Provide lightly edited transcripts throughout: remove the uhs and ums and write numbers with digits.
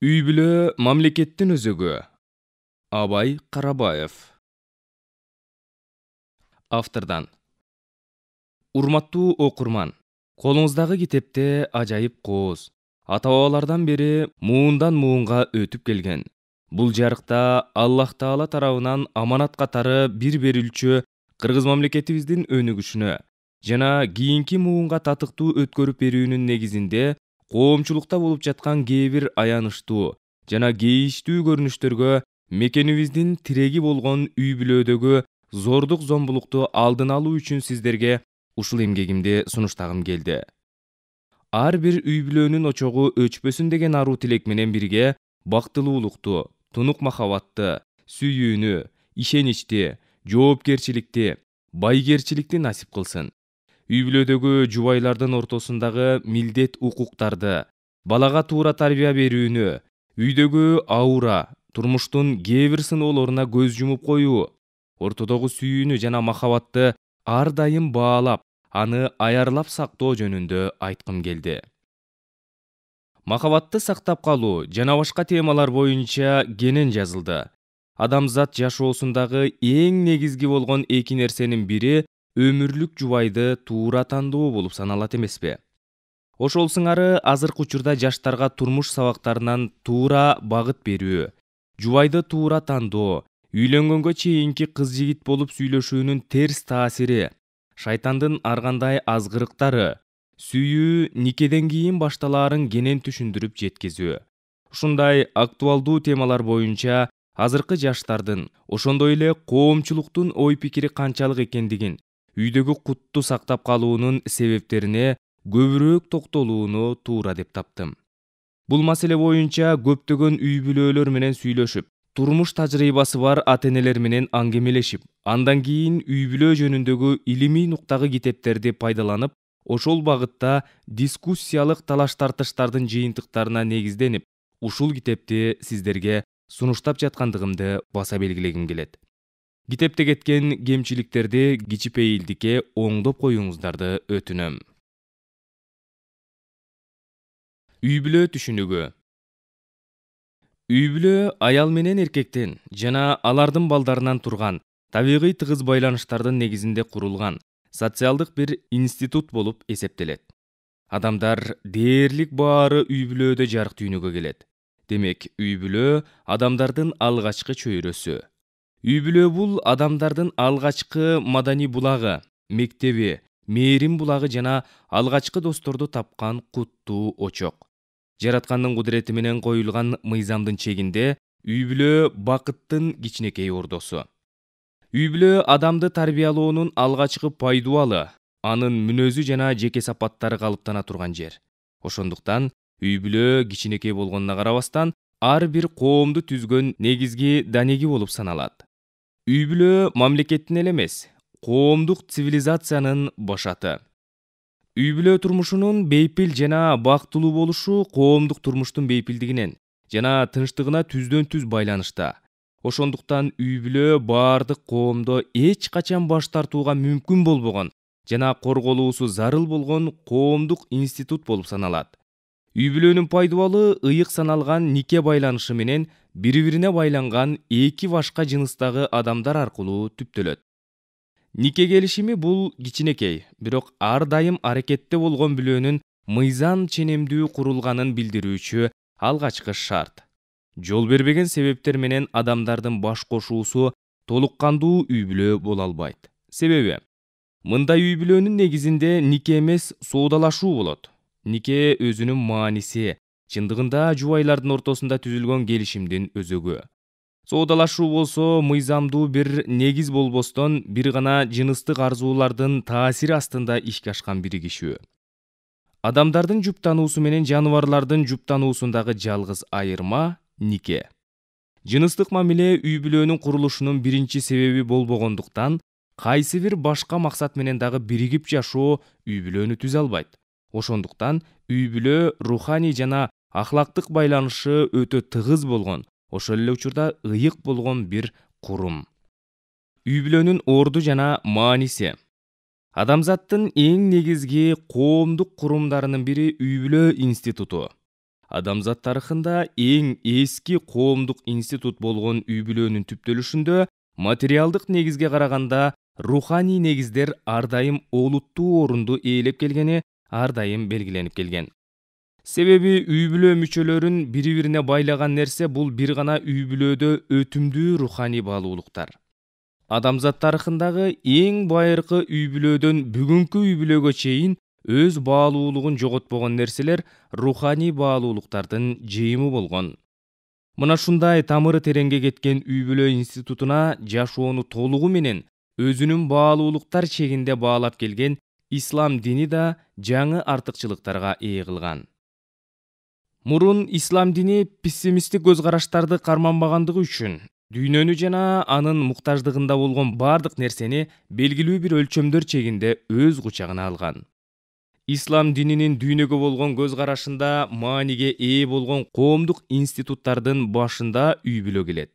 Үй бүлө мамлекеттин өзөгү. Абай Карабаев. Автордан. Урматтуу окурман, колуңуздагы китепте ажайып кооз, ата-бабалардан бери муундан муунга өтүп келген. Бул жарыкта Аллах Таала тарабынан аманат катары бир берилчү Кыргыз мамлекетибиздин өнүгүшүнө жана кийинки муунга татыктуу өткөрүп берүүнүн негизинде коомчулукта болуп жаткан кээ бир аянычтуу жана кейиштүү көрүнүштөргө мекенибиздин тиреги болгон үй бүлөдөгү зордук зомбулукту алдын алуу үчүн сиздерге ушул эмгегимди сунуштагым келди. Ар бир үй бүлөнүн очогу өчпөсүн деген аруу тилек менен бирге бактылуулукту, тунук махабатты, сүйүүнү, ишеничти, жоопкерчиликти, байгерчиликти насип кылсын. Үй бүлөдөгү жубайлардын ортосундагы милдет укуктарды, балага туура тарбия берүүнү, үйдөгү аура, турмуштун кээ бир сыноолоруна көз жумуп коюу, ортодогу сүйүүнү жана махабатты ар дайым баалап, аны аярлап сактоо жөнүндө айткым келди. Махабатты сактап калуу жана башка темалар боюнча кенен жазылды. Адамзат жашоосундагы эң негизги болгон эки нерсенин бири өмүрлүк жубайды туура тандоо болуп саналат эмеспи? Ошол сыңары азыркы учурда жаштарга турмуш сабактарынан туура багыт берүү, жубайды туура тандоо, үйлөнгөнгө чейинки кыз-жигит болуп сүйлөшүүнүн терс таасири, шайтандын ар кандай азгырыктары, сүйүү никеден кийин башталаарын кенен түшүндүрүп жеткизүү. Ушундай актуалдуу темалар боюнча азыркы жаштардын, ошондой эле коомчулуктун ой-пикири канчалык экендигин, үйдөгү кутту сактап калуунун себептерине көбүрөөк токтолууну туура деп таптым. Бул маселе боюнча көптөгөн үй бүлөлөр менен сүйлөшүп, турмуш тажрыйбасы бар ата-энелер менен аңгемелешип, андан кийин үй бүлө жөнүндөгү илимий нуктагы китептерди пайдаланып, ошол багытта дискуссиялык талаш-тартыштардын жыйынтыктарына негизденип, ушул китепти сиздерге сунуштап жаткандыгымды баса белгилегим келет. Китепте кеткен кемчиликтерди кичипейилдикке оңдоп коюңуздарды өтүнөм. Үй бүлө түшүнүгү. Үй бүлө аял менен эркектен жана алардын балдарынан турган табигый тыгыз байланыштардын негизинде курулган социалдык бир институт болуп эсептелет. Адамдар дээрлик баары үй бүлөдө жарык дүйнөгө келет. Демек, үй бүлө адамдардын алгачкы чөйрөсү. Үй бүлө бул адамдардын алгачкы маданий булагы, мектеби, мээрим булагы жана алгачкы досторду тапкан куттуу очок. Жараткандын кудурети менен коюлган мыйзамдын чегинде үй бүлө бакыттын кичинекей ордосу. Үй бүлө адамды тарбиялоонун алгачкы пайдубалы, анын мүнөзү жана жеке сапаттары калыптана турган жер. Ошондуктан үй бүлө кичинекей болгонуна карабастан ар бир коомду түзгөн негизги данеги болуп саналат. Үй бүлө мамлекеттин эле эмес, коомдук цивилизациянын башаты. Үй бүлө турмушунун бейпил жана бактылуу болушу коомдук турмуштун бейпилдигинен жана тынчтыгына түздөн түз байланышта. Ошондуктан үй бүлө баардык коомдо эч качан баш тартууга мүмкүн болбогон жана корголуусу зарыл болгон коомдук институт болуп саналат. Үй бүлөнүн пайдубалы ыйык саналган нике байланышы менен бири-бирине байланган эки башка жыныстагы адамдар аркылуу түптөлөт. Нике келишими бул кичинекей, бирок ар дайым аракетте болгон бүлөнүн мыйзам ченемдүү курулганын билдирүүчү алгачкы шарт. Жол бербеген себептер менен адамдардын баш кошуусу толук кандуу үй бүлө боло албайт. Себеби, мындай үй бүлөнүн негизинде нике эмес соодалашуу болот. Нике өзүнүн мааниси, чындыгында жубайлардын ортосунда түзүлгөн келишимдин өзөгү. Соодалашуу болсо мыйзамдуу бир негиз болбостон бир гана жыныстык арзуулардын таасири астында ишке ашкан биригишүү. Адамдардын жуптануусу менен жаныбарлардын жуптануусундагы жалгыз айырма нике. Жыныстык мамиле үй бүлөнүн курулушунун биринчи себеби болбогондуктан, кайсы бир башка максат менен дагы биригип жашоо үй бүлөнү түзө албайт. Ошондуктан үй бүлө руханий жана ахлактык байланышы өтө тыгыз болгон, ошол эле учурда ыйык болгон бир курум. Үй бүлөнүн орду жана мааниси. Адамзаттын эң негизги коомдук курумдарынын бири үй бүлө институту. Адамзат тарыхында эң эски коомдук институт болгон үй бүлөнүн түптөлүшүндө материалдык негизге караганда руханий негиздер ар дайым олуттуу орунду ээлеп келгени ар дайым белгиленип келген. Себеби үй бүлө мүчөлөрүн бири-бирине байлаган нерсе бул бир гана үй бүлөдө өтүмдүү руханий баалуулуктар. Адамзат тарыхындагы эң байыркы үй бүлөдөн бүгүнкү үй бүлөгө чейин өз баалуулугун жоготпогон нерселер руханий баалуулуктардын жыйымы болгон. Мына ушундай тамыры тереңге кеткен үй бүлө институтуна жашоону толугу менен өзүнүн баалуулуктар чегинде баалап келген ислам дини да жаңы артыкчылыктарга ээ кылган. Мурун ислам дини пессимисттик көз караштарды карманбагандыгы үчүн дүйнөнү жана анын муктаждыгында болгон бардык нерсени белгилүү бир өлчөмдөр чегинде өз кучагына алган. Ислам дининин дүйнөгө болгон көз карашында мааниге ээ болгон коомдук институттардын башында үй бүлө келет.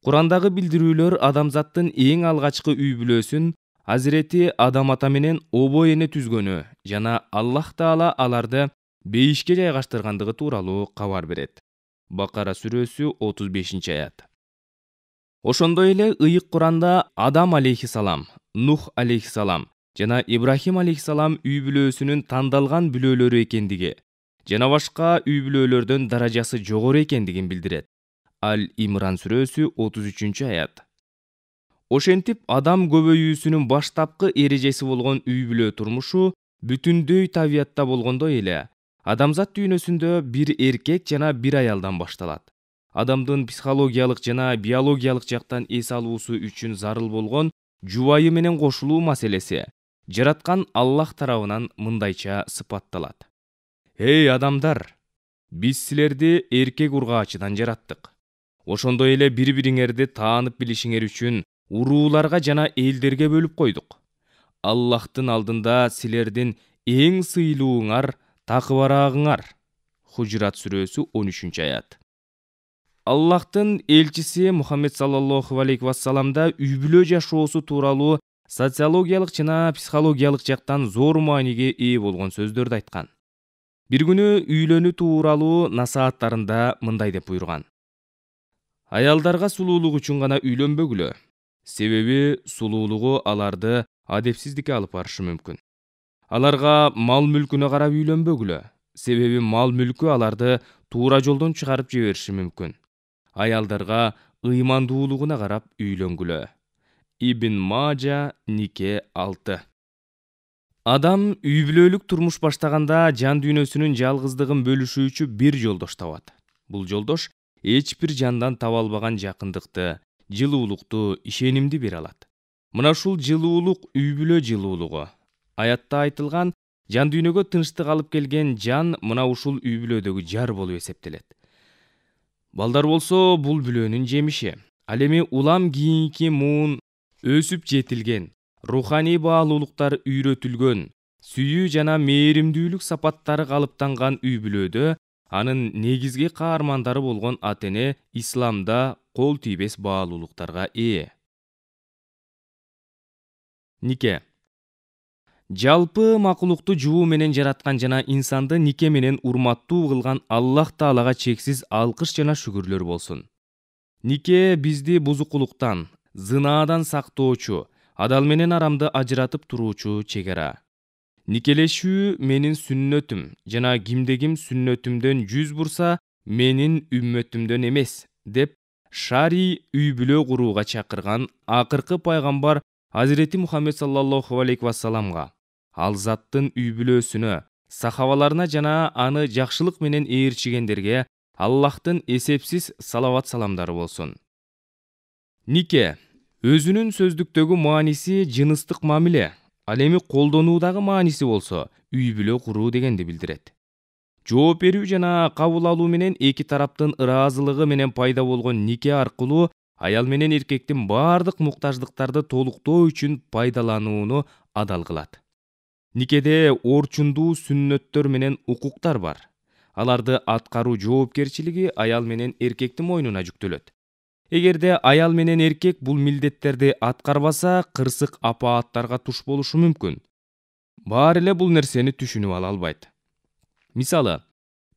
Курандагы билдирүүлөр адамзаттын эң алгачкы үй бүлөсүн Азирети Адам ата менен обо эне түзгөнү жана Аллах Таала аларды бейишке жайгаштыргандыгы тууралуу кабар берет. Бакара сүрөсү 35-аят. Ошондой эле ыйык Куранда Адам алейхисалам, Нух алейхисалам жана Ибрахим алейхисалам үй бүлөсүнүн тандалган бүлөлөрү экендиги жана башка үй бүлөлөрдөн даражасы жогору экендигин билдирет. Аль-Имран сүрөсү 33-аят. Ошентип Адам көбөйүүсүнүн баштапкы эрежеси болгон үй бүлө турмушу бүтүндөй табиятта болгондой эле адамзат дүйнөсүндө бир эркек жана бир аялдан башталат. Адамдын психологиялык жана биологиялык жактан эс алуусу үчүн зарыл болгон жубайы менен кошулуу маселеси жараткан Аллах тарабынан мындайча сыпатталат. Эй адамдар, биз силерди эркек ургаачыдан жараттык. Ошондой эле бири-бириңерди таанып билишиңер үчүн урууларга жана элдерге бөлүп койдук. Аллахтын алдында силердин эң сыйлууңар такыбараагыңар. Хужрат сүрөсү 13-аят. Аллахтын элчиси Мухаммед саллаллаху алейхи вассаламда үй бүлө жашоосу тууралуу социологиялык жана психологиялык жактан зор мааниге ээ болгон сөздөрдү айткан. Бир күнү үйлөнүү тууралуу насааттарында мындай деп буйруган: аялдарга сулуулук үчүн гана үйлөнбөгүлө. Себеби сулуулугу аларды адепсиздикке алып барышы мүмкүн. Аларга мал мүлкүнө карап үйлөнбөгүлө. Себеби мал мүлкү аларды туура жолдон чыгарып жибериши мүмкүн. Аялдарга ыймандуулугуна карап үйлөнгүлө. Ибн Мажа Нике 6. Адам үй бүлөлүк турмуш баштаганда жан дүйнөсүнүн жалгыздыгын бөлүшүүчү бир жолдош табат. Бул жолдош эч бир жандан таба албаган жакындыкты, жылуулукту, ишенимди бере алат. Мына ушул жылуулук үй бүлө жылуулугу. Аятта айтылган жан дүйнөгө тынчтык алып келген жан мына ушул үй бүлөдөгү жар болуп эсептелет. Балдар болсо бул бүлөнүн жемиши. Ал эми улам кийинки муун өсүп жетилген, руханий баалуулуктар үйрөтүлгөн, сүйүү жана мээримдүүлүк сапаттары калыптанган үй бүлөдө анын негизги каармандары болгон ата эне исламда кол тийбес баалуулуктарга ээ. Нике. Жалпы макулукту жууу менен жараткан жана инсанды нике менен урматтуу кылган Аллах Таалага чексиз алкыш жана шүгүрлөр болсун. Нике бизди бузукулуктан, зынаадан сактоочу, адал менен арамды ажыратып туруучу чегара. Никелешүү менин сүннөтүм жана кимде-ким сүннөтүмдөн жүз бурса, менин үммөтүмдөн эмес, деп шари үй бүлө курууга чакырган акыркы пайгамбар Азирети Мухаммед саллаллаху алейхи вассаламга, ал заттын үй бүлөсүнө, сахабаларына жана аны жакшылык менен ээрчигендерге Аллахтын эсепсиз салават саламдары болсун. Нике өзүнүн сөздүктөгү мааниси жыныстык мамиле, ал эми колдонуудагы мааниси болсо үй бүлө куруу дегенди билдирет. Жооп берүү жана кабыл алуу менен эки тараптын ыраазылыгы менен пайда болгон нике аркылуу аял менен эркектин бардык муктаждыктарды толуктоо үчүн пайдаланууну адал кылат. Никеде орчундуу сүннөттөр менен укуктар бар. Аларды аткаруу жоопкерчилиги аял менен эркектин мойнуна жүктөлөт. Эгерде аял менен эркек бул милдеттерди аткарбаса, кырсык апааттарга туш болушу мүмкүн. Баары эле бул нерсени түшүнүп ала албайт. Мисалы,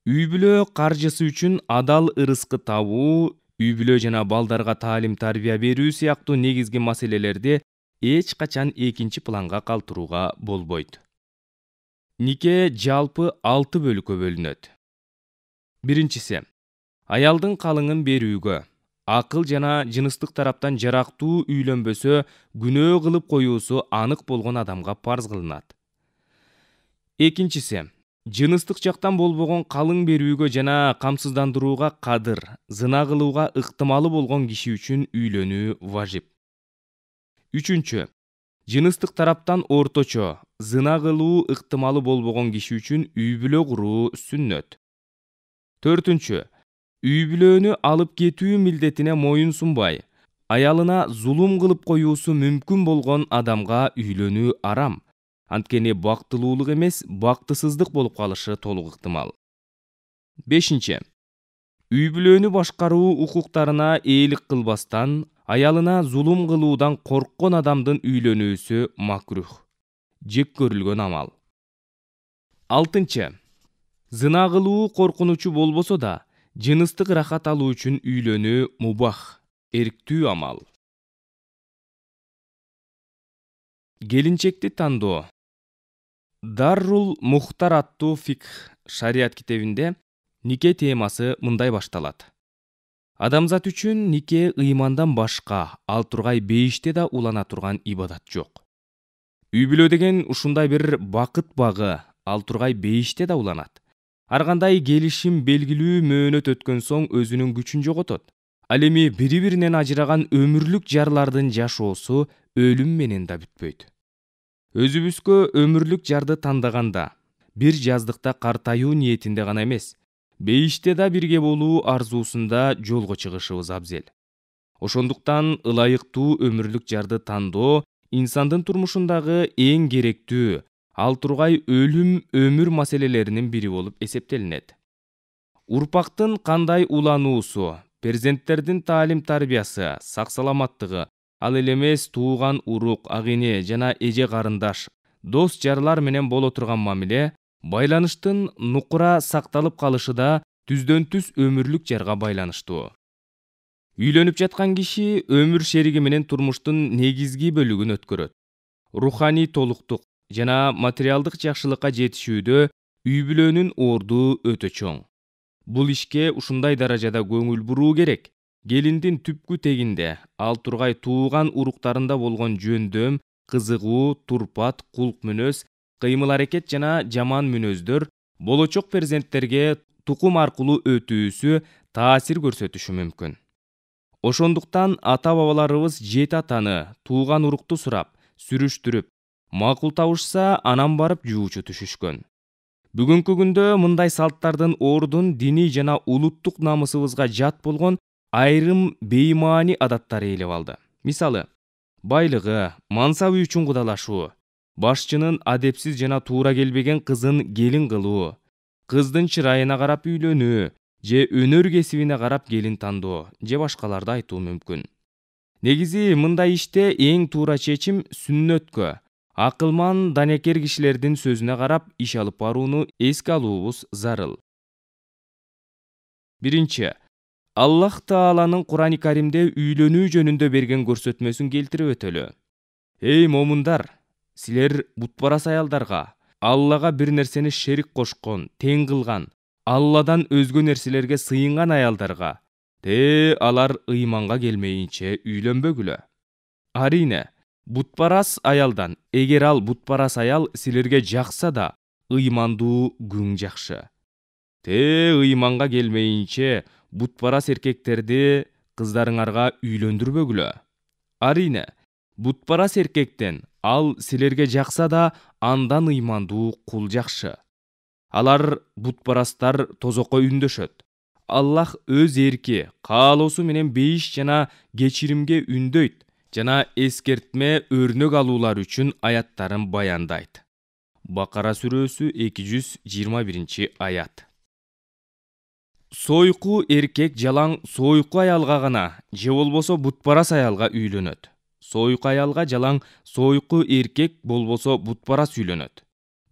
Үй бүлө каржысы үчүн адал ырыскы табуу, үй бүлө жана балдарга таалим тарбия берүү сыяктуу негизги маселелерди эч качан экинчи планга калтырууга болбойт. Нике жалпы 6 бөлүккө бөлүнөт. Биринчиси, аялдын калыңын берүүгө, акыл жана жыныстык тараптан жарактуу үйлөнбөсө күнөө кылып коюусу анык болгон адамга парз кылынат. Экинчиси, жыныстык жактан болбогон калың берүүгө жана камсыздандырууга кадыр, зына кылууга ыктымалы болгон киши үчүн үйлөнүү важип. Үчүнчү, жыныстык тараптан орточо, зына кылуу ыктымалы болбогон киши үчүн үй бүлө куруу сүннөт. Төртүнчү, үй бүлөнү алып кетүү милдетине моюн сунбай, аялына зулум кылып коюусу мүмкүн болгон адамга үйлөнүү арам. Анткени бактылуулук эмес, бактысыздык болуп калышы толук ыктымал. Бешинчи, үй бүлөнү башкаруу укуктарына ээлик кылбастан, аялына зулум кылуудан корккон адамдын үйлөнүүсү макрух, жек көрүлгөн амал. Алтынчы, зына кылуу коркунучу болбосо да, жыныстык рахат алуу үчүн үйлөнүү мубах, эрктүү амал. Келинчекти тандоо. Даррул Мухтар аттуу фикх шариат китебинде нике темасы мындай башталат. Адамзат үчүн нике ыймандан башка, ал тургай бейиште да улана турган ибадат жок. Үй бүлө деген ушундай бир бакыт багы, ал тургай бейиште да уланат. Ар кандай келишим белгилүү мөөнөт өткөн соң өзүнүн күчүн жоготот. Ал эми бири-биринен ажыраган өмүрлүк жарлардын жашоосу өлүм менен да бүтпөйт. Өзүбүзгө өмүрлүк жарды тандаганда, бир жаздыкта картаюу ниетинде гана эмес, бейиште да бирге болуу арзуусунда жолго чыгышыбыз абзел. Ошондуктан ылайыктуу өмүрлүк жарды тандоо инсандын турмушундагы эң керектүү, ал тургай өлүм өмүр маселелеринин бири болуп эсептелинет. Урпактын кандай улануусу, перзенттердин таалим тарбиясы, сак саламаттыгы, ал эле эмес тууган урук, агине жана эже карындаш, дос жарлар менен боло турган мамиле, байланыштын нукура сакталып калышы да түздөн түз өмүрлүк жарга байланыштуу. Үйлөнүп жаткан киши өмүр шериги менен турмуштун негизги бөлүгүн өткөрөт. Руханий толуктук жана материалдык жакшылыкка жетишүүдө үй бүлөнүн орду өтө чоң. Бул ишке ушундай даражада көңүл буруу керек. Келиндин түпкү тегинде, ал тургай тууган уруктарында болгон жөндөм, кызыгуу, турпат, кулк мүнөз, кыймыл аракет жана жаман мүнөздөр болочок перзенттерге тукум аркылуу өтүүсү таасир көрсөтүшү мүмкүн. Ошондуктан ата-бабаларыбыз жети атаны, тууган урукту сурап, сүрүштүрүп, макул табышса, анан барып жуучу түшүшкөн. Бүгүнкү күндө мындай салттардын ордун диний жана улуттук намысыбызга жат болгон айрым беймаани адаттар ээлеп алды. Мисалы, байлыгы, мансабы үчүн кудалашуу, башчынын адепсиз жана туура келбеген кызын келин кылуу, кыздын чырайына карап үйлөнүү, же өнөр кесибине карап келин тандоо, же башкаларды айтуу мүмкүн. Негизи мындай иште эң туура чечим сүннөткө, акылман данекер кишилердин сөзүнө карап иш алып барууну эске алуубуз зарыл. Биринчи, Аллах Тааланын Кур'ани Каримде үйлөнүү жөнүндө берген көрсөтмөсүн келтирип өтөлү. Эй момундар, силер бутпарас аялдарга, Аллага бир нерсени шерик кошкон, тең кылган, Алладан өзгө нерселерге сыйынган аялдарга, алар ыйманга келмейинче үйлөнбөгүлө. Арине, бутпарас аялдан, эгер ал бутпарас аял силерге жакса да, ыймандуу күң жакшы. Ыйманга келмейинче бутпарас эркектерди кыздарыңарга үйлөндүрбөгүлө. Арине, бутпарас эркектен ал силерге жакса да, андан ыймандуу кул жакшы. Алар бутпарастар тозокко үндөшөт. Аллах өз эрки, каалоосу менен бейиш жана кечиримге үндөйт жана эскертме өрнөк алуулар үчүн аяттарын баяндайт. Бакара сүрөсү 221 аят. Сойку эркек жалаң сойку аялга гана, же болбосо бутпарас аялга үйлөнөт. Сойку аялга жалаң сойку эркек болбосо бутпарас үйлөнөт.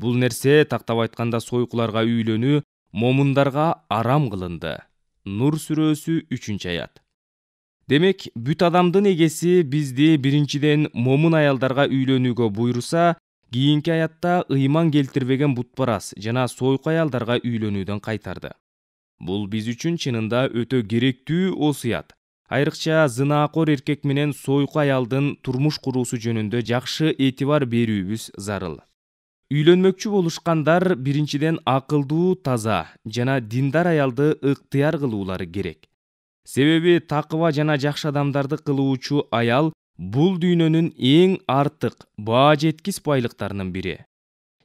Бул нерсе тактап айтканда сойкуларга үйлөнүү момундарга арам кылынды. Нур сүрөсү 3-аят. Демек, бүт адамдын эгеси бизди биринчиден момун аялдарга үйлөнүүгө буйруса, кийинки аятта ыйман келтирбеген бутпарас жана сойку аялдарга үйлөнүүдөн кайтарды. Бул биз үчүн чынында өтө керектүү осуят. Айрыкча зынаакор эркек менен сойку аялдын турмуш куруусу жөнүндө жакшы этибар берүүбүз зарыл. Үйлөнмөкчү болушкандар биринчиден акылдуу, таза жана диндар аялды ыктыяр кылуулары керек. Себеби такыба жана жакшы адамдарды кылуучу аял бул дүйнөнүн эң артык, баа жеткис байлыктарынын бири.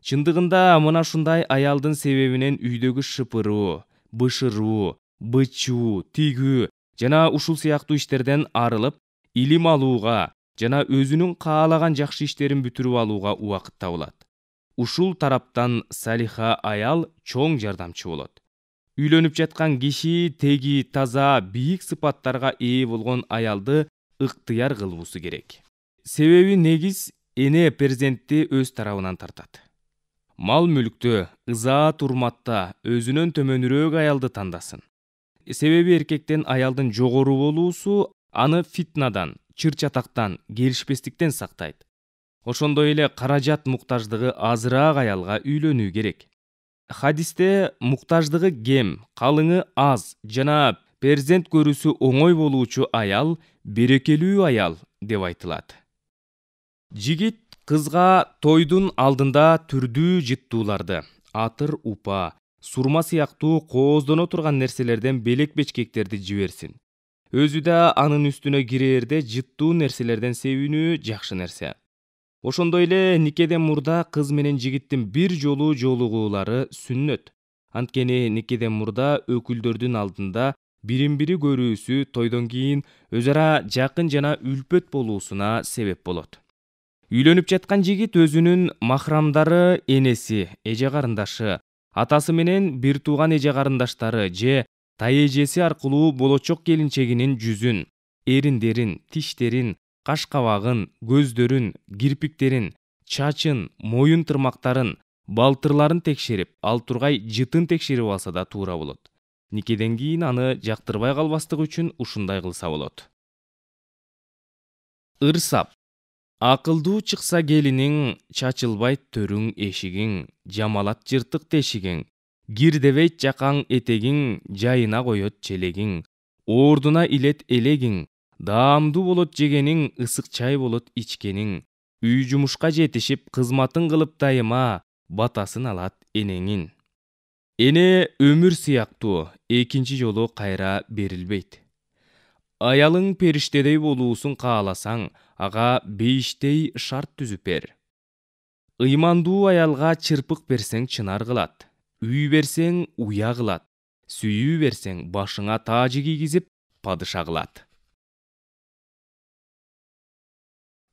Чындыгында мына ушундай аялдын себебинен үйдөгү шыпыруу, бышыруу, бычуу, тигүү жана ушул сыяктуу иштерден арылып, илим алууга жана өзүнүн каалаган жакшы иштерин бүтүрүп алууга убакыт табылат. Ушул тараптан салиха аял чоң жардамчы болот. Үйлөнүп жаткан киши теги, таза, бийик сыпаттарга ээ болгон аялды ыктыяр кылуусу керек. Себеби негиз эне перзентти өз тарабынан тартат. Мал мүлктө, ызаат урматта өзүнөн төмөнүрөөк аялды тандасын. Себеби эркектен аялдын жогору болуусу аны фитнадан, чыр-чатактан, келишпестиктен сактайт. Ошондой эле каражат муктаждыгы азыраак аялга үйлөнүү керек. Хадисте муктаждыгы кем, калыңы аз жана перзент көрүүсү оңой болуучу аял берекелүү аял деп айтылат. Жигит кызга тойдун алдында түрдүү жыттууларды, атыр упа, сурма сыяктуу кооздоно турган нерселерден белек бечкектерди жиберсин. Өзү да анын үстүнө кирээрде жыттуу нерселерден себинүү жакшы нерсе. Ошондой эле никеден мурда кыз менен жигиттин бир жолу жолугуулары сүннөт. Анткени никеден мурда өкүлдөрдүн алдында бирин-бири көрүүсү тойдон кийин өз ара жакын жана үлпөт болуусуна себеп болот. Үйлөнүп жаткан жигит өзүнүн махрамдары, энеси, эже карындашы, атасы менен бир тууган эже карындаштары же тайэжеси аркылуу болочок келинчегинин жүзүн, эриндерин, тиштерин, каш-кабагын, көздөрүн, кирпиктерин, чачын, моюн тырмактарын, балтырларын текшерип, ал тургай жытын текшерип алса да туура болот. Никеден кийин аны жактырбай калбастык үчүн ушундай кылса болот. Ырсап. Акылдуу чыкса келиниң, чачылбайт төрүң эшигиң, жамалат жыртык тешигиң, кирдебейт жакаң этегиң, жайына коет челегиң, ордуна илет элегиң, даамдуу болот жегениң, ысык чай болот ичкениң, үй жумушка жетишип, кызматын кылып дайыма, батасын алат энеңин. Эне өмүр сыяктуу, экинчи жолу кайра берилбейт. Аялың периштедей болуусун кааласаң, ага бейиштей шарт түзүп бер. Ыймандуу аялга чырпык берсең чынар кылат, үй берсең уя кылат, сүйүү берсең башыңа таажы кийгизип падыша кылат.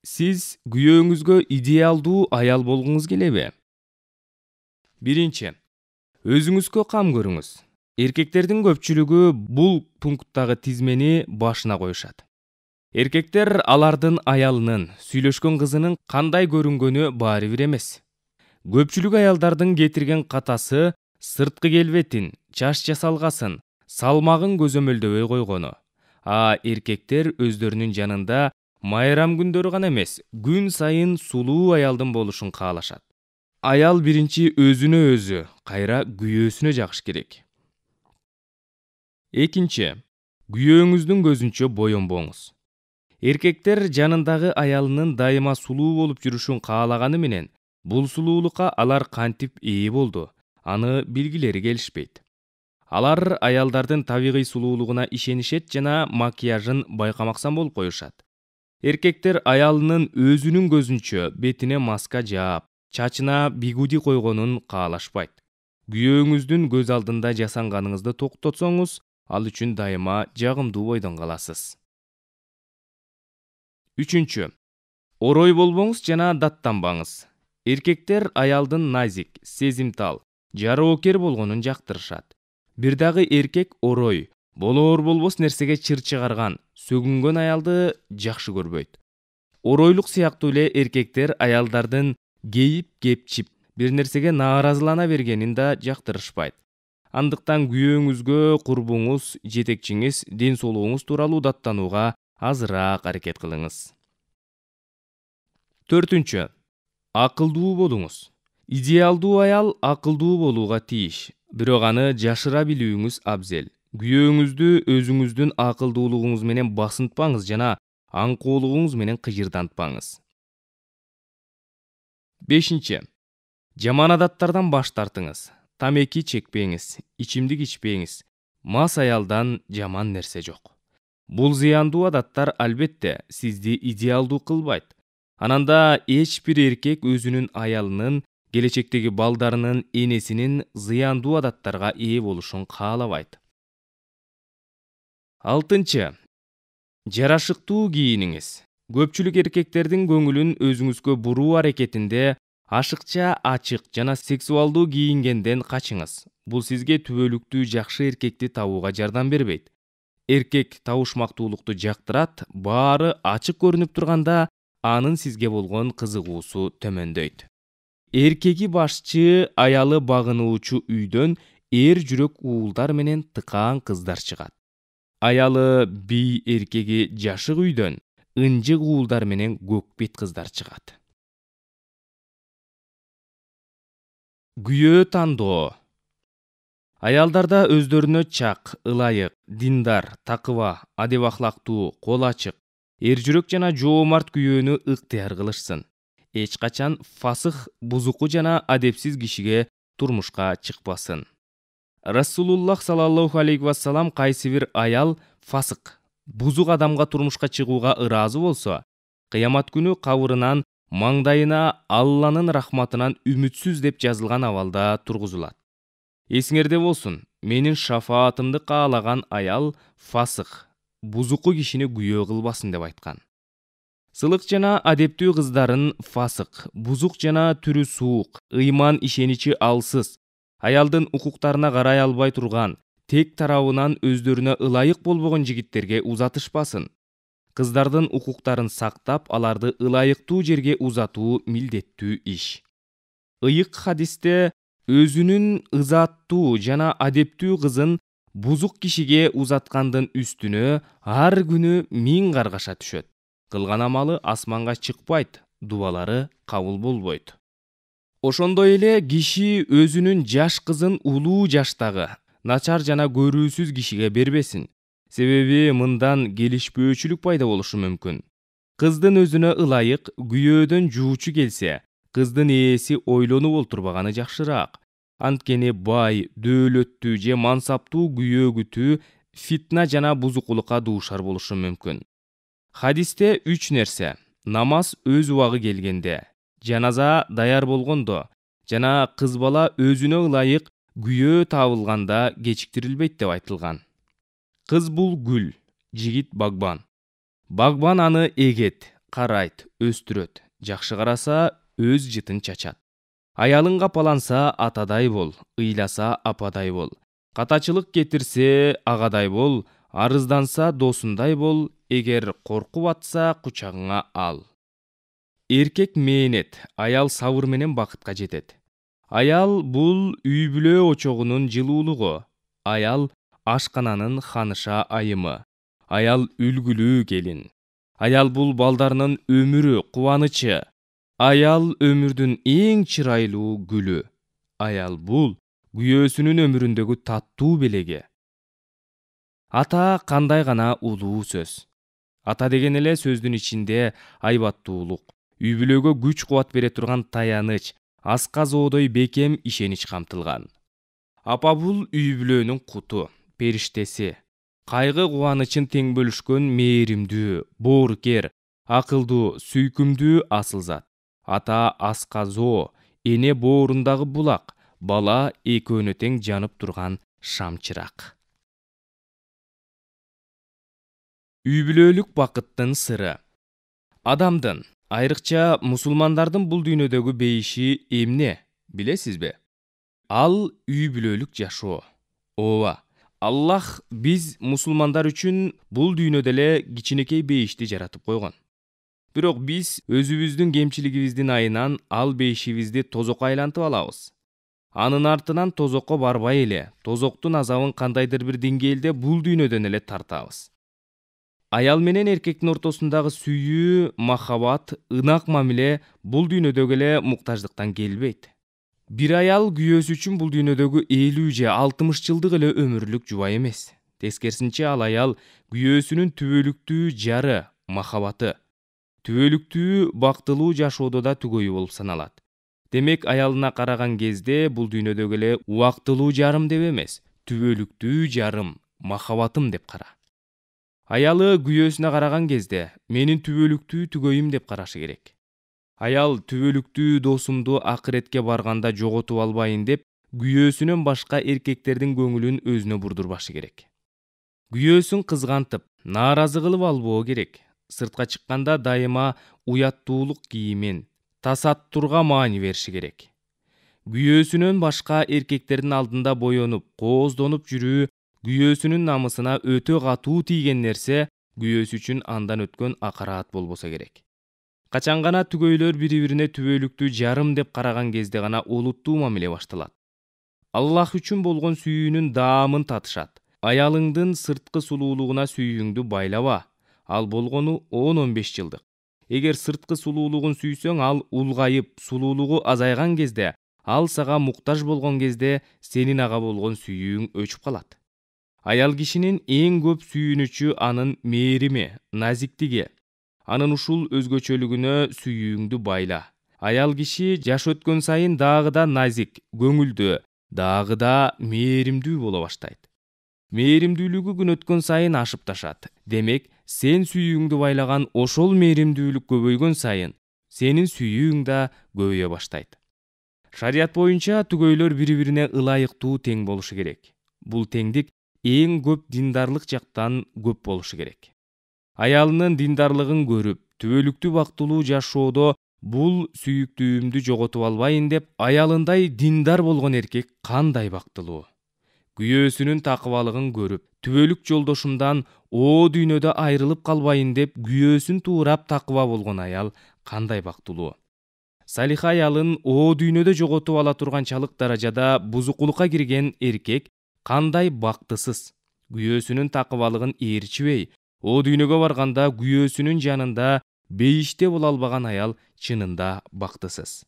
Сиз күйөөңүзгө идеалдуу аял болгуңуз келеби? Биринчи, өзүңүзгө кам көрүңүз. Эркектердин көпчүлүгү бул пункттагы тизмени башына коюшат. Эркектер алардын аялынын, сүйлөшкөн кызынын кандай көрүнгөнү баары бир эмес. Көпчүлүк аялдардын кетирген катасы сырткы келбетин, чач жасалгасын, салмагын көзөмөлдөбөй койгону. Эркектер өздөрүнүн жанында майрам күндөрү гана эмес, күн сайын сулуу аялдын болушун каалашат. Аял биринчи өзүнө өзү, кайра күйөөсүнө жагыш керек. Экинчи, күйөөңүздүн көзүнчө боyonбоңуз. Эркектер жанындагы аялынын дайыма сулуу болуп жүрүшүн каалаганы менен, бул сулуулукка алар кантип ээ болду, аны билгилери келишпейт. Алар аялдардын табигый сулуулугуна ишенишет жана макияжын байкамаксан болуп коюшат. Эркектер аялынын өзүнүн көзүнчө бетине маска жаап, чачына бигуди койгонун каалашпайт. Күйөөңүздүн көз алдында жасанганыңызды токтотсоңуз, ал үчүн дайыма жагымдуу бойдон каласыз. Үчүнчү, орой болбоңуз жана даттанбаңыз. Эркектер аялдын назик, сезимтал, жароокер болгонун жактырышат. Бир дагы эркек орой, болоор болбос нерсеге чыр чыгарган, сөгүнгөн аялды жакшы көрбөйт. Оройлук сыяктуу эле эркектер аялдардын кейип-кепчип, бир нерсеге нааразылана бергенин да жактырышпайт. Андыктан күйөөңүзгө курбуңуз, жетекчиңиз ден соолугуңуз тууралуу даттанууга азыраак аракет кылыңыз. 4. Акылдуу болуңуз. Идеалдуу аял акылдуу болууга тийиш, бирок аны жашыра билүүңүз абзел. Күйөөңүздү өзүңүздүн акылдуулугуңуз менен басынтпаңыз жана аңкоолугуңуз менен кыжырдантпаңыз. 5. Жаман адаттардан баш тартыңыз. Тамеки чекпеңиз, ичимдик ичпеңиз. Мас аялдан жаман нерсе жок. Бул зыяндуу адаттар албетте сизди идеалдуу кылбайт. Ананда эч бир эркек өзүнүн аялынын, келечектеги балдарынын, энесинин зыяндуу адаттарга ээ болушун каалабайт. 6. Жарашыктуу кийиниңиз. Көпчүлүк эркектердин көңүлүн өзүңүзгө буруу аракетинде ашыкча ачык жана сексуалдуу кийингенден качыңыз. Бул сизге түбөлүктүү жакшы эркекти табууга жардам бербейт. Эркек табышмактуулукту жактырат, баары ачык көрүнүп турганда, анын сизге болгон кызыгуусу төмөндөйт. Эркеги башчы, аялы багынуучу үйдөн эр жүрөк уулдар менен тыкаан кыздар чыгат. Аялы бий эркеги жашык үйдөн ынжык уулдар менен көкбет кыздар чыгат. Күйөө тандоо. Аялдарда өздөрүнө чак, ылайык, диндар, такыба, адеп ахлактуу, кол ачык, эр жүрөк жана жоомарт күйөөнү ыктыяр кылышсын. Эч качан фасых, бузуку жана адепсиз кишиге турмушка чыкпасын. Расулуллах саллаллаху алейхи вассалам кайсы бир аял фасык, бузук адамга турмушка чыгууга ыраазы болсо, кыямат күнү кабырынан маңдайына Алланын рахматынан үмүтсүз деп жазылган абалда тургузулат. Эсиңерде болсун, менин шафаатымды каалаган аял фасык, бузуку кишини күйөө кылбасын деп айткан. Сылык жана адептүү кыздарын фасык, бузук жана түрү суук, ыйман ишеничи алсыз, аялдын укуктарына карай албай турган, тек тарабынан өздөрүнө ылайык болбогон жигиттерге узатышпасын. Кыздардын укуктарын сактап, аларды ылайыктуу жерге узатуу милдеттүү иш. Ыйык хадисте өзүнүн ызаттуу жана адептүү кызын бузук кишиге узаткандын үстүнө ар күнү 1000 каргаша түшөт. Кылган амалы асманга чыкпайт, дубалары кабыл болбойт. Ошондой эле киши өзүнүн жаш кызын улуу жаштагы, начар жана көрүүсүз кишиге бербесин. Себеби мындан келишпөөчүлүк пайда болушу мүмкүн. Кыздын өзүнө ылайык, күйөөдөн жуучу келсе, кыздын ээси ойлонуп олтурбаганы жакшыраак. Анткени бай, дөөлөттүү же мансаптуу күйөө күтүү фитна жана бузукулукка дуушар болушу мүмкүн. Хадисте 3 нерсе: намаз өз убагы келгенде, жаназа даяр болгондо жана кыз бала өзүнө ылайык күйөө табылганда кечиктирилбейт деп айтылган. Кыз бул гүл, жигит багбан. Багбан аны эгет, карайт, өстүрөт. Жакшы караса, өз жытын чачат. Аялың капаланса, атадай бол, ыйласа, ападай бол. Катачылык кетирсе, агадай бол, арызданса, досундай бол, эгер коркуп атса, кучагыңа ал. Эркек мээнет, аял сабыр менен бакытка жетет. Аял бул үй бүлө очогунун жылуулугу. Аял ашкананын ханыша айымы. Аял үлгүлүү келин. Аял бул балдарынын өмүрү, кубанычы. Аял өмүрдүн эң чырайлуу гүлү. Аял бул күйөөсүнүн өмүрүндөгү таттуу белеги. Ата кандай гана улуу сөз. Ата деген эле сөздүн ичинде айбаттуулук, үй бүлөгө күч кубат бере турган таяныч, аска зоодой бекем ишенич камтылган. Апа бул үй бүлөнүн куту, периштеси. Кайгы кубанычын тең бөлүшкөн мээримдүү, боорукер, акылдуу, сүйкүмдүү асыл зат. Ата аска зоо, эне боорундагы булак, бала экөөнө тең жанып турган шамчырак. Үй бүлөлүк бакыттын сыры. Адамдын, айрыкча мусулмандардын бул дүйнөдөгү бейиши эмне, билесизби? Ал үй бүлөлүк жашоо. Ооба, Аллах биз мусулмандар үчүн бул дүйнөдө эле кичинекей бейишти жаратып койгон. Бирок биз өзүбүздүн кемчилигибиздин айынан ал бейишибизди тозокко айлантып алабыз. Анын артынан тозокко барбай эле тозоктун азабын кандайдыр бир деңгээлде бул дүйнөдөн эле тартабыз. Аял менен эркектин ортосундагы сүйүү, махаббат, ынак мамиле бул дүйнөдөгү эле муктаждыктан келбейт. Бир аял күйөөсү үчүн бул дүйнөдөгү 50 же 60 жылдык эле өмүрлүк жубай эмес. Тескерисинче ал аял күйөөсүнүн түбөлүктүү жары, махаббаты, түбөлүктүү бактылуу жашоодо да түгөйү болуп саналат. Демек аялына караган кезде бул дүйнөдөгү эле убактылуу жарым деп эмес, түбөлүктүү жарым, махаббатым деп кара. Аялы күйөөсүнө караган кезде менин түбөлүктүү түгөйүм деп карашы керек. Аял түбөлүктүү досумду акыретке барганда жоготуп албайын деп күйөөсүнөн башка эркектердин көңүлүн өзүнө бурдурбашы керек. Күйөөсүн кызгантып, нааразы кылып албоо керек. Сыртка чыкканда дайыма уяттуулук кийимен, тасаттурга маани бериши керек. Күйөөсүнөн башка эркектердин алдында боенуп, кооздонуп жүрүү күйөөсүнүн намысына өтө катуу тийген нерсе, күйөөсү үчүн андан өткөн акараат болбосо керек. Качан гана түгөйлөр бири-бирине түбөлүктүү жарым деп караган кезде гана олуттуу мамиле башталат. Аллах үчүн болгон сүйүүнүн даамын татышат. Аялыңдын сырткы сулуулугуна сүйүүңдү байлаба. Ал болгону 10-15 жылдык. Эгер сырткы сулуулугун сүйсөң, ал улгайып, сулуулугу азайган кезде, ал сага муктаж болгон кезде сенин ага болгон сүйүүң өчүп калат. Аял кишинин эң көп сүйүнүчү анын мээрими, назиктиги. Анын ушул өзгөчөлүгүнө сүйүүңдү байла. Аял киши жаш өткөн сайын дагы да назик, көңүлдүү, дагы да мээримдүү боло баштайт. Мээримдүүлүгү күн өткөн сайын ашып ташат. Демек, сен сүйүүңдү байлаган ошол мээримдүүлүк көбөйгөн сайын, сенин сүйүүң да көбөйө баштайт. Шарият боюнча түгөйлөр бири-бирине ылайыктуу тең болушу керек. Бул теңдик эң көп диндарлык жактан көп болушу керек. Аялынын диндарлыгын көрүп, түбөлүктүү бактылуу жашоодо бул сүйүктүүмдү жоготуп албайын деп, аялындай диндар болгон эркек кандай бактылуу. Күйөөсүнүн такыбалыгын көрүп, түбөлүк жолдошумдан дүйнөдө айрылып калбайын деп, күйөөсүн туурап такыба болгон аял кандай бактылуу. Салиха аялын дүйнөдө жоготуп ала турганчалык даражада бузукулукка кирген эркек кандай бактысыз. Күйөөсүнүн такыбалыгын ээрчибей, дүйнөгө барганда күйөөсүнүн жанында бейиште боло албаган аял чынында бактысыз.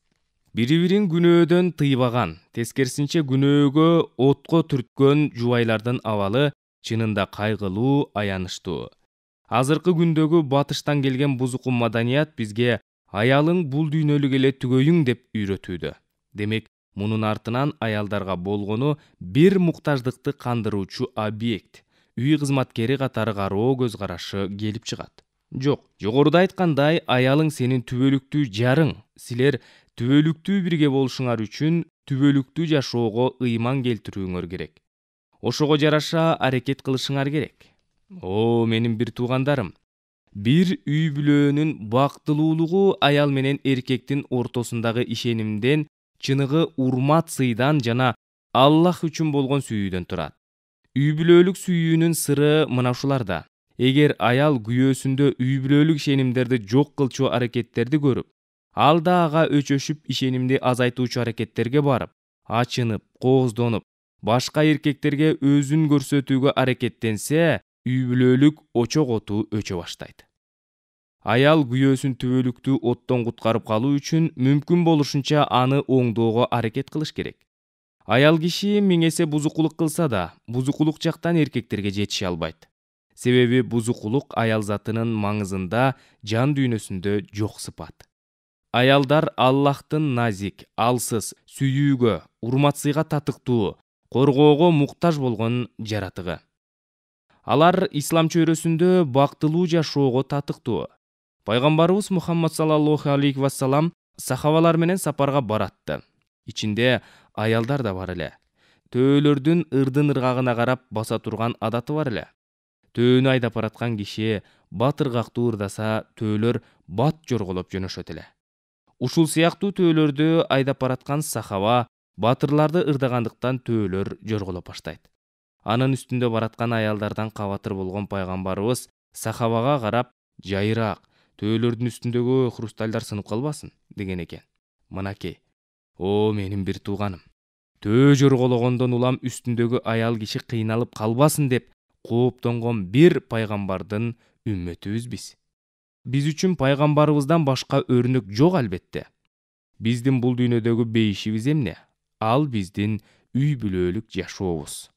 Бири-бирин күнөөдөн тыйбаган, тескерисинче күнөөгө отко түрткөн жубайлардын абалы чынында кайгылуу, аянычтуу. Азыркы күндөгү батыштан келген бузуку маданият бизге аялың бул дүйнөлүк эле түгөйүң деп үйрөтүүдө. Демек, мунун артынан аялдарга болгону бир муктаждыкты кандыруучу объект, үй кызматкери катары кароо көз карашы келип чыгат. Жок, жогоруда айткандай, аялың сенин түбөлүктүү жарың. Силер түбөлүктүү бирге болушуңар үчүн түбөлүктүү жашоого ыйман келтирүүңөр керек. Ошого жараша аракет кылышыңар керек. Менин бир туугандарым, бир үй бүлөөнүн бактылуулугу аял менен эркектин ортосундагы ишенимден, чыныгы урмат, сыйдан жана Аллах үчүн болгон сүйүүдөн турат. Үй бүлөлүк сүйүүнүн сыры мына ушуларда. Эгер аял күйөөсүндө үй бүлөлүк ишенимдерди жок кылчу аракеттерди көрүп, ал да ага өчөшүп ишенимди азайтуучу аракеттерге барып, ачынып, кооздонуп, башка эркектерге өзүн көрсөтүүгө аракеттенсе, үй бүлөлүк очок оту өчө баштайт. Аял күйөөсүн түбөлүктүү оттон куткарып калуу үчүн мүмкүн болушунча аны оңдоого аракет кылыш керек. Аял киши миң эсе бузукулук кылса да, бузукулук жактан эркектерге жетише албайт. Себеби бузукулук аял затынын маңызында, жан дүйнөсүндө жок сыпат. Аялдар Аллахтын назик, алсыз, сүйүүгө, урмат-сыйга татыктуу, коргоого муктаж болгон жаратыгы. Алар ислам чөйрөсүндө бактылуу жашоого татыктуу. Пайгамбарыбыз Мухаммад саллаллаху алейхи вассалам сахабалар менен сапарга баратты. Ичинде аялдар да бар эле. Төөлөрдүн ырдын ыргагына карап баса турган адаты бар эле. Төөнү айдап бараткан киши бат ыргактуу ырдаса, төөлөр бат жорголоп жөнөшөт эле. Ушул сыяктуу төөлөрдү айдап бараткан сахаба батырларды ырдагандыктан төөлөр жорголоп баштайт. Анын үстүндө бараткан аялдардан кабатыр болгон пайгамбарыбыз сахабага карап, жайыраак, төөлөрдүн үстүндөгү хрустальдар сынып калбасын деген экен. Мынакей, менин бир тууганым. Төө жоргологондон улам үстүндөгү аял киши кыйналып калбасын деп кооптонгон бир пайгамбардын үммөтүбүз биз. Биз үчүн пайгамбарыбыздан башка өрнөк жок албетте. Биздин бул дүйнөдөгү бейишибиз эмне? Ал биздин үй бүлөлүк жашообуз.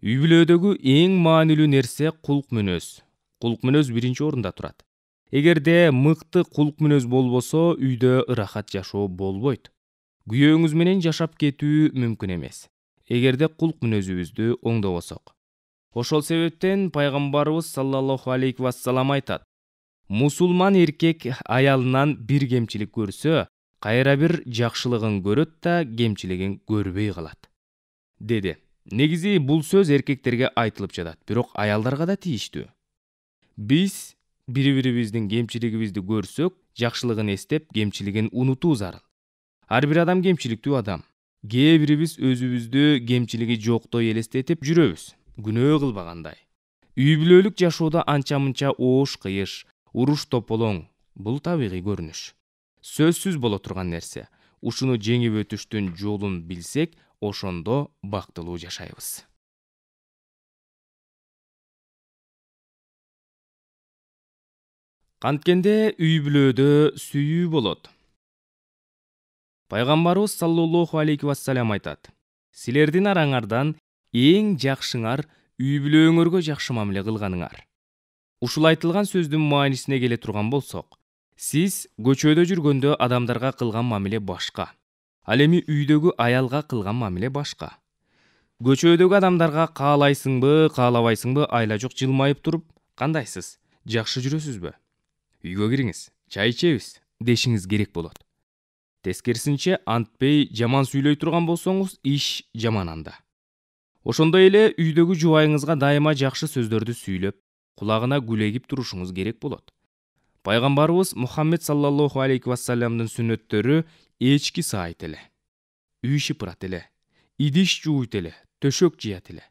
Үй бүлөдөгү эң маанилүү нерсе кулк мүнөз. Кулк мүнөз биринчи орунда турат. Эгерде мыкты кулк мүнөз болбосо, үйдө ырахат жашоо болбойт. Күйөөңүз менен жашап кетүү мүмкүн эмес, эгерде кулк мүнөзүбүздү оңдобосок. Ошол себептен пайгамбарыбыз саллаллаху алейхи вассалам айтат: мусулман эркек аялынан бир кемчилик көрсө, кайра бир жакшылыгын көрөт да кемчилигин көрбөй калат, деди. Негизи бул сөз эркектерге айтылып жатат, бирок аялдарга да тийиштүү. Биз бири-бирибиздин кемчилигибизди көрсөк, жакшылыгын эстеп, кемчилигин унутуу зарыл. Ар бир адам кемчиликтүү адам. Кээ бирибиз өзүбүздү кемчилиги жоктой элестетип жүрөбүз, күнөө кылбагандай. Үй бүлөлүк жашоодо анча-мынча оош кыйыш, уруш тополоң бул табигый көрүнүш. Сөзсүз боло турган нерсе. Ушуну жеңип өтүштүн жолун билсек, ошондо бактылуу жашайбыз. Канткенде үй бүлөдө сүйүү болот. Пайгамбарыбыз саллаллаху алейхи вассалам айтат: силердин араңардан эң жакшыңар үй бүлөөңөргө жакшы мамиле кылганыңар. Ушул айтылган сөздүн маанисине келе турган болсок, сиз көчөдө жүргөндө адамдарга кылган мамиле башка. Ал эми үйдөгү аялга кылган мамиле башка. Көчөдөгү адамдарга каалайсыңбы, каалабайсыңбы, айла жок жылмайып туруп, кандайсыз? Жакшы жүрөсүзбү? Үйгө кириңиз, чай ичебиз дешиңиз керек болот. Тескерисинче, антпей жаман сүйлөй турган болсоңуз, иш жаман анда. Ошондой эле үйдөгү жубайыңызга дайыма жакшы сөздөрдү сүйлөп, кулагына гүлегип турушуңуз керек болот. Пайгамбарыбыз Мухаммед саллаллаху алейхи вассаламдын сүннөттөрү эчки саайт эле, үй шыпырат эле, идиш жууйт эле, төшөк жыят эле.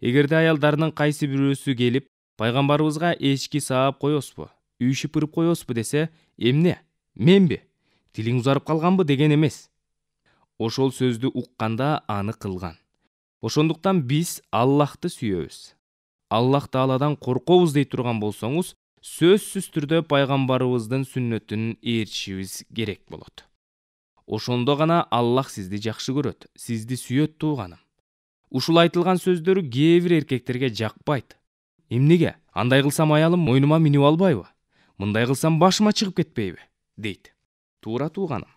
Эгерде аялдарынын кайсы бирөөсү келип, пайгамбарыбызга эчки саап коесузбу, үй шыпырып коесузбу десе, эмне? Менби? Тилиң узарып калганбы деген эмес. Ошол сөздү укканда аны кылган. Ошондуктан биз Аллахты сүйөбүз. Аллах Тааладан коркобуз дей турган болсоңуз, сөзсүз түрдө пайгамбарыбыздын сүннөтүн ээрчишибиз керек болот. Ошондо гана Аллах сизди жакшы көрөт, сизди сүйөт тууганым. Ушул айтылган сөздөр кээ бир эркектерге жакпайт. Эмнеге? Андай кылсам аялым мойнума минип албайбы? Мындай кылсам башыма чыгып кетпейби? Дейт. Туура тууганым.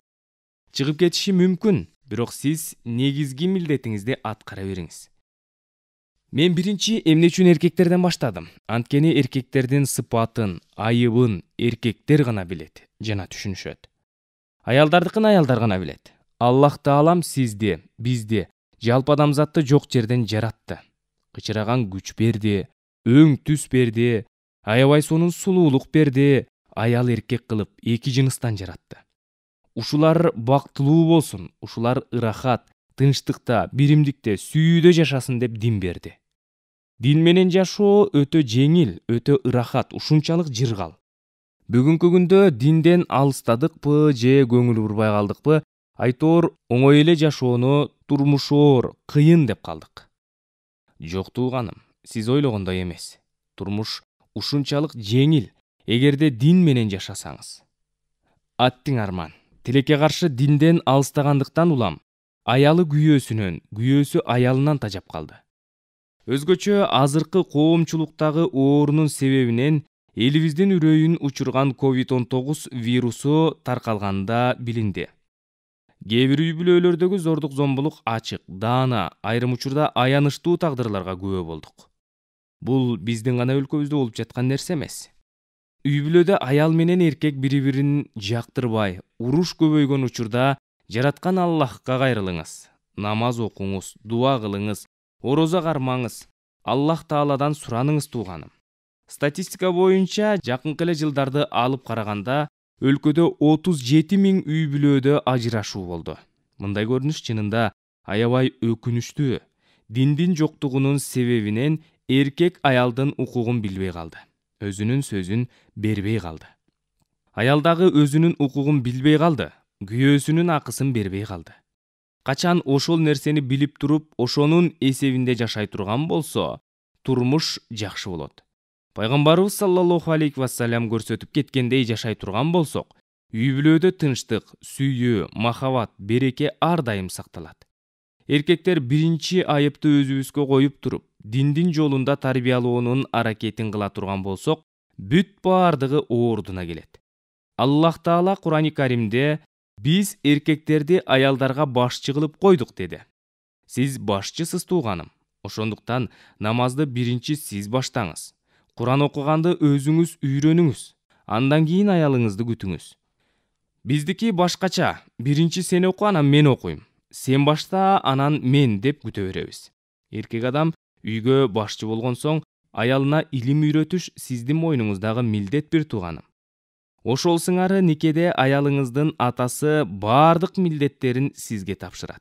Чыгып кетиши мүмкүн, бирок сиз негизги милдетиңизди аткара бериңиз. Мен биринчи эмне үчүн эркектерден баштадым? Анткени эркектердин сыпатын, айыбын эркектер гана билет жана түшүнүшөт. Аялдардыкын аялдар гана билет. Аллах Таалам сизди, бизди, жалпы адамзатты жок жерден жаратты. Кычыраган күч берди, өң түс берди, аябай сонун сулуулук берди, аял эркек кылып эки жыныстан жаратты. Ушулар бактылуу болсун, ушулар ырахат, тынчтыкта, биримдикте, сүйүүдө жашасын деп дин берди. Дин менен жашоо өтө жеңил, өтө ырахат, ушунчалык жыргал. Бүгүнкү күндө динден алыстадыкпы же көңүл бурбай калдыкпы, айтор оңой эле жашоону турмушоор, кыйын деп калдык. Жок тууганым, сиз ойлогондой эмес. Турмуш ушунчалык жеңил, эгерде дин менен жашасаңыз. Аттиң арман, тилекке каршы динден алыстагандыктан улам, аялы күйөөсүнөн, күйөөсү аялынан тажап калды. Өзгөчө азыркы коомчулуктагы оорунун себебинен элибиздин үрөйүн учурган COVID-19 вирусу таркалганда билинди. Кээ бир үй бүлөлөрдөгү зордук зомбулук ачык, даана, айрым учурда аянычтуу тагдырларга күбө болдук. Бул биздин гана өлкөбүздө болуп жаткан нерсе эмес. Үй бүлөдө аял менен эркек бири-бирин жактырбай, уруш көбөйгөн учурда жараткан Аллахка кайрылыңыз. Намаз окуңуз, дуа кылыңыз, орозо кармаңыз. Аллах Тааладан сураныңыз тууганым. Статистика боюнча жакынкы эле жылдарды алып караганда өлкөдө 37 000 үй бүлөдө ажырашуу болду. Мындай көрүнүш чынында аябай өкүнүчтүү. Диндин жоктугунун себебинен эркек аялдын укугун билбей калды. Өзүнүн сөзүн бербей калды. Аял дагы өзүнүн укугун билбей калды. Күйөөсүнүн акысын бербей калды. качан ошол нерсени билип туруп, ошонун эсебинде жашай турган болсо, турмуш жакшы болот. Пайгамбарыбыз саллаллаху алейхи вассалам көрсөтүп кеткендей жашай турган болсок, үй бүлөдө тынчтык, сүйүү, махабат, береке ар дайым сакталат. Эркектер биринчи айыпты өзүбүзгө коюп туруп, диндин жолунда тарбиялоонун аракетин кыла турган болсок, бүт баардыгы ордуна келет. Аллах Таала Кур'ан-ы Каримде биз эркектерди аялдарга башчы кылып койдук деди. Сиз башчысыз тууганым. Ошондуктан намазды биринчи сиз баштаңыз. Кур'ан окуганды өзүңүз үйрөнүңүз. Андан кийин аялыңызды күтүңүз. Биздики башкача. Биринчи сен оку, анан мен окуйм. Сен башта, анан мен деп күтө беребиз. Эркек адам үйгө башчы болгон соң, аялына илим үйрөтүш сиздин мойнуңуздагы милдет бир тууганым. Ошол сыңары никеде аялыңыздын атасы баардык милдеттерин сизге тапшырат.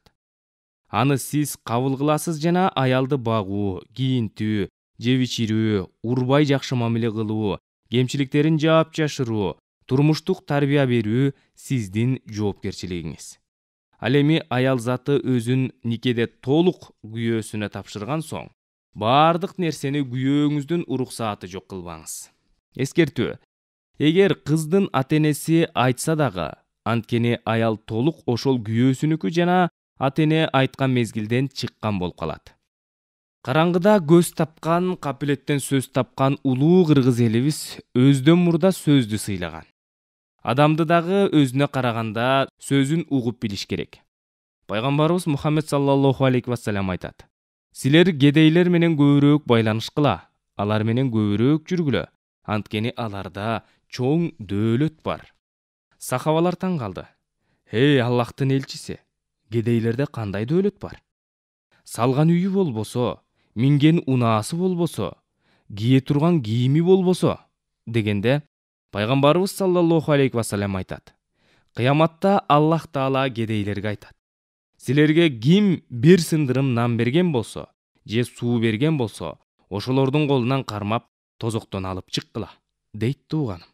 Аны сиз кабыл кыласыз жана аялды багуу, кийинтүү, жеп ичирүү, урбай жакшы мамиле кылуу, кемчиликтерин жаап жашыруу, турмуштук тарбия берүү сиздин жоопкерчилигиңиз. Ал эми аял заты өзүн никеде толук күйөөсүнө тапшырган соң, баардык нерсени күйөөңүздүн уруксааты жок кылбаңыз. Эскертүү: эгер кыздын ата-энеси айтса дагы, анткени аял толук ошол күйөөсүнүкү жана ата-эне айткан мезгилден чыккан болуп калат. Караңгыда көз тапкан, капилеттен сөз тапкан улуу кыргыз элибиз өздөн мурда сөздү сыйлаган. Адамды дагы өзүнө караганда сөзүн угуп билиш керек. Пайгамбарыбыз Мухаммед саллаллаху алейхи вассалам айтат: силер кедейлер менен көбүрөөк байланыш кыла, алар менен көбүрөөк жүргүлө, анткени аларда чоң дөөлөт бар. Сахабалар таң калды: эй Аллахтын элчиси, кедейлерде кандай дөөлөт бар? Салган үйү болбосо, минген унаасы болбосо, кие турган кийими болбосо дегенде, Пайгамбарыбыз саллаллаху алейхи вассалам айтат: кыяматта Аллах Таала кедейлерге айтат: силерге ким бир сындырым нан берген болсо, же суу берген болсо, ошолордун колунан кармап, тозоктон алып чыккыла, дейт тууганым.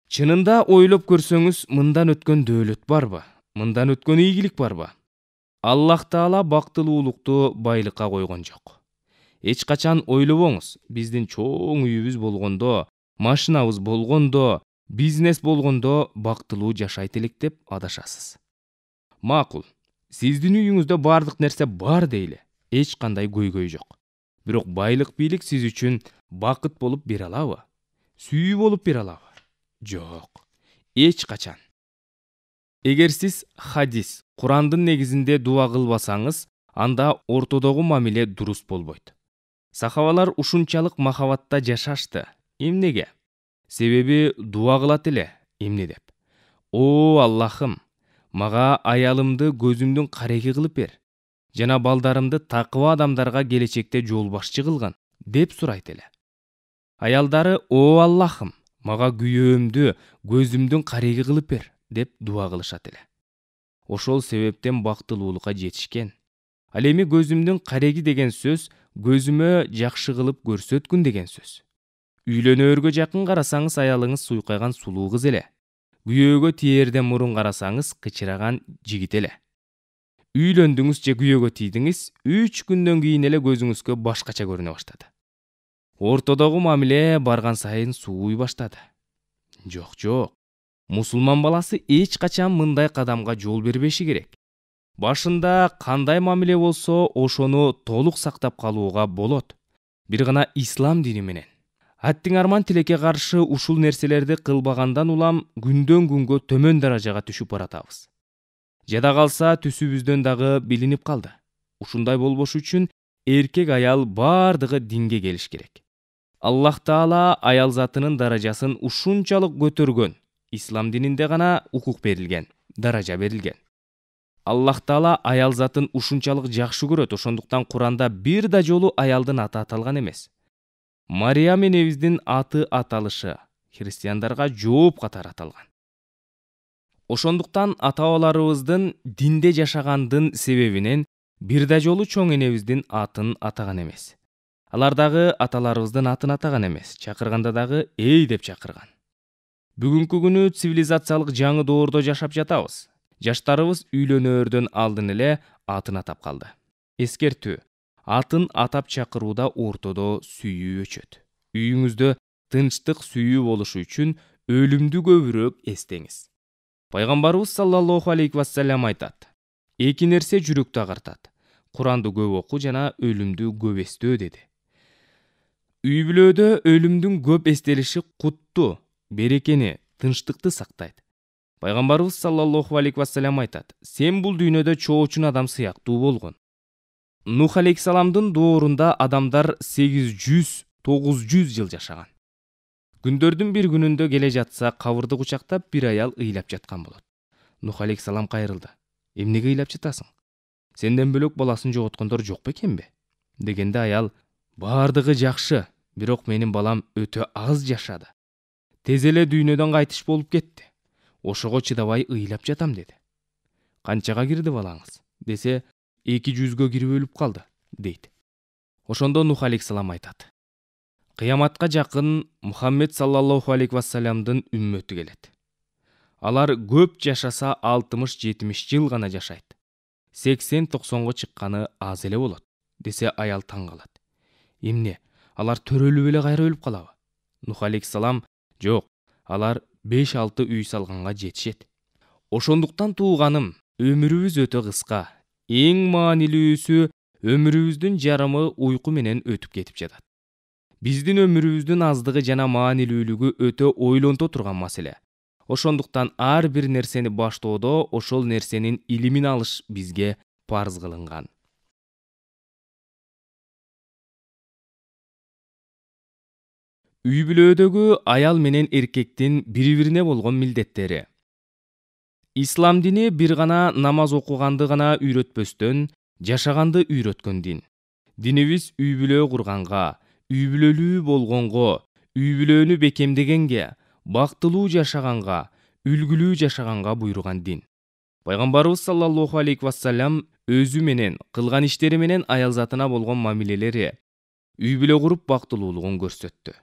Чынында ойлоп көрсөңүз, мындан өткөн дөөлөт барбы? Мындан өткөн ийгилик барбы? Аллах Таала бактылуулукту байлыкка койгон жок. Эч качан ойлобоңуз, биздин чоң үйүбүз болгондо, машинабыз болгондо, бизнес болгондо бактылуу жашайт элек деп адашасыз. Макул, сиздин үйүңүздө бардык нерсе бар дейли, эч кандай көйгөй жок. Бирок байлык бийлик сиз үчүн бакыт болуп бере алабы? Сүйүү болуп бере алабы? Жок, эч качан. Эгер сиз хадис, Курандын негизинде дуа кылбасаңыз, анда ортодогу мамиле дурус болбойт. Сахабалар ушунчалык махабатта жашашты. Эмнеге? Себеби дуа кылат эле, эмне деп: о Аллахым, мага аялымды көзүмдүн кареги кылып бер, жана балдарымды такыба адамдарга келечекте жол башчы кылгын, деп сурайт эле. Аялдары: о Аллахым, мага күйөөмдү көзүмдүн кареги кылып бер, деп дуа кылышат эле. Ошол себептен бактылуулукка жетишкен. Ал эми көзүмдүн кареги деген сөз көзүмө жакшы кылып көрсөткүн деген сөз. Үйлөнөөргө жакын карасаңыз, аялыңыз суйкайган сулуу кыз эле. Күйөөгө тиерден мурун карасаңыз, кычыраган жигит эле. Үйлөндүңүз же күйөөгө тийдиңиз, 3 күндөн кийин эле көзүңүзгө башкача көрүнө баштады. Ортодогу мамиле барган сайын сууй баштады. Жок. Мусулман баласы эч качан мындай кадамга жол бербеши керек. Башында кандай мамиле болсо, ошону толук сактап калууга болот. Бир гана ислам дини менен. Аттиң арман тилекке каршы ушул нерселерди кылбагандан улам күндөн күнгө төмөн даражага түшүп баратабыз. Жада калса түсүбүздөн дагы билинип калды. Ушундай болбош үчүн эркек аял бардыгы динге келиш керек. Аллах Таала аял затынын даражасын ушунчалык көтөргөн. Ислам дининде гана укук берилген, даража берилген. Аллах Таала аял затын ушунчалык жакшы көрөт, ошондуктан Куранда бир да жолу аялдын аты аталган эмес. Мариям энебиздин аты аталышы христиандарга жооп катары аталган. Ошондуктан ата-бабаларыбыздын динде жашагандын себебинен бир да жолу чоң энебиздин атын атаган эмес. Алар дагы аталарыбыздын атын атаган эмес, чакырганда дагы эй деп чакырган. Бүгүнкү күнү цивилизациялык жаңы доордо жашап жатабыз. Жаштарыбыз үйлөнөөрдөн алдын эле атын атап калды. Эскертүү: атын атап чакырууда ортодо сүйүү өчөт. Үйүңүздө тынчтык сүйүү болушу үчүн өлүмдү көбүрөөк эстеңиз. Пайгамбарыбыз саллаллаху алейхи вассалам айтат: эки нерсе жүрөктү агартат: Куранды көп окуу жана өлүмдү көп эстөө деди. Үй бүлөдө өлүмдүн көп эстелиши кутту, берекени, тынчтыкты сактайт. Пайгамбарыбыз саллаллаху алейхи вассалам айтат: сен бул дүйнөдө чоочун адам сыяктуу болгон. Нух алейхиссаламдын доорунда адамдар 800-900 жыл жашаган. Күндөрдүн бир күнүндө келе жатса, кабырды кучактап бир аял ыйлап жаткан болот. Нух алейхиссалам кайрылды: эмнеге ыйлап жатасың? Сенден бөлөк баласын жоготкондор жок бекенби? Дегенде аял: баардыгы жакшы, бирок менин балам өтө аз жашады. Тез эле дүйнөдөн кайтыш болуп кетти. Ошого чыдабай ыйлап жатам деди. Канчага кирди балаңыз? Десе, 200-гө кирип өлүп калды, дейт. Ошондо Нух алейхиссалам айтат: кыяматка жакын Мухаммед саллаллаху алейхи вассаламдын үммөтү келет. Алар көп жашаса 60-70 жыл гана жашайт. 80-90го чыкканы аз эле болот, десе аял таң калат. Эмне, алар төрөлүп эле кайра өлүп калабы? Нух алейхиссалам: жок, алар 5-6 үй салганга жетишет. Ошондуктан тууганым, өмүрүбүз өтө кыска. Эң маанилүүсү өмүрүбүздүн жарымы уйку менен өтүп кетип жатат. Биздин өмүрүбүздүн аздыгы жана маанилүүлүгү өтө ойлонто турган маселе. Ошондуктан ар бир нерсени баштоодо ошол нерсенин илимин алыш бизге парз кылынган. Үй бүлөдөгү аял менен эркектин бири-бирине болгон милдеттери. Ислам дини бир гана намаз окуганды гана үйрөтпөстөн, жашаганды үйрөткөн дин. Динибиз үй бүлө курганга, үй бүлөлүү болгонго, үй бүлөнү бекемдегенге, бактылуу жашаганга, үлгүлүү жашаганга буйруган дин. Пайгамбарыбыз саллаллаху алейхи вассалам өзү менен, кылган иштери менен аял затына болгон мамилелери, үй бүлө куруп бактылуулугун көрсөттү.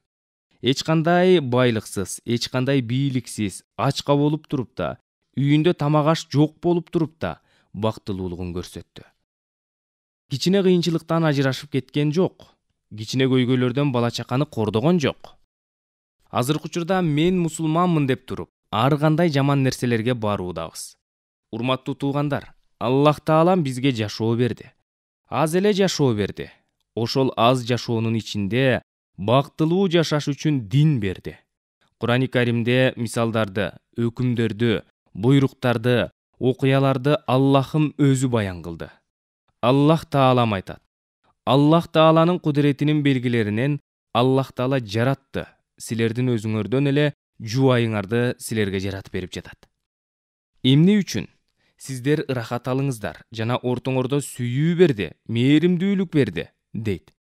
Эч кандай байлыксыз, эч кандай бийликсиз, ачка болуп туруп да, үйүндө тамак аш жок болуп туруп да бактылуулугун көрсөттү. Кичине кыйынчылыктан ажырашып кеткен жок. Кичине көйгөйлөрдөн бала чаканы кордогон жок. Азыркы учурда мен мусулманмын деп туруп, ар кандай жаман нерселерге баруудабыз. Урматтуу туугандар, Аллах Таалам бизге жашоо берди. Аз эле жашоо берди. Ошол аз жашоонун ичинде бактылуу жашаш үчүн дин берди. Курани Каримде мисалдарды, өкүмдөрдү, буйруктарды, окуяларды Аллахым өзү баян кылды. Аллах Таалам айтат: Аллах Тааланын кудуретинин белгилеринен Аллах Таала жаратты. Силердин өзүңөрдөн эле жубайыңарды силерге жаратып берип жатат. Эмне үчүн? Сиздер ырахат алыңыздар жана ортоңордо сүйүү берди, мээримдүүлүк берди, дейт.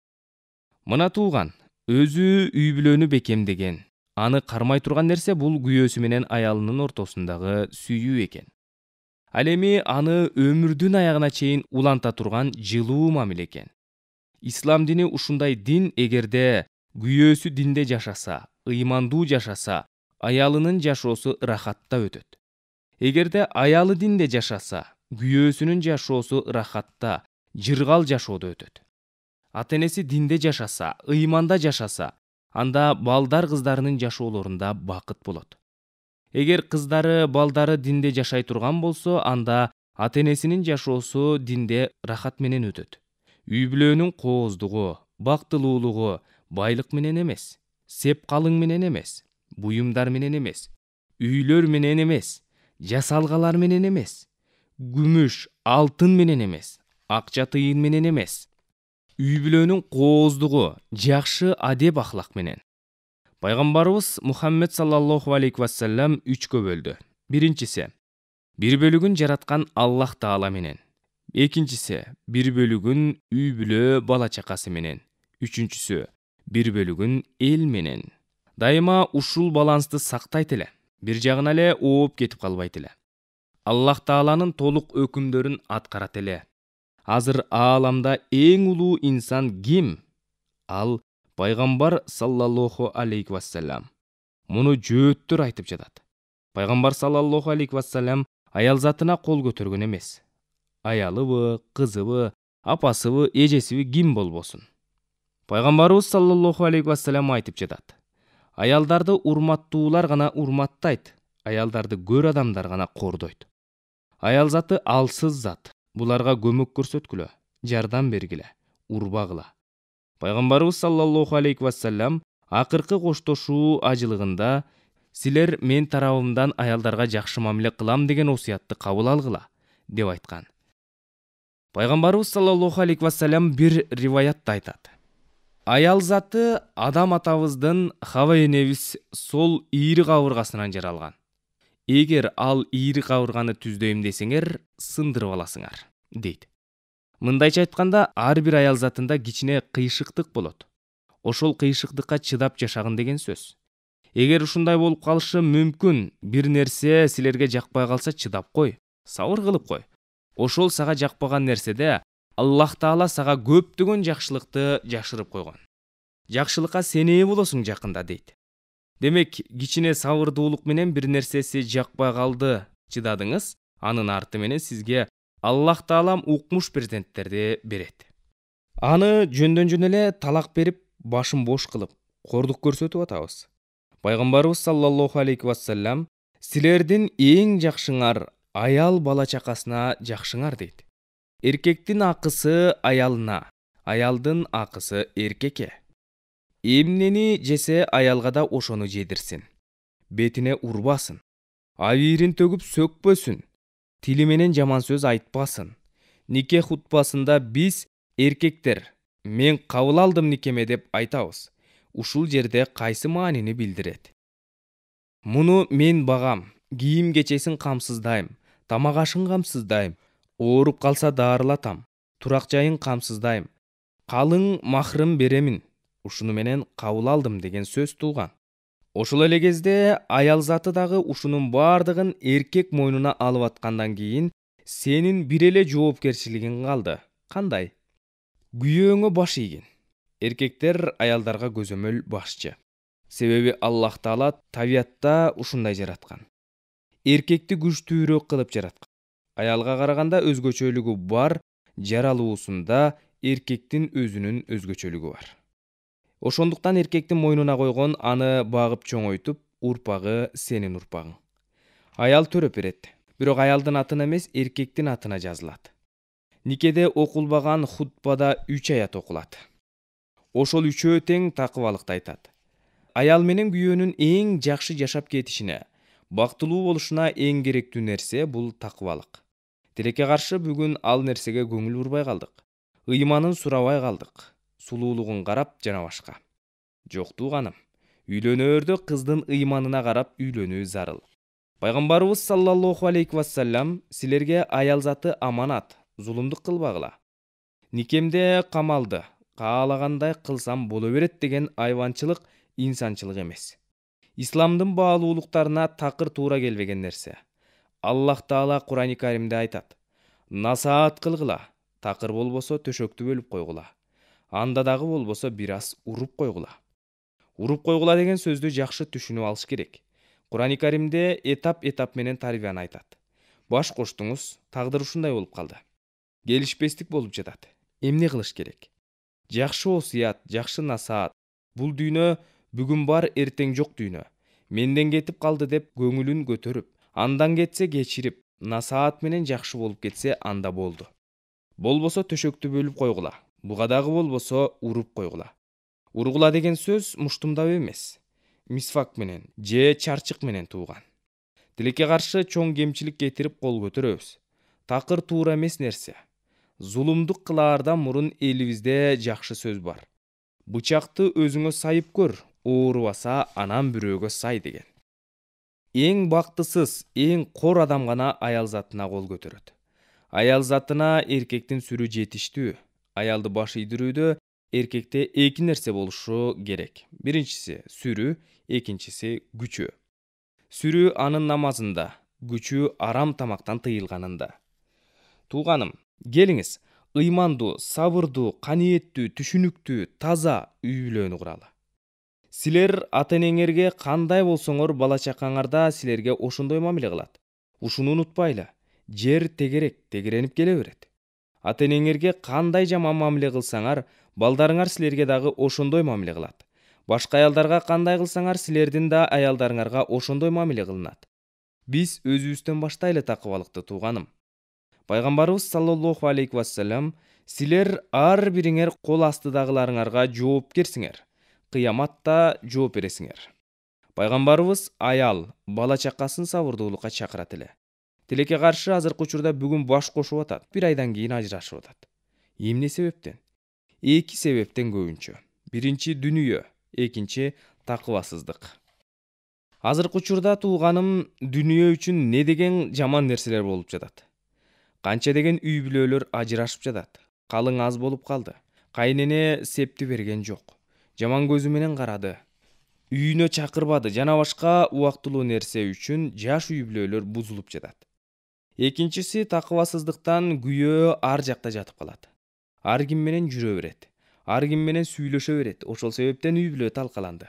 Мына тууган, өзү үй бүлөнү бекемдеген, аны кармай турган нерсе бул күйөөсү менен аялынын ортосундагы сүйүү экен. Ал эми аны өмүрдүн аягына чейин уланта турган жылуу мамиле экен. Ислам дини ушундай дин, эгерде күйөөсү динде жашаса, ыймандуу жашаса, аялынын жашоосу ырахатта өтөт. Эгерде аялы динде жашаса, күйөөсүнүн жашоосу ырахатта, жыргал жашоодо өтөт. Ата-энеси динде жашаса, ыйманда жашаса, анда балдар кыздарынын жашоолорунда бакыт болот. Эгер кыздары, балдары динде жашай турган болсо, анда ата-энесинин жашоосу динде рахат менен өтөт. Үй бүлөнүн кооздугу, бактылуулугу байлык менен эмес, сеп калың менен эмес, буюмдар менен эмес, үйлөр менен эмес, жасалгалар менен эмес, күмүш, алтын менен эмес, акча тыйын менен эмес. Үй бүлөнүн кооздугу, жакшы адеп ахлак менен. Пайгамбарыбыз Мухаммед саллаллаху алейхи вассалам 3кө бөлдү. Биринчиси, бир бөлүгүн жараткан Аллах Таала менен. Экинчиси, бир бөлүгүн үй бүлө бала чакасы менен. Үчүнчүсү, бир бөлүгүн эл менен. Дайыма ушул балансты сактайт эле, бир жагына эле ооп кетип калбайт эле. Аллах Тааланын толук өкүмдөрүн аткарат эле. Азыр ааламда эң улуу инсан ким? Ал Пайгамбар саллаллаху алейхи вассалам. Муну жөөттөр айтып жатат. Пайгамбар саллаллаху алейхи вассалам аял затына кол көтөргөн эмес. Аялыбы, кызыбы, апасыбы, эжесиби ким болбосун. Пайгамбарыбыз саллаллаху алейхи вассалам айтып жатат. Аялдарды урматтуулар гана урматтайт, аялдарды көр адамдар гана кордойт. Аял заты алсыз зат. Буларга көмөк көрсөткүлө, жардам бергиле, урбагыла. Пайгамбарыбыз саллаллаху алейхи вассалам акыркы коштошуу ажылыгында силер мен тарабымдан аялдарга жакшы мамиле кылам деген осуятты кабыл алгыла деп айткан. Пайгамбарыбыз саллаллаху алейхи вассалам бир риваятта айтат. Аял заты адам атабыздын Хава энебиз сол ийри кабыргасынан жаралган. Эгер ал ийри кабырганы түздөйм десеңер, сындырып аласыңар, дейт. Мындайча айтканда, ар бир аял затында кичине кыйшыктык болот. Ошол кыйшыктыкка чыдап жашагын деген сөз. Эгер ушундай болуп калышы мүмкүн, бир нерсе силерге жакпай калса чыдап кой, сабыр кылып кой. Ошол сага жакпаган нерседе Аллах Таала сага көптөгөн жакшылыкты жашырып койгон. Жакшылыкка сенээ болосуң жакында, дейт. Демек, кичине сабырдуулук менен бир нерсеси жакпай калды, чыдадыңыз, анын арты менен сизге Аллах Таалам укмуш перзенттерди берет. Аны жөндөн эле талак берип, башын бош кылып, кордук көрсөтүп атабыз. Пайгамбарыбыз саллаллаху алейхи вассалам силердин эң жакшыңар аял бала чакасына жакшыңар, дейт. Эркектин акысы аялына, аялдын акысы эркекке. Эмнени жесе аялга да ошону жедирсин. Бетине урбасын. Абийирин төгүп сөкпөсүн. Тили менен жаман сөз айтпасын. Нике хутбасында биз эркектер мен кабыл алдым никеме деп айтабыз. Ушул жерде кайсы маанини билдирет? Муну мен багам, кийим кечесин камсыздайм, тамак ашын камсыздайм, ооруп калса даарылатам, турак жайын камсыздайм, калың махрым беремин. Ушуну менен кабыл алдым деген сөз туулган. Ошол эле кезде аял заты дагы ушунун бардыгын эркек мойнуна алып аткандан кийин сенин бир эле жоопкерчилигиң калды. Кандай? Күйөөңө баш ийгин. Эркектер аялдарга көзөмөл башчы. Себеби Аллах Таала табиатта ушундай жараткан. Эркекти күчтүүрөөк кылып жараткан. Аялга караганда өзгөчөлүгү бар, жаралуусунда эркектин өзүнүн өзгөчөлүгү бар. Ошондуктан эркектин мойнуна койгон аны багып чоңойтуп, урпагы сенин урпагың. Аял төрөп берет, бирок аялдын атына эмес, эркектин атына жазылат. Никеде окулбаган хутбада 3 аят окулат. Ошол үчөө тең такыбалыкты айтат. Аял менен күйөөнүн эң жакшы жашап кетишине, бактылуу болушуна эң керектүү нерсе бул такыбалык. Тилекке каршы бүгүн ал нерсеге көңүл бурбай калдык. Ыйманын сурабай калдык. Сулуулугун карап жана башка. Жок тууганым, үйлөнөөрдө кыздын ыйманына карап үйлөнүү зарыл. Пайгамбарыбыз саллаллаху алейхи вассалам силерге аял заты аманат, зулумдук кылбагыла. Никемде камалды, каалагандай кылсам боло берет деген айванчылык инсанчылык эмес. Исламдын баалуулуктарына такыр туура келбеген нерсе. Аллах Таала Кур'ани Каримде айтат: "Насаат кылгыла, такыр болбосо төшөктү бөлүп койгула. Анда дагы болбосо бир аз уруп койгула." Уруп койгула деген сөздү жакшы түшүнүп алыш керек. Кур'ани Каримде этап менен тарбияны айтат. Баш коштуңуз, тагдыр ушундай болуп калды. Келишпестик болуп жатат. Эмне кылыш керек? Жакшы осуят, жакшы насаат. Бул дүйнө бүгүн бар, эртең жок дүйнө. Менден кетип калды деп көңүлүн көтөрүп, андан кетсе кечирип, насаат менен жакшы болуп кетсе анда болду. Болбосо төшөктү бөлүп койгула. Буга дагы болбосо уруп койгула. Ургула деген сөз муштумдап эмес, мисвак менен же чарчык менен тууган. Тилекке каршы чоң кемчилик кетирип кол көтөрөбүз. Такыр туура эмес нерсе. Зулумдук кылаардан мурун элибизде жакшы сөз бар. Бычакты өзүңө сайып көр, оорубаса анан бирөөгө сай деген. Эң бактысыз, эң кор адам гана аял затына кол көтөрөт. Аял затына эркектин сүрү жетиштүү. Аялды баш ийдирүүдө эркекте эки нерсе болушу керек. Биринчиси сүрү, экинчиси күчү. Сүрү анын намазында, күчү арам тамактан тыйылганында. Тууганым, келиңиз, ыймандуу, сабырдуу, каниеттүү, түшүнүктүү, таза үй бүлөнү куралы. Силер ата-энеңерге кандай болсоңор, бала чакаңарда силерге ошондой мамиле кылат. Ушуну унутпайлы. Жер тегеренип келе берет. Ата-энеңерге кандай жаман мамиле кылсаңар, балдарыңар силерге дагы ошондой мамиле кылат. Башка аялдарга кандай кылсаңар, силердин да аялдарыңарга ошондой мамиле кылынат. Биз өзүбүздөн баштайлы такыбалыкты тууганым. Пайгамбарыбыз саллаллаху алейхи вассалам, силер ар бириңер кол астыдагыларыңарга жоопкерсиңер. Кыяматта жооп бересиңер. Пайгамбарыбыз аял, бала чакасын сабырдуулукка чакырат эле. Тилекке каршы азыркы учурда бүгүн баш кошуп атат, бир айдан кийин ажырашып атат. Эмне себептен? Эки себептен көбүнчө. Биринчи дүнүйө, экинчи такыбасыздык. Азыркы учурда тууганым, дүнүйө үчүн не деген жаман нерселер болуп жатат. Канча деген үй бүлөлөр ажырашып жатат. Калың аз болуп калды. Кайнене септи берген жок. Жаман көзү менен карады. Үйүнө чакырбады жана башка убактылуу нерсе үчүн жаш үй бүлөлөр бузулуп жатат. Экинчиси такыбасыздыктан күйөө ар жакта жатып калат. Ар ким менен жүрө берет. Ар ким менен сүйлөшө берет. Ошол себептен үй бүлө талкаланды.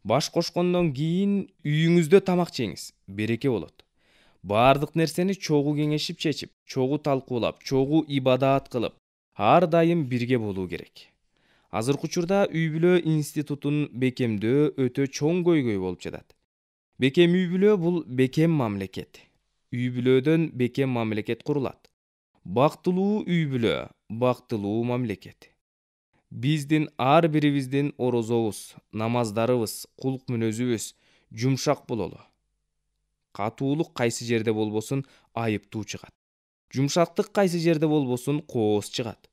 Баш кошкондон кийин үйүңүздө тамак жеңиз, береке болот. Баардык нерсени чогуу кеңешип чечип, чогуу талкуулап, чогуу ибадат кылып, ар дайым бирге болуу керек. Азыркы учурда үй бүлө институтун бекемдөө өтө чоң көйгөй болуп жатат. Бекем үй бүлө бул бекем мамлекет. Үй бүлөдөн бекем мамлекет курулат. Бактылуу үй бүлө, бактылуу мамлекет. Биздин ар бирибиздин орозобуз, намаздарыбыз, кулк мүнөзүбүз жумшак бололу. Катуулук кайсы жерде болбосун айыптуу чыгат. Жумшактык кайсы жерде болбосун кооз чыгат.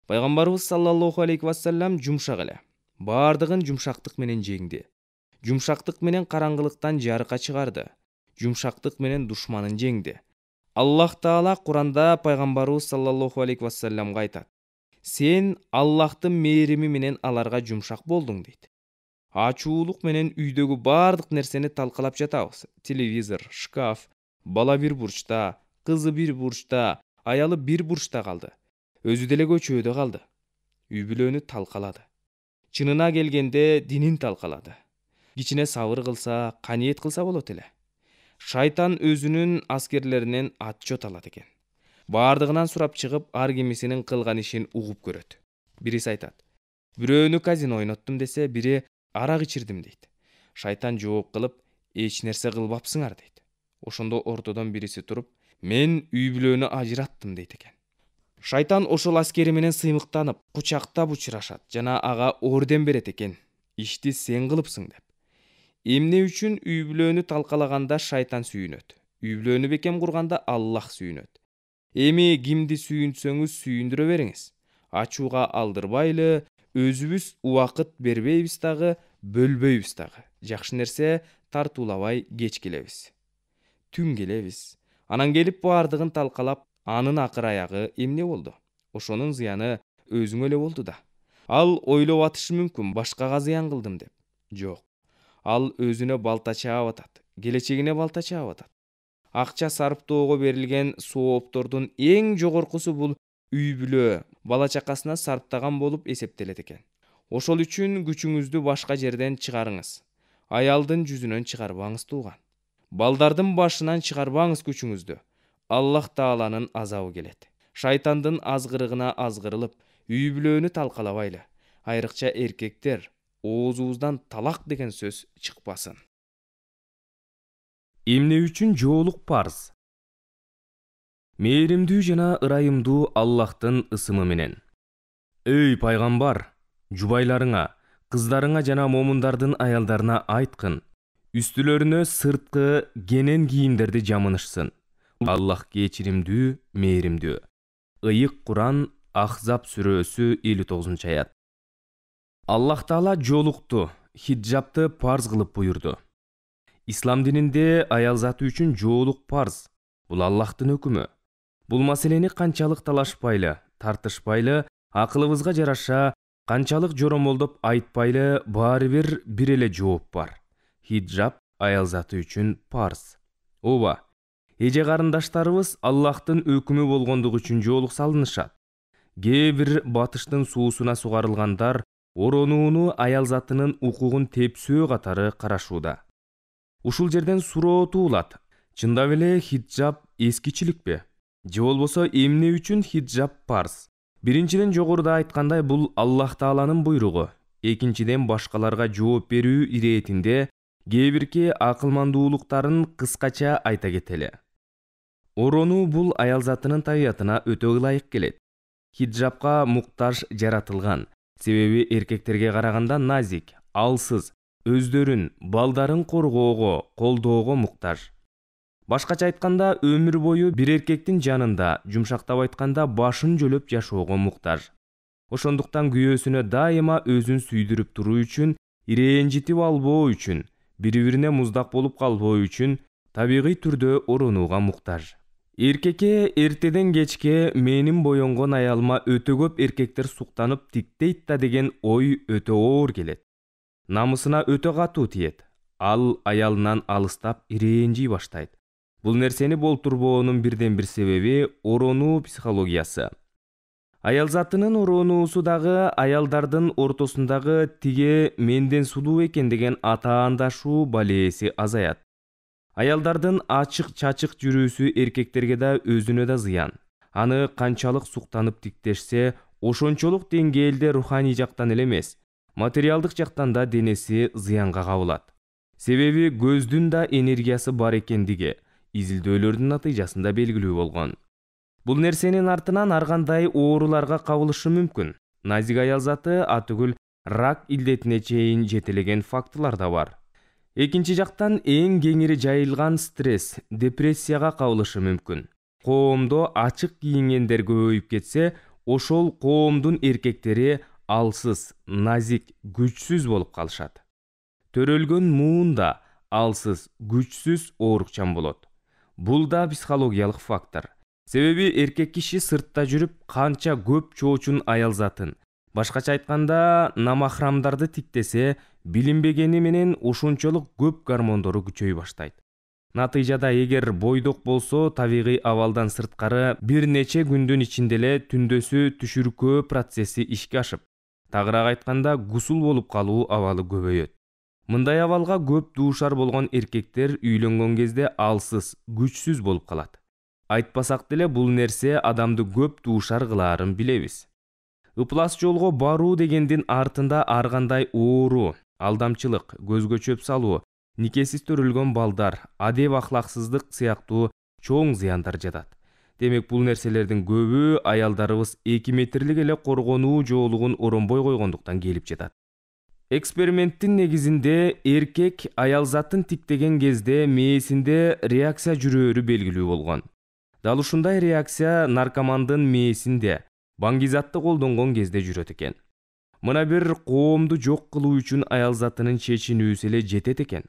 Пайгамбарыбыз саллаллаху алейхи вассалам жумшак эле. Баардыгын жумшактык менен жеңди. Жумшактык менен караңгылыктан жарыкка чыгарды. Жумшактык менен душманын жеңди. Аллах Таала Куранда пайгамбарыбыз саллаллаху алейхи вассаламга айтат: "Сен Аллахтын мээрими менен аларга жумшак болдуң" дейт. Ачуулук менен үйдөгү баардык нерсени талкалап жатабыз. Телевизор, шкаф, бала бир бурчта, кызы бир бурчта, аялы бир бурчта калды. Өзү деле көчөдө калды. Үй бүлөнү талкалады. Чынына келгенде динин талкалады. Кичине сабыр кылса, каниет кылса болот эле. Шайтан өзүнүн аскерлеринен отчет алат экен. Баардыгынан сурап чыгып, ар кимисинин кылган ишин угуп көрөт. Бириси айтат: "Бирөөнү казино ойноттум" десе, бири "арак ичирдим" дейт. Шайтан жооп кылып: "Эч нерсе кылбапсыңар" дейт. Ошондо ортодон бириси туруп: "Мен үй бүлөнү ажыраттым" дейт экен. Шайтан ошол аскери менен сыймыктанып, кучактап учурашат жана ага орден берет экен: "Ишти сен кылыпсың" деп. Эмне үчүн үй бүлөнү талкалаганда шайтан сүйүнөт. Үй бүлөнү бекем курганда Аллах сүйүнөт. Эми кимди сүйүнсөңүз сүйүндүрө бериңиз. Ачууга алдырбайлы, өзүбүз убакыт бербейбиз дагы, бөлбөйбүз дагы. Жакшы нерсе тартуулабай кеч келебиз. Түн келебиз. Анан келип баардыгын талкалап, анын акыр аягы эмне болду? Ошонун зыяны өзүңө эле болду да. Ал ойлоп атышы мүмкүн, башкага зыян кылдым деп. Жок. Ал өзүнө балта чаап атат, келечегине балта чаап атат. Акча сарптоого берилген сооптордун эң жогоркусу бул үй бүлө, бала чакасына сарптаган болуп эсептелет экен. Ошол үчүн күчүңүздү башка жерден чыгарыңыз. Аялдын жүзүнөн чыгарбаңыз тууган. Балдардын башынан чыгарбаңыз күчүңүздү. Аллах Тааланын азабы келет. Шайтандын азгырыгына азгырылып, үй бүлөнү талкалабайлы. Айрыкча эркектер, оозубуздан талак деген сөз чыкпасын. Эмне үчүн жоолук парз? Мээримдүү жана ырайымдуу Аллахтын ысымы менен. Эй пайгамбар, жубайларыңа, кыздарыңа жана момундардын аялдарына айткын: үстүлөрүнө сырткы кенен кийимдерди жамынышсын. Аллах кечиримдүү, мээримдүү. Ыйык Куран, Ахзаб сүрөсү 59-аят. Аллах Таала жоолукту, хиджабты парз кылып буйурду. Ислам дининде аял заты үчүн жоолук парз. Бул Аллахтын өкүмү. Бул маселени канчалык талашпайлы, тартышпайлы, акылыбызга жараша, канчалык жоромолдоп айтпайлы, баары бир эле жооп бар. Хиджаб аял заты үчүн парз. Ооба, эже карындаштарыбыз Аллахтын өкүмү болгондугу үчүн жоолук салынышат. Кээ бир батыштын суусуна сугарылгандар оронууну аял затынын укугун тепсөө катары карашууда. Ушул жерден суроо туулат: Чындап эле хиджаб эскичиликпи? Же болбосо эмне үчүн хиджаб парз? Биринчиден жогоруда айткандай бул Аллах Тааланын буйругу. Экинчиден башкаларга жооп берүү иретинде кээ бирки акылмандуулуктарын кыскача айта кетели. Оронуу бул аял затынын табиятына өтө ылайык келет. Хиджабка муктаж жаратылган. Себеби эркектерге караганда назик, алсыз, өздөрүн, балдарын коргоого, колдоого муктаж. Башкача айтканда өмүр бою бир эркектин жанында, жумшактап айтканда башын жөлөп жашоого муктаж. Ошондуктан күйөөсүнө дайыма өзүн сүйдүрүп туруу үчүн, ирэнжитип албоо үчүн, бири-бирине муздак болуп калбоо үчүн табигый түрдө оронууга муктаж. Эркекке эртеден кечке менин боенгон аялыма өтө көп эркектер суктанып тиктейт да деген ой өтө оор келет. Намысына өтө катуу тиет. Ал аялынан алыстап ирэнжий баштайт. Бул нерсени болтурбоонун бирден бир себеби оронуу психологиясы. Аял затынын оронуусу дагы аялдардын ортосундагы тиге менден сулуу экен деген атаандашуу балээси азаят. Аялдардын ачык-чачык жүрүүсү эркектерге да өзүнө да зыян. Аны канчалык суктанып тиктешсе, ошончолук деңгээлде руханий жактан эле эмес, материалдык жактан да денеси зыянга кабылат. Себеби көздүн да энергиясы бар экендиги изилдөөлөрдүн натыйжасында белгилүү болгон. Бул нерсенин артынан ар кандай ооруларга кабылышы мүмкүн. Назик аял заты атүгүл рак илдетине чейин жетелеген фактылар да бар. Экинчи жактан эң кеңири жайылган стресс, депрессияга кабылышы мүмкүн. Коомдо ачык кийингендер көбөйүп кетсе, ошол коомдун эркектери алсыз, назик, күчсүз болуп калышат. Төрөлгөн муун да алсыз, күчсүз, оорукчан болот. Бул да психологиялык фактор. Себеби эркек киши сыртта жүрүп канча көп чоочун аял затын, башкача айтканда намахрамдарды тиктесе, билинбегени менен ошончолук көп гормондору күчөй баштайт. Натыйжада эгер бойдок болсо, табигый абалдан сырткары бир нече күндүн ичинде эле түндөсү түшүркөө процесси ишке ашып, тагыраак айтканда гусул болуп калуу абалы көбөйөт. Мындай абалга көп дуушар болгон эркектер үйлөнгөн кезде алсыз, күчсүз болуп калат. Айтпасак деле бул нерсе адамды көп дуушар кылаарын билебиз. Ыплас жолго баруу дегендин артында ар кандай оору, алдамчылык, көзгө чөп салуу, никесиз төрөлгөн балдар, адеп ахлаксыздык сыяктуу чоң зыяндар жатат. Демек бул нерселердин көбү аялдарыбыз 2 метрлик эле коргонуу жоолугун оронбой койгондуктан келип жатат. Эксперименттин негизинде эркек аял затын тиктеген кезде мээсинде реакция жүрөөрү белгилүү болгон. Дал ушундай реакция наркомандын мээсинде баңгизатты колдонгон кезде жүрөт экен. Мына бир коомду жок кылуу үчүн аял затынын чечинүүсү эле жетет экен.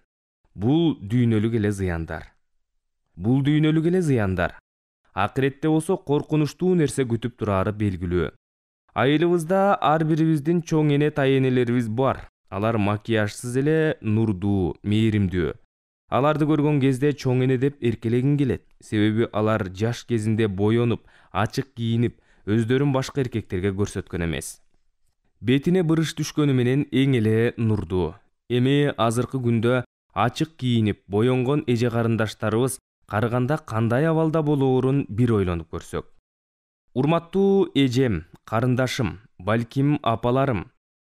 Бул дүйнөлүк эле зыяндар. Акыретте болсо коркунучтуу нерсе күтүп турары белгилүү. Айылыбызда ар бирибиздин чоң эне тайенелерибиз бар. Алар макияжсыз эле нурдуу, мээримдүү. Аларды көргөн кезде чоң эне деп эркелегин келет. Себеби алар жаш кезинде боенуп, ачык кийинип, өздөрүн башка эркектерге көрсөткөн эмес. Бетине бырыш түшкөнү менен эң эле нурдуу. Эми азыркы күндө ачык кийинип, боенгон эже карындаштарыбыз карыганда кандай абалда болоорун бир ойлонуп көрсөк. Урматтуу эжем, карындашым, балким апаларым,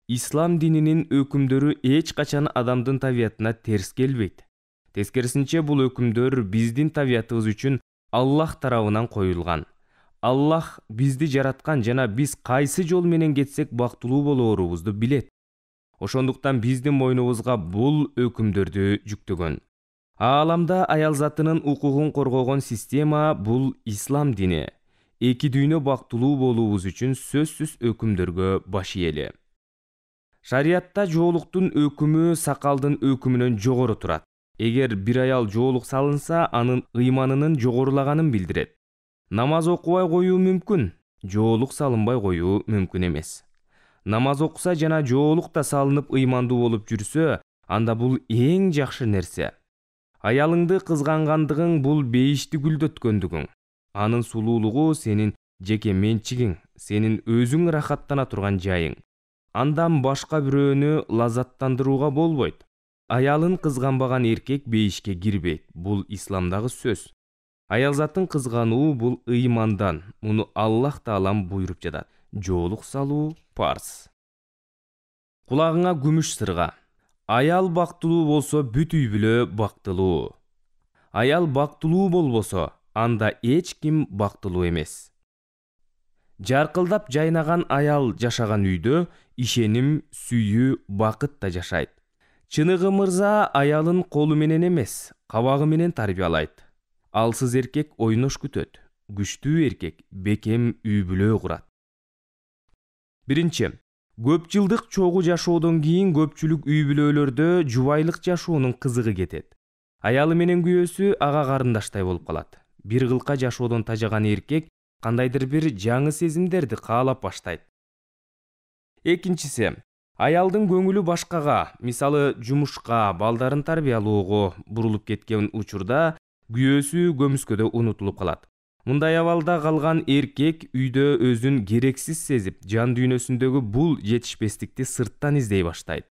ислам дининин өкүмдөрү эч качан адамдын табиятына терс келбейт. Тескерисинче бул өкүмдөр биздин табиятыбыз үчүн Аллах тарабынан коюлган. Аллах бизди жараткан жана биз кайсы жол менен кетсек бактылуу болоорубузду билет. Ошондуктан биздин мойнубузга бул өкүмдөрдү жүктөгөн. Ааламда аял затынын укугун коргогон система бул ислам дини. Эки дүйнө бактылуу болуубуз үчүн сөзсүз өкүмдөргө баш ийели. Шариятта жоолуктун өкүмү сакалдын өкүмүнөн жогору турат. Эгер бир аял жоолук салынса, анын ыйманынын жогорулаганын билдирет. Намаз окубай коюу мүмкүн, жоолук салынбай коюу мүмкүн эмес. Намаз окуса жана жоолук да салынып ыймандуу болуп жүрсө, анда бул эң жакшы нерсе. Аялыңды кызгангандыгың бул бейишти гүлдөткөндүгүң. Анын сулуулугу сенин жеке менчигиң, сенин өзүң рахаттана турган жайың. Андан башка бирөөнү лаззаттандырууга болбойт. Аялын кызганбаган эркек бейишке кирбейт. Бул исламдагы сөз. Аялзаттын кызгануу бул ыймандан. Муну Аллах Таалам буйруп жатат. Жоолук салуу парз. Кулагыңа күмүш сырга. Аял бактылуу болсо бүт үй бүлө бактылуу. Аял бактылуу болбосо, анда эч ким бактылуу эмес. Жаркылдап жайнаган аял жашаган үйдө ишеним, сүйүү, бакыт да жашайт. Чыныгы мырза аялын колу менен эмес, кабагы менен тарбиялайт. Алсыз эркек ойнош күтөт. Күчтүү эркек бекем үй бүлө курат. Биринчи, көп жылдык чогуу жашоодон кийин көпчүлүк үй бүлөлөрдө жубайлык жашоонун кызыгы кетет. Аялы менен күйөөсү ага карындаштай болуп калат. Бир кылка жашоодон тажаган эркек кандайдыр бир жаңы сезимдерди каалап баштайт. Экинчиси, аялдын көңүлү башкага, мисалы жумушка, балдарын тарбиялоого бурулуп кеткен учурда күйөөсү көмүскөдө унутулуп калат. Мындай абалда калган эркек үйдө өзүн керексиз сезип, жан дүйнөсүндөгү бул жетишпестикти сырттан издей баштайт.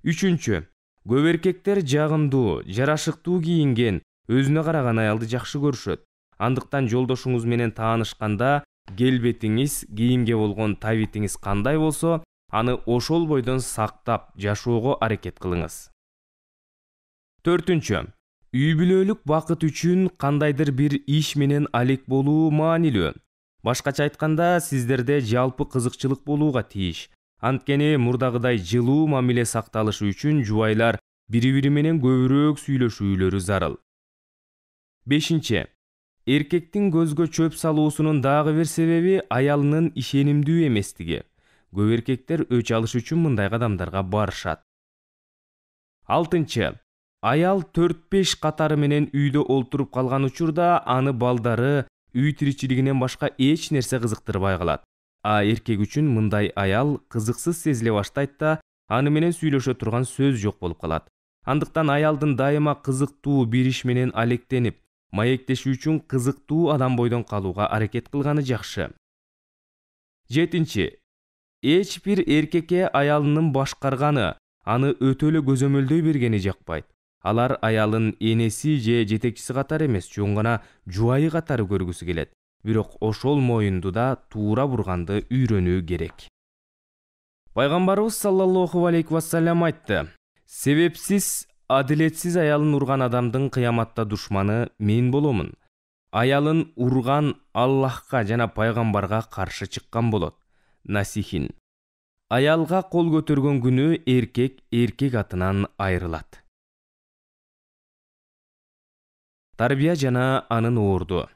Үчүнчү, көп эркектер жагымдуу, жарашыктуу кийинген, өзүнө караган аялды жакшы көрүшөт. Андыктан жолдошуңуз менен таанышканда келбетиңиз, кийимге болгон табитиңиз кандай болсо, аны ошол бойдон сактап жашоого аракет кылыңыз. Төртүнчү, үй бүлөлүк бакыт үчүн кандайдыр бир иш менен алек болуу маанилүү. Башкача айтканда, сиздерде жалпы кызыкчылык болууга тийиш. Анткени мурдагыдай жылуу мамиле сакталышы үчүн жубайлар бири-бири менен көбүрөөк сүйлөшүүлөрү зарыл. Бешинчи, эркектин көзгө чөп салуусунун дагы бир себеби аялынын ишенимдүү эместиги. Көп эркектер өч алыш үчүн мындай кадамдарга барышат. Алтынчы, аял 4-5 катары менен үйдө олтуруп калган учурда аны балдары, үй тиричилигинен башка эч нерсе кызыктырбай калат. А эркек үчүн мындай аял кызыксыз сезиле баштайт да, аны менен сүйлөшө турган сөз жок болуп калат. Андыктан аялдын дайыма кызыктуу бир иш менен алектенип, маектешүү үчүн кызыктуу адам бойдон калууга аракет кылганы жакшы. Жетинчи, эч бир эркекке аялынын башкарганы, аны өтө эле көзөмөлдөй бергени жакпайт. Алар аялын энеси же жетекчиси катары эмес, чоң гана жубайы катары көргүсү келет. Бирок ошол моюнду да туура бурганды үйрөнүү керек. Пайгамбарыбыз саллаллаху алейхи вассалам айтты: себепсиз, адилетсиз аялын урган адамдын кыяматта душманы мен боломун. Аялын урган Аллахка жана пайгамбарга каршы чыккан болот. Насихин. Аялга кол көтөргөн күнү эркек атынан айрылат. Тарбия жана анын орду.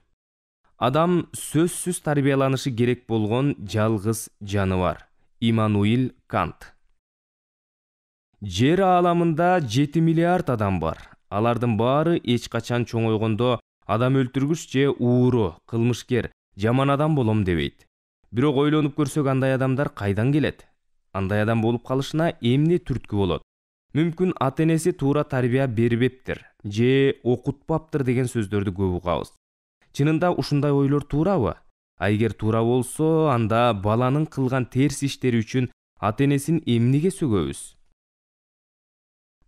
Адам сөзсүз тарбияланышы керек болгон жалгыз жаныбар. Иммануил Кант. Жер ааламында 7 миллиард адам бар. Алардын баары эч качан чоңойгондо адам өлтүргүч же ууру, кылмышкер, жаман адам болом дебейт. Бирок ойлонуп көрсөк, андай адамдар кайдан келет? Андай адам болуп калышына эмне түрткү болот? Мүмкүн ата-энеси туура тарбия бербептир же окутпаптыр деген сөздөрдү көп угабыз. Чынында ушундай ойлор туурабы? А эгер туура болсо, анда баланын кылган терс иштери үчүн ата-энесин эмнеге сөгөбүз?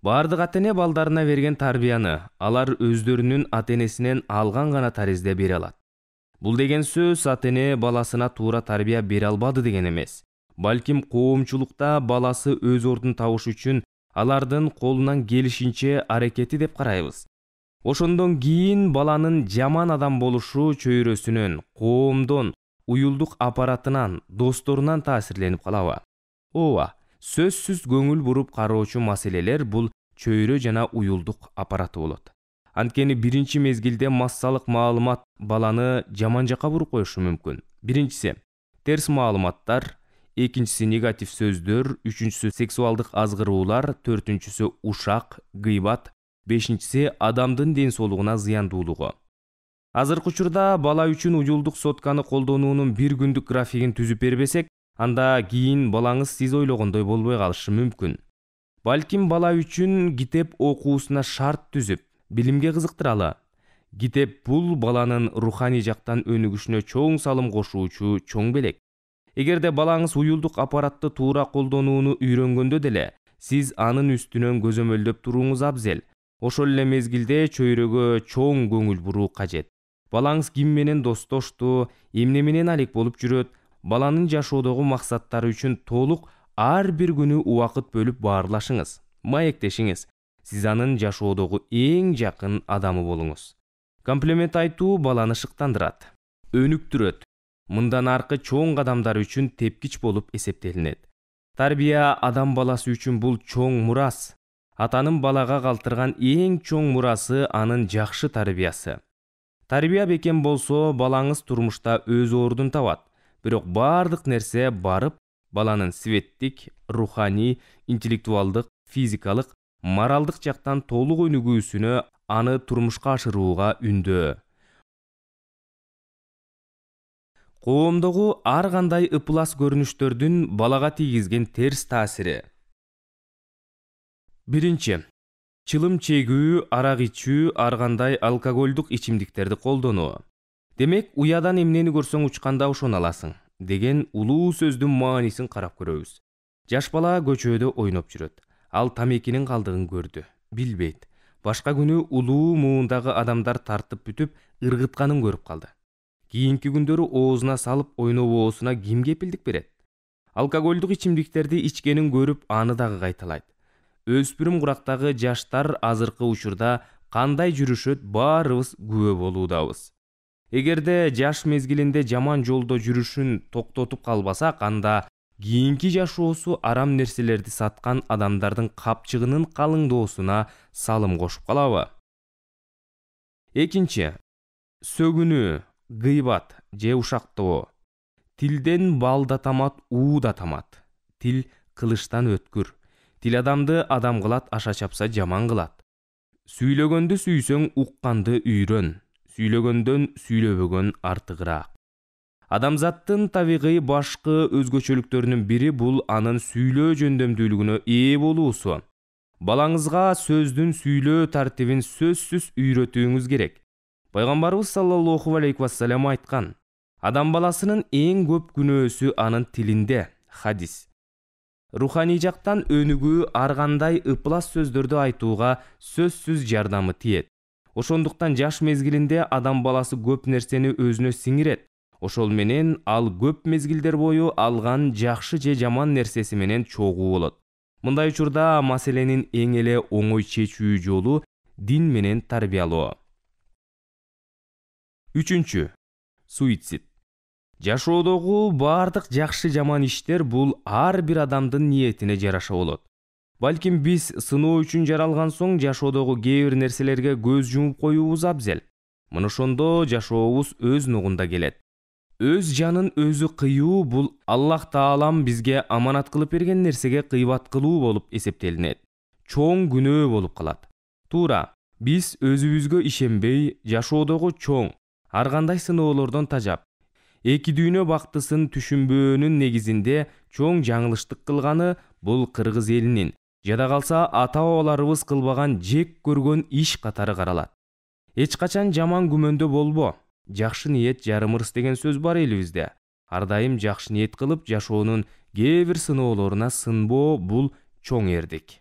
Бардык ата-эне балдарына берген тарбияны алар өздөрүнүн ата-энесинен алган гана таризде бере алат. Бул деген сөз ата-эне баласына туура тарбия бере албады деген эмес. Балким коомчулукта баласы өз ордун табыш үчүн алардын колунан келишинче аракети деп карайбыз. Ошондон кийин баланын жаман адам болушу чөйрөсүнөн, коомдон, уюлдук аппаратынан, досторунан таасирленип калабы? Ооба, сөзсүз көңүл буруп кароочу маселелер бул чөйрө жана уюлдук аппараты болот. Анткени биринчи мезгилде массалык маалымат баланы жаман жакка буруп коюшу мүмкүн. Биринчиси терс маалыматтар, экинчиси негатив сөздөр, үчүнчүсү сексуалдык азгыруулар, төртүнчүсү ушак, гыйбат, бешинчиси адамдын ден соолугуна зыяндуулугу. Азыркы учурда бала үчүн уюлдук сотканы колдонуунун бир күндүк графигин түзүп бербесек, анда кийин балаңыз сиз ойлогондой болбой калышы мүмкүн. Балким бала үчүн китеп окуусуна шарт түзүп, билимге кызыктыралы. Китеп бул баланын руханий жактан өнүгүшүнө чоң салым кошуучу чоң белек. Эгерде балаңыз уюлдук аппаратты туура колдонууну үйрөнгөндө деле, сиз анын үстүнөн көзөмөлдөп туруңуз абзел. Ошол эле мезгилде чөйрөгө чоң көңүл буруу кажет. Балаңыз ким менен достошту, эмне менен алек болуп жүрөт, баланын жашоодогу максаттары үчүн толук ар бир күнү убакыт бөлүп баарлашыңыз, маектешиңиз. Сиз анын жашоодогу эң жакын адамы болуңуз. Комплимент айтуу баланы шыктандырат, өнүктүрөт. Мындан аркы чоң кадамдар үчүн тепкич болуп эсептелинет. Тарбия адам баласы үчүн бул чоң мурас. Атанын балага калтырган эң чоң мурасы анын жакшы тарбиясы. Тарбия бекем болсо, балаңыз турмушта өз ордун табат. Бирок бардык нерсе барып, баланын светтик, руханий, интеллектуалдык, физикалык, моралдык жактан толук өнүгүүсүнө, аны турмушка ашырууга үндөө. Коомдогу ар кандай ыплас көрүнүштөрдүн балага тийгизген терс таасири. Биринчи, чылым чегүү, арак ичүү, ар кандай алкоголдук ичимдиктерди колдонуу. Демек, уядан эмнени көрсөң учканда ошону аласың деген улуу сөздүн маанисин карап көрөбүз. Жаш бала көчөдө ойноп жүрөт. Ал тамекинин калдыгын көрдү, билбейт. Башка күнү улуу муундагы адамдар тартып бүтүп, ыргытканын көрүп калды. Кийинки күндөрү оозуна салып ойнобоосуна ким кепилдик берет? Алкоголдук ичимдиктерди ичкенин көрүп, аны дагы кайталайт. Өспүрүм курактагы жаштар азыркы учурда кандай жүрүшөт, баарыбыз күбө болуудабыз. Эгерде жаш мезгилинде жаман жолдо жүрүшүн токтотуп калбасак, анда кийинки жашоосу арам нерселерди саткан адамдардын капчыгынын калыңдоосуна салым кошуп калабы? Экинчи, сөгүнүү, гыйбат же ушактоо. Тилден бал да тамат, уу да тамат. Тил кылычтан өткүр. Тил адамды адам кылат, аша чапса жаман кылат. Сүйлөгөндү сүйсөң, укканды үйрөн. Сүйлөгөндөн сүйлөбөгөн артыгыраак. Адамзаттын табигый башкы өзгөчөлүктөрүнүн бири бул анын сүйлөө жөндөмдүүлүгүнө ээ болуусу. Балаңызга сөздүн сүйлөө тартибин сөзсүз үйрөтүүңүз керек. Пайгамбарыбыз саллаллаху алейхи вассалам айткан: адам баласынын эң көп күнөөсү анын тилинде. Хадис. Руханий жактан өнүгүү ар кандай ыплас сөздөрдү айтууга сөзсүз жардамы тиет. Ошондуктан жаш мезгилинде адам баласы көп нерсени өзүнө сиңирет. Ошол менен ал көп мезгилдер бою алган жакшы же жаман нерсеси менен чогуу болот. Мындай учурда маселенин эң эле оңой чечүү жолу дин менен тарбиялоо. Үчүнчү, суицид. Жашоодогу бардык жакшы жаман иштер бул ар бир адамдын ниетине жараша болот. Балким биз сыноо үчүн жаралган соң жашоодогу кээ бир нерселерге көз жумуп коюубуз абзел. Мына ошондо жашообуз өз нугунда келет. Өз жанын өзү кыюу бул Аллах Таалам бизге аманат кылып берген нерсеге кыйбат кылуу болуп эсептелинет. Чоң күнөө болуп калат. Туура, биз өзүбүзгө ишенбей, жашоодогу чоң, ар кандай сыноолордон тажап, эки дүйнө бактысын түшүнбөөнүн негизинде чоң жаңылыштык кылганы бул кыргыз элинин, жада калса ата-бабаларыбыз кылбаган жек көргөн иш катары каралат. Эч качан жаман күмөндө болбо. Жакшы ниет жарым ырыс деген сөз бар элибизде. Ар дайым жакшы ниет кылып, жашоонун кээ бир сыноолоруна сынбоо бул чоң эрдик.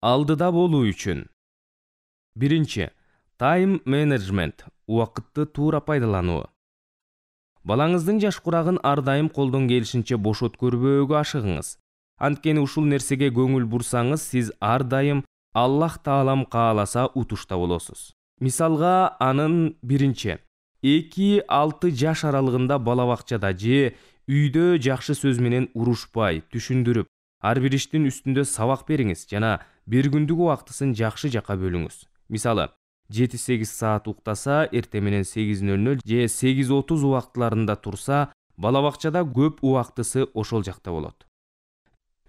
Алдыда болуу үчүн. Биринчи, тайм менеджмент, убакытты туура пайдалануу. Балаңыздын жаш курагын ар дайым колдон келишинче бош өткөрбөөгө ашыгыңыз. Анткени ушул нерсеге көңүл бурсаңыз, сиз ар дайым Аллах Таалам кааласа утушта болосуз. Мисалга, анын биринчи, 2-6 жаш аралыгында бала бакчада же үйдө жакшы сөз менен урушпай, түшүндүрүп, ар бир иштин үстүндө сабак бериңиз жана бир күндүк убактысын жакшы жака бөлүңүз. Мисалы, 7-8 саат уктаса, эртең менен 8:00 же 8:30 убактыларында турса, бала бакчада көп убактысы ошол жакта болот.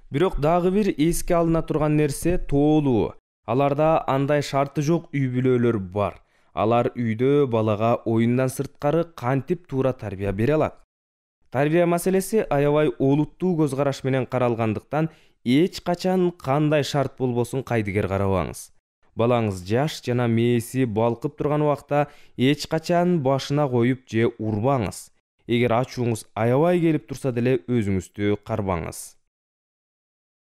Бирок дагы бир эске алына турган нерсе тоолуу. Аларда андай шарты жок үй бүлөлөр бар. Алар үйдө балага оюндан сырткары кантип туура тарбия бере алат. Тарбия маселеси аябай олуттуу көз караш менен каралгандыктан, эч качан кандай шарт болбосун кайдыгер карабаңыз. Балаңыз жаш жана мээси балкып турган убакта эч качан башына коюп же урбаңыз. Эгер ачууңуз аябай келип турса деле өзүңүздү карбаңыз.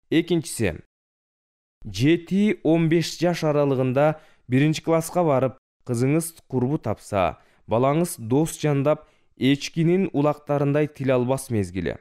Экинчиси, 7-15 жаш аралыгында 1-класска барып, кызыңыз курбу тапса, балаңыз дос жандап, эчкинин улактарындай тил албас мезгили.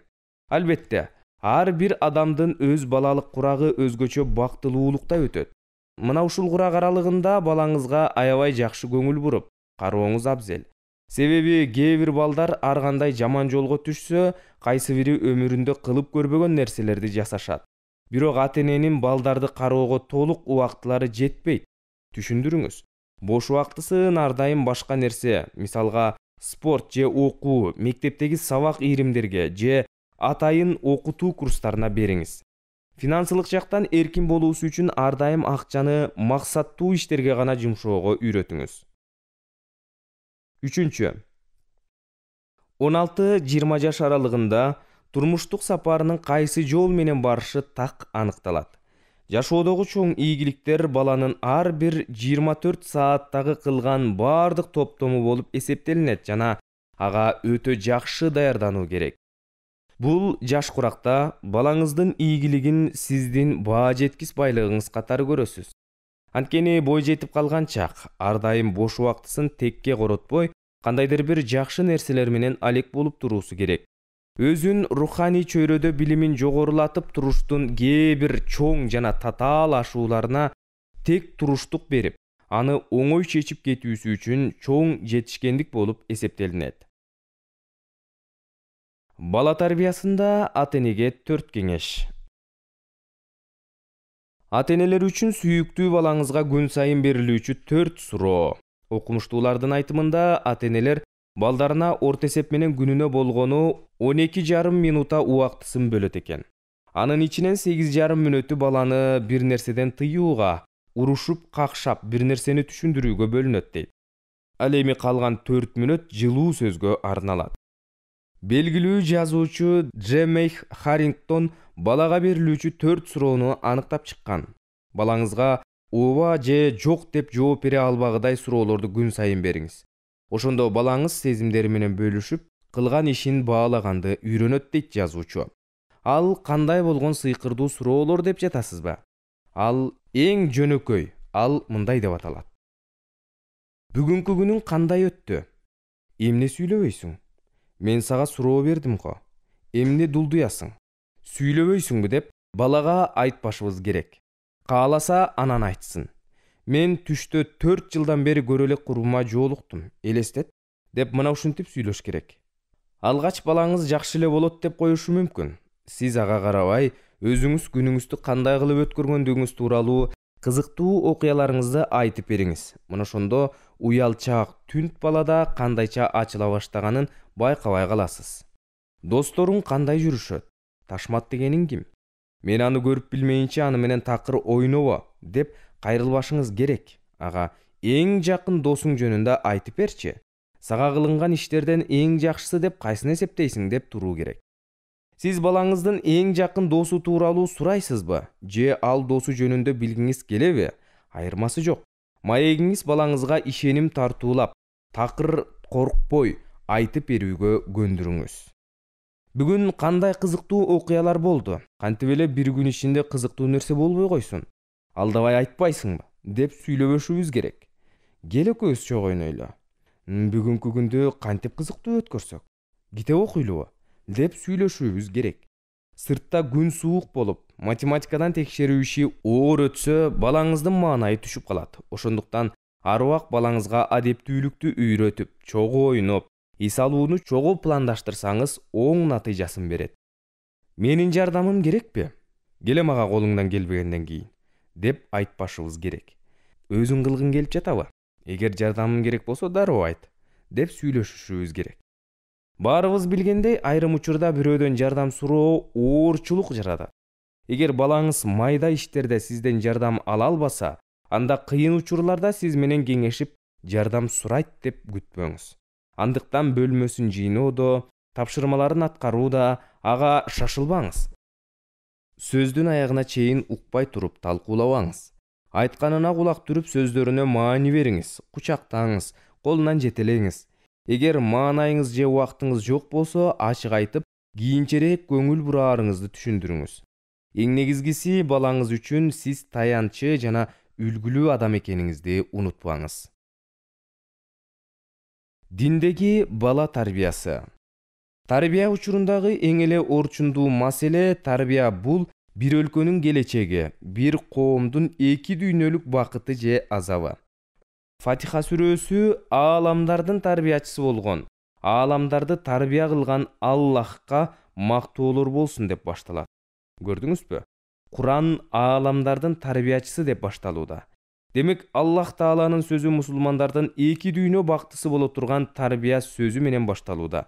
Албетте, ар бир адамдын өз балалык курагы өзгөчө бактылуулукта өтөт. Мына ушул курак аралыгында балаңызга аябай жакшы көңүл буруп, карооңуз абзел. Себеби кээ бир балдар ар кандай жаман жолго түшсө, кайсы бири өмүрүндө кылып көрбөгөн нерселерди жасашат. Бирок ата-эненин балдарды кароого толук убактылары жетпейт. Түшүндүрүңүз. Бош убактысын ар дайым башка нерсе, мисалга спорт же окуу, мектептеги сабак ийримдерге же атайын окутуу курстарына бериңиз. Финансылык жактан эркин болуусу үчүн ар дайым акчаны максаттуу иштерге гана жумшоого үйрөтүңүз. Үчүнчү, 16-20 жаш аралыгында турмуштук сапарынын кайсы жол менен барышы так аныкталат. Жашоодогу чоң ийгиликтер баланын ар бир 24 сааттагы кылган бардык топтому болуп эсептелинет жана ага өтө жакшы даярдануу керек. Бул жаш куракта балаңыздын ийгилигин сиздин баа жеткис байлыгыңыз катары көрөсүз. Анткени бой жетип калган чак ар дайым бош убактысын текке коротпой, кандайдыр бир жакшы нерселер менен алек болуп туруусу керек. Өзүн руханий чөйрөдө билимин жогорулатып туруштун кээ бир чоң жана татаал ашууларына тек туруштук берип, аны оңой чечип кетүүсү үчүн чоң жетишкендик болуп эсептелинет. Бала тарбиясында ата-энеге 4 кеңеш. Ата-энелер үчүн сүйүктүү балаңызга күн сайын берилүүчү 4 суроо. Окумуштуулардын айтымында ата-энелер балдарына орто эсеп менен күнүнө болгону 12,5 минута убактысын бөлөт экен. Анын ичинен 8,5 мүнөтү баланы бир нерседен тыюуга, урушуп, какшап, бир нерсени түшүндүрүүгө бөлүнөт дейт. Ал эми калган 4 мүнөт жылуу сөзгө арналат. Белгилүү жазуучу Джемейх Харрингтон балага берилүүчү 4 суроону аныктап чыккан. Балаңызга ооба же жок деп жооп бере албагыдай суроолорду күн сайын бериңиз. Ошондо балаңыз сезимдери менен бөлүшүп, кылган ишин баалаганды үйрөнөт дейт жазуучу. Ал кандай болгон сыйкырдуу суроолор деп жатасызбы? Ал эң жөнөкөй, ал мындай деп аталат. Бүгүнкү күнүң кандай өттү? Эмне сүйлөбөйсүң? Мен сага суроо бердим го. Эмне дулдуясың? Сүйлөбөйсүңбү деп балага айтпашыбыз керек. Кааласа анан айтсын. Мен түштө 4 жылдан бери көрө элек курбума жолуктум. Элестет деп мына ушинтип сүйлөш керек. Алгач балаңыз жакшы эле болот деп коюшу мүмкүн. Сиз ага карабай, өзүңүз күнүңүздү кандай кылып өткөргөндүгүңүз тууралуу кызыктуу окуяларыңызды айтып бериңиз. Мына ошондо уялчаак түнт балада кандайча ачыла баштаганын байкабай каласыз. Досторуң кандай жүрүшөт? Ташмат дегениң ким? Мен аны көрүп билмейинче аны менен такыр ойнобо деп кайрылбашыңыз керек. Ага эң жакын досуң жөнүндө айтып берчи. Сага кылынган иштерден эң жакшысы деп кайсын эсептейсиң деп туруу керек. Сиз балаңыздын эң жакын досу тууралуу сурайсызбы? Же ал досу жөнүндө билгиңиз келеби? Айырмасы жок. Маегиңиз балаңызга ишеним тартуулап, такыр коркпой айтып берүүгө көндүрүңүз. Бүгүн кандай кызыктуу окуялар болду? Кантип эле бир күн ичинде кызыктуу нерсе болбой койсун? Алдабай айтпайсыңбы? Деп сүйлөбөшүбүз керек. Кел экөөбүз чогуу ойнойлу. Бүгүнкү күндү кантип кызыктуу өткөрсөк? Китеп окуйлубу? Деп сүйлөшүүбүз керек. Сыртта күн суук болуп, математикадан текшерүү иши оор өтсө, балаңыздын маанайы түшүп калат. Ошондуктан ар убак балаңызга адептүүлүктү үйрөтүп, чогуу ойноп, эс алууну чогуу пландаштырсаңыз, оң натыйжасын берет. Менин жардамым керекпи? Келе мага колуңдан келбегенден кийин деп айтпашыбыз керек. Өзүң кылгың келип жатабы? Эгер жардамым керек болсо дароо айт деп сүйлөшүшүбүз керек. Баарыбыз билгендей, айрым учурда бирөөдөн жардам суроо оорчулук жаратат. Эгер балаңыз майда иштерде сизден жардам ала албаса, анда кыйын учурларда сиз менен кеңешип, жардам сурайт деп күтпөңүз. Андыктан бөлмөсүн жыйноодо, тапшырмаларын аткарууда ага шашылбаңыз. Сөздүн аягына чейин укпай туруп талкуулабаңыз. Айтканына кулак түрүп сөздөрүнө маани бериңиз, кучактаңыз, колунан жетелеңиз. Эгер маанайыңыз же убактыңыз жок болсо, ачык айтып, кийинчерээк көңүл бураарыңызды түшүндүрүңүз. Эң негизгиси, балаңыз үчүн сиз таянчы жана үлгүлүү адам экениңизди унутпаңыз. Диндеги бала тарбиясы. Тарбия учурундагы эң эле орчундуу маселе тарбия бул бир өлкөнүн келечеги, бир коомдун эки дүйнөлүк бакыты же азабы. Фатиха сүрөсү ааламдардын тарбиячысы болгон, ааламдарды тарбия кылган Аллахка мактоолор болсун деп башталат. Көрдүңүзбү? Куран ааламдардын тарбиячысы деп башталууда. Демек, Аллах Тааланын сөзү мусулмандардын эки дүйнө бактысы боло турган тарбия сөзү менен башталууда.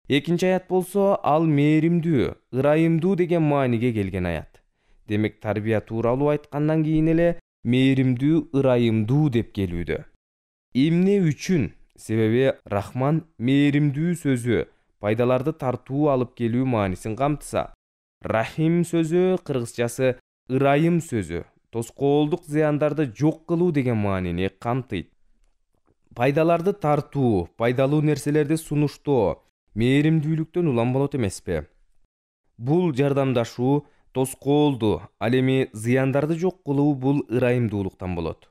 Экинчи аят болсо, ал мээримдүү, ырайымдуу деген мааниге келген аят. Демек, тарбия тууралуу айткандан кийин эле мээримдүү, ырайымдуу деп келүүдө. Эмне үчүн? Себеби Рахман мээримдүү сөзү пайдаларды тартуу алып келүү маанисин камтыса, Рахим сөзү кыргызчасы ырайым сөзү тоскоолдук зыяндарды жок кылуу деген маанини камтыйт. Пайдаларды тартуу, пайдалуу нерселерди сунуштоо мээримдүүлүктөн улам болот эмеспи? Бул жардамдашуу, тоскоолду, ал эми зыяндарды жок кылуу бул ырайымдуулуктан болот.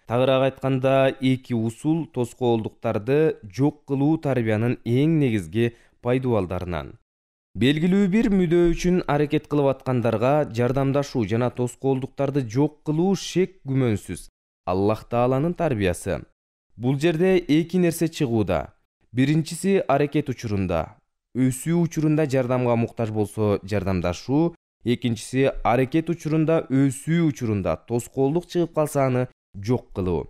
Тагыраак айтканда, эки усул тоскоолдуктарды жок кылуу тарбиянын эң негизги пайдубалдарынан. Белгилүү бир мүдөө үчүн аракет кылып аткандарга жардамдашуу жана тоскоолдуктарды жок кылуу шек күмөнсүз Аллах Тааланын тарбиясы. Бул жерде эки нерсе чыгууда. Биринчиси аракет учурунда, өсүү учурунда жардамга муктаж болсо жардамдашуу, экинчиси аракет учурунда, өсүү учурунда тоскоолдук чыгып калса аны жок кылуу.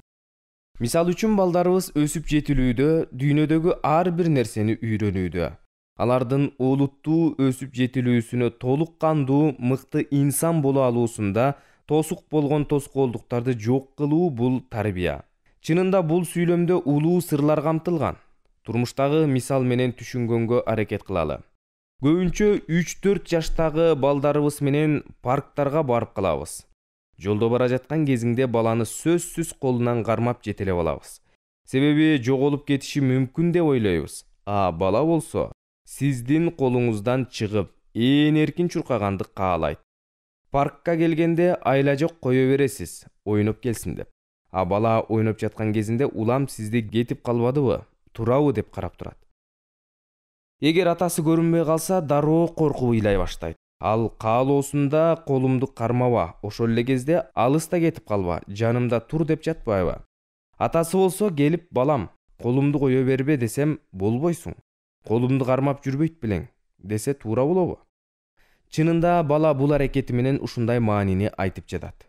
Мисал үчүн балдарыбыз өсүп жетилүүдө дүйнөдөгү ар бир нерсени үйрөнүүдө. Алардын олуттуу өсүп жетилүүсүнө толук кандуу мыкты инсан боло алуусунда тосук болгон тоскоолдуктарды жок кылуу бул тарбия. Чынында бул сүйлөмдө улуу сырлар камтылган. Турмуштагы мисал менен түшүнгөнгө аракет кылалы. Көбүнчө 3-4 жаштагы балдарыбыз менен парктарга барып калабыз. Жолдо бара жаткан кезиңде баланы сөзсүз колунан кармап жетелеп алабыз. Себеби жоголуп кетиши мүмкүн деп ойлойбуз. Бала болсо сиздин колуңуздан чыгып, эркин чуркаганды каалайт. Паркка келгенде айлажок кое бересиз, ойноп келсин деп. Бала ойноп жаткан кезинде улам сизди кетип калбадыбы, турабы деп карап турат. Эгер атасы көрүнбөй калса, дароо коркуп ыйлай баштайт. Ал каалоосунда колумду кармаба, ошол эле кезде алыста кетип калба, жанымда тур деп жатпайбы? Атасы болсо келип, балам, колумду кое бербе десем, болбойсуң. Колумду кармап жүрбөйт белең, десе туура болобу? Чынында бала бул аракети менен ушундай маанини айтып жатат.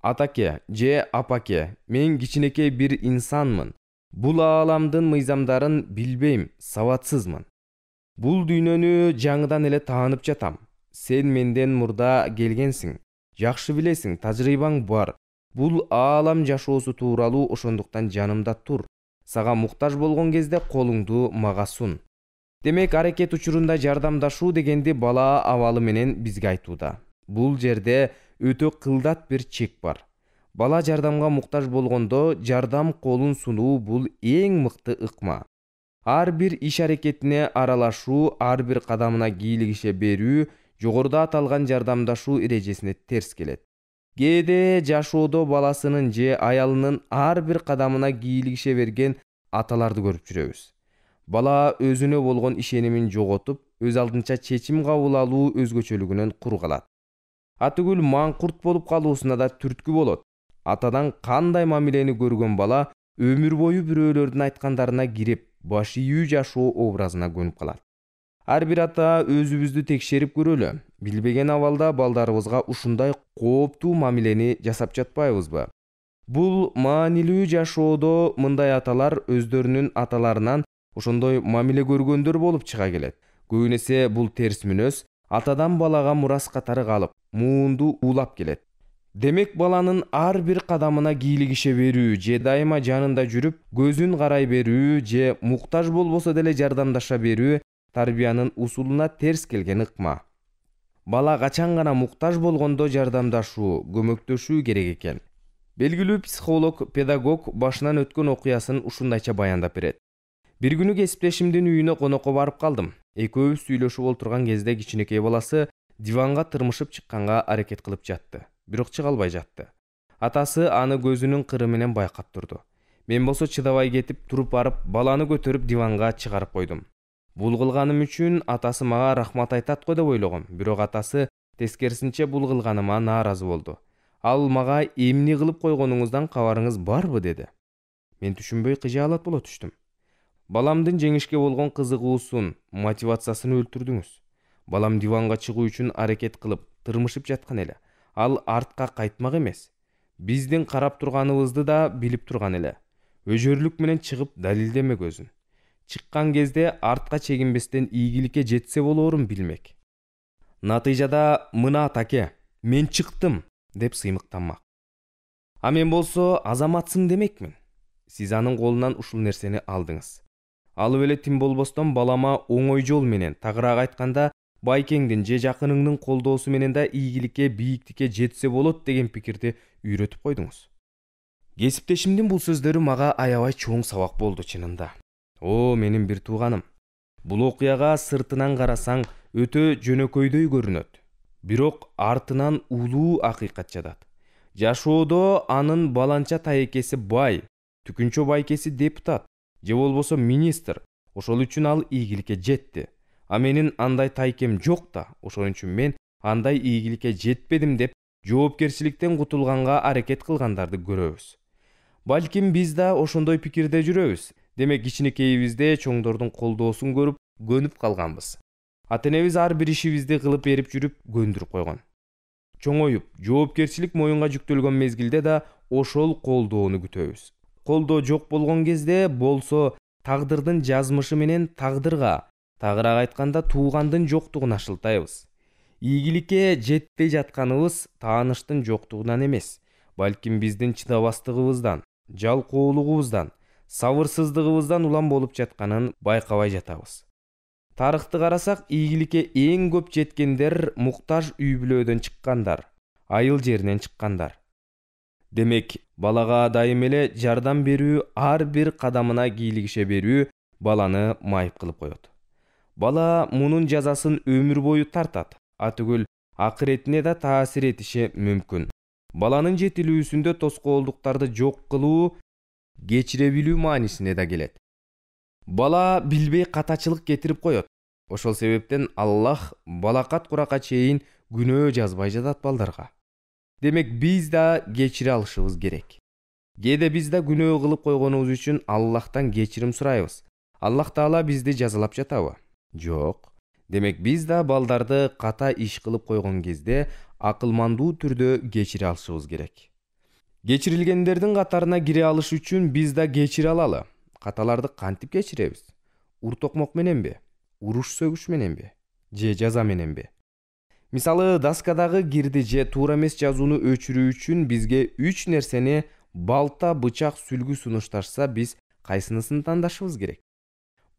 Атаке же апаке, мен кичинекей бир инсанмын. Бул ааламдын мыйзамдарын билбейм, сабатсызмын. Бул дүйнөнү жаңыдан эле таанып жатам. Сен менден мурда келгенсиң, жакшы билесиң, тажрыйбаң бар. Бул аалам жашоосу тууралуу, ошондуктан жанымда тур. Сага муктаж болгон кезде колуңду мага сун. Демек, аракет учурунда жардамдашуу дегенди бала абалы менен бизге айтууда. Бул жерде өтө кылдат бир чек бар. Бала жардамга муктаж болгондо жардам колун сунуу бул эң мыкты ыкма. Ар бир иш аракетине аралашуу, ар бир кадамына кийлигише берүү жогоруда аталган жардамдашуу эрежесине терс келет. Кээде жашоодо баласынын же аялынын ар бир кадамына кийлигише берген аталарды көрүп жүрөбүз. Бала өзүнө болгон ишенимин жоготуп, өз алдынча чечим кабыл алуу өзгөчөлүгүнөн кур калат. Атүгүл маңкурт болуп калуусуна да түрткү болот. Атадан кандай мамилени көргөн бала өмүр бою бирөөлөрдүн айткандарына кирип, баш ийүү жашоо образына көнүп калат. Ар бир ата өзүбүздү текшерип көрөлү. Билбеген абалда балдарыбызга ушундай кооптуу мамилени жасап жатпайбызбы? Бул маанилүү жашоодо мындай аталар өздөрүнүн аталарынан ошондой мамиле көргөндөр болуп чыга келет. Көбүн эсе бул терс мүнөз атадан балага мурас катары калып, муунду уулап келет. Демек, баланын ар бир кадамына кийлигише берүү же дайыма жанында жүрүп, көзүн карай берүү же муктаж болбосо деле жардамдаша берүү тарбиянын усулуна терс келген ыкма. Бала качан гана муктаж болгондо жардамдашуу, көмөктөшүү керек экен. Белгилүү психолог, педагог башынан өткөн окуясын ушундайча баяндап берет. Бир күнү кесиптешимдин үйүнө конокко барып калдым. Экөөбүз сүйлөшүп олтурган кезде кичинекей баласы диванга тырмышып чыкканга аракет кылып жатты. Бирок чыга албай жатты. Атасы аны көзүнүн кыры менен байкап турду. Мен болсо чыдабай кетип туруп барып, баланы көтөрүп диванга чыгарып койдум. Бул кылганым үчүн атасы мага рахмат айтат го деп ойлогом. Бирок атасы тескерисинче бул кылганыма нааразы болду. Ал мага эмне кылып койгонуңуздан кабарыңыз барбы деди. Мен түшүнбөй кыжаалат боло түштүм. Баламдын жеңишке болгон кызыгуусун, мотивациясын өлтүрдүңүз. Балам диванга чыгуу үчүн аракет кылып, тырмышып жаткан эле. Ал артка кайтмак эмес. Биздин карап турганыбызды да билип турган эле. Өжөрлүк менен чыгып далилдемек өзүн. Чыккан кезде артка чегинбестен ийгиликке жетсе болоорун билмек. Натыйжада мына атаке, мен чыктым деп сыймыктанмак. А мен болсо азаматсың демекмин. Сиз анын колунан ушул нерсени алдыңыз. Алып эле тим болбостон балама оңой жол менен, тагыраак айтканда, байкеңдин же жакыныңдын колдоосу менен да ийгиликке, бийиктикке жетсе болот деген пикирди үйрөтүп койдуңуз. Кесиптешимдин бул сөздөрү мага аябай чоң сабак болду чынында. О, менин бир тууганым. Бул окуяга сыртынан карасаң өтө жөнөкөйдөй көрүнөт. Бирок артынан улуу акыйкат жатат. Жашоодо анын баланча тайекеси бай, түкүнчө байкеси депутат, же болбосо министр. Ошол үчүн ал ийгиликке жетти. А менин андай тайкем жок да, ошон үчүн мен андай ийгиликке жетпедим деп жоопкерчиликтен кутулганга аракет кылгандарды көрөбүз. Балким биз да ошондой пикирде жүрөбүз. Демек кичинекейибизде чоңдордун колдоосун көрүп, көнүп калганбыз. Ата-энебиз ар бир ишибизди кылып берип жүрүп, көндүрүп койгон. Чоңоюп, жоопкерчилик моюнга жүктөлгөн мезгилде да ошол колдоону күтөбүз. Колдоо жок болгон кезде болсо тагдырдын жазмышы менен тагдырга, тагыраак айтканда туугандын жоктугуна шылтайбыз. Ийгиликке жетпей жатканыбыз тааныштын жоктугунан эмес, балким биздин чыдабастыгыбыздан, жалкоолугубуздан, сабырсыздыгыбыздан улам болуп жатканын байкабай жатабыз. Тарыхты карасак, ийгиликке эң көп жеткендер муктаж үй бүлөдөн чыккандар, айыл жеринен чыккандар. Демек, балага дайым эле жардам берүү, ар бир кадамына кийлигише берүү баланы майып кылып коет. Бала мунун жазасын өмүр бою тартат, атүгүл акыретине да таасир этиши мүмкүн. Баланын жетилүүсүндө тоскоолдуктарды жок кылуу, кечире билүү маанисине да келет. Бала билбей катачылык кетирип коет. Ошол себептен Аллах балакат куракка чейин күнөө жазбай жатат балдарга. Демек биз да кечире алышыбыз керек. Кээде биз да күнөө кылып койгонубуз үчүн Аллахтан кечирим сурайбыз. Аллах Таала бизди жазалап жатабы? Жок. Демек биз да балдарды ката иш кылып койгон кезде акылмандуу түрдө кечире алышыбыз керек. Кечирилгендердин катарына кире алыш үчүн биз да кечире алалы. Каталарды кантип кечиребиз? Уртокмок мененби? Уруш сөгүш мененби? Же жаза мененби? Мисалы, доскадагы кирди же туура эмес жазууну өчүрүү үчүн бизге 3 нерсени балта, бычак, сүлгү сунушташса, биз кайсынысын тандашыбыз керек?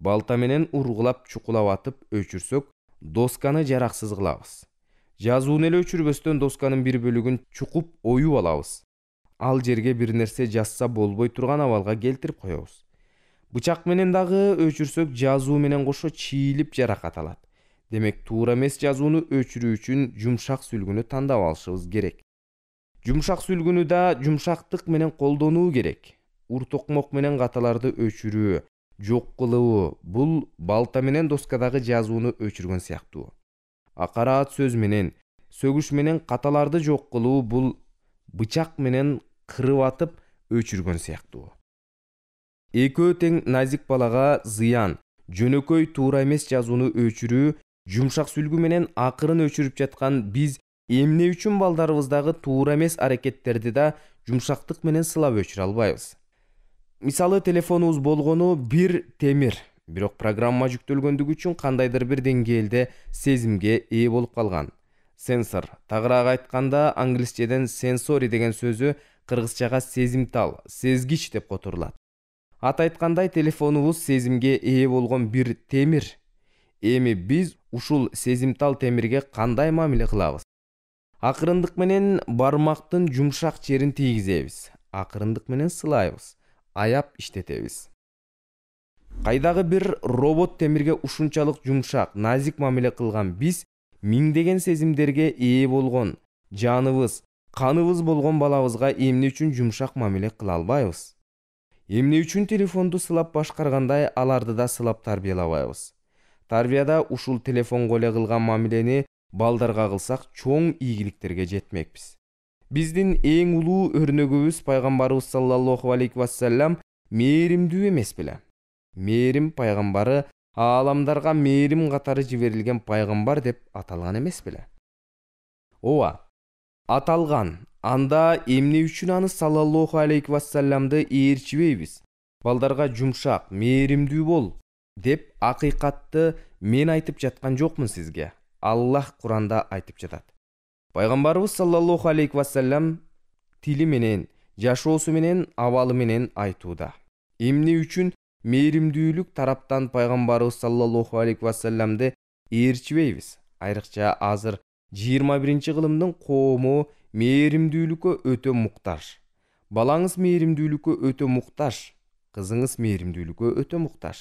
Балта менен ургулап, чукулап атып өчүрсөк, досканы жараксыз кылабыз. Жазууну эле өчүрбөстөн досканын бир бөлүгүн чукуп, оюп алабыз. Ал жерге бир нерсе жазса болбой турган абалга келтирип коебуз. Бычак менен дагы өчүрсөк, жазуу менен кошо чийилип жаракат алат. Демек, туура эмес жазууну өчүрүү үчүн жумшак сүлгүнү тандап алышыбыз керек. Жумшак сүлгүнү да жумшактык менен колдонуу керек. Уртокмок менен каталарды өчүрүү, жок кылуу, бул балта менен доскадагы жазууну өчүргөн сыяктуу. Акараат сөз менен, сөгүш менен каталарды жок кылуу, бул бычак менен кырып атып өчүргөн сыяктуу. Экөө тең назик балага зыян, жөнөкөй туура эмес жазууну өчүрүү, жумшак сүлгү менен акырын өчүрүп жаткан биз эмне үчүн балдарыбыздагы туура эмес аракеттерди да жумшактык менен сылап өчүрө албайбыз? Мисалы, телефонубуз болгону бир темир, бирок программа жүктөлгөндүгү үчүн кандайдыр бир деңгээлде сезимге ээ болуп калган. Сенсор, тагыраак айтканда англисчеден сенсори деген сөзү кыргызчага сезимтал, сезгич деп которулат. Ат айткандай, телефонубуз сезимге ээ болгон бир темир. Эми биз ушул сезимтал темирге кандай мамиле кылабыз? Акырындык менен бармактын жумшак жерин тийгизебиз. Акырындык менен сылайбыз. Аяп иштетебиз. Кайдагы бир робот темирге ушунчалык жумшак, назик мамиле кылган биз миңдеген сезимдерге ээ болгон жаныбыз, каныбыз болгон балабызга эмне үчүн жумшак мамиле кыла албайбыз? Эмне үчүн телефонду сылап башкаргандай аларды да сылап тарбиялабайбыз? Тарбияда ушул телефонго эле кылган мамилени балдарга кылсак чоң ийгиликтерге жетмекпиз. Биздин эң улуу өрнөгүбүз пайгамбарыбыз саллаллаху алейхи вассалам мээримдүү эмес беле? Мээрим пайгамбары ааламдарга мээрим катары жиберилген пайгамбар деп аталган эмес беле? Ооба, аталган. Анда эмне үчүн аны саллаллаху алейхи вассаламды ээрчибейбиз? Балдарга жумшак, мээримдүү бол деп акыйкатты мен айтып жаткан жокмун сизге. Аллах Куранда айтып жатат. Пайгамбарыбыз саллаллаху алейхи вассалам тили менен, жашоосу менен, абалы менен айтууда. Эмне үчүн мээримдүүлүк тараптан пайгамбарыбыз саллаллаху алейхи вассаламды ээрчибейбиз? Айрыкча азыр 21-кылымдын коому мээримдүүлүккө өтө муктаж. Балаңыз мээримдүүлүккө өтө муктаж. Кызыңыз мээримдүүлүккө өтө муктаж.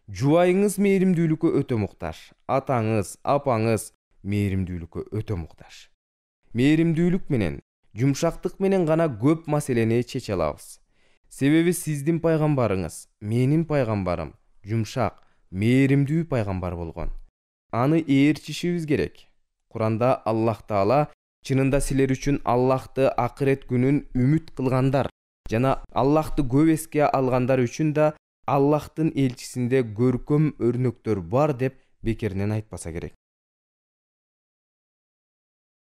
Жубайыңыз мээримдүүлүккө өтө муктаж. Атаңыз, апаңыз мээримдүүлүккө өтө муктаж. Мээримдүүлүк менен, жумшактык менен гана көп маселени чече алабыз. Себеби сиздин пайгамбарыңыз, менин пайгамбарым жумшак, мээримдүү пайгамбар болгон. Аны ээрчишибиз керек. Куранда Аллах Таала чынында силер үчүн Аллахты акырет күнүн үмүт кылгандар жана Аллахты көп эске алгандар үчүн да Аллахтын элчисинде көркөм өрнөктөр бар деп бекеринен айтпаса керек.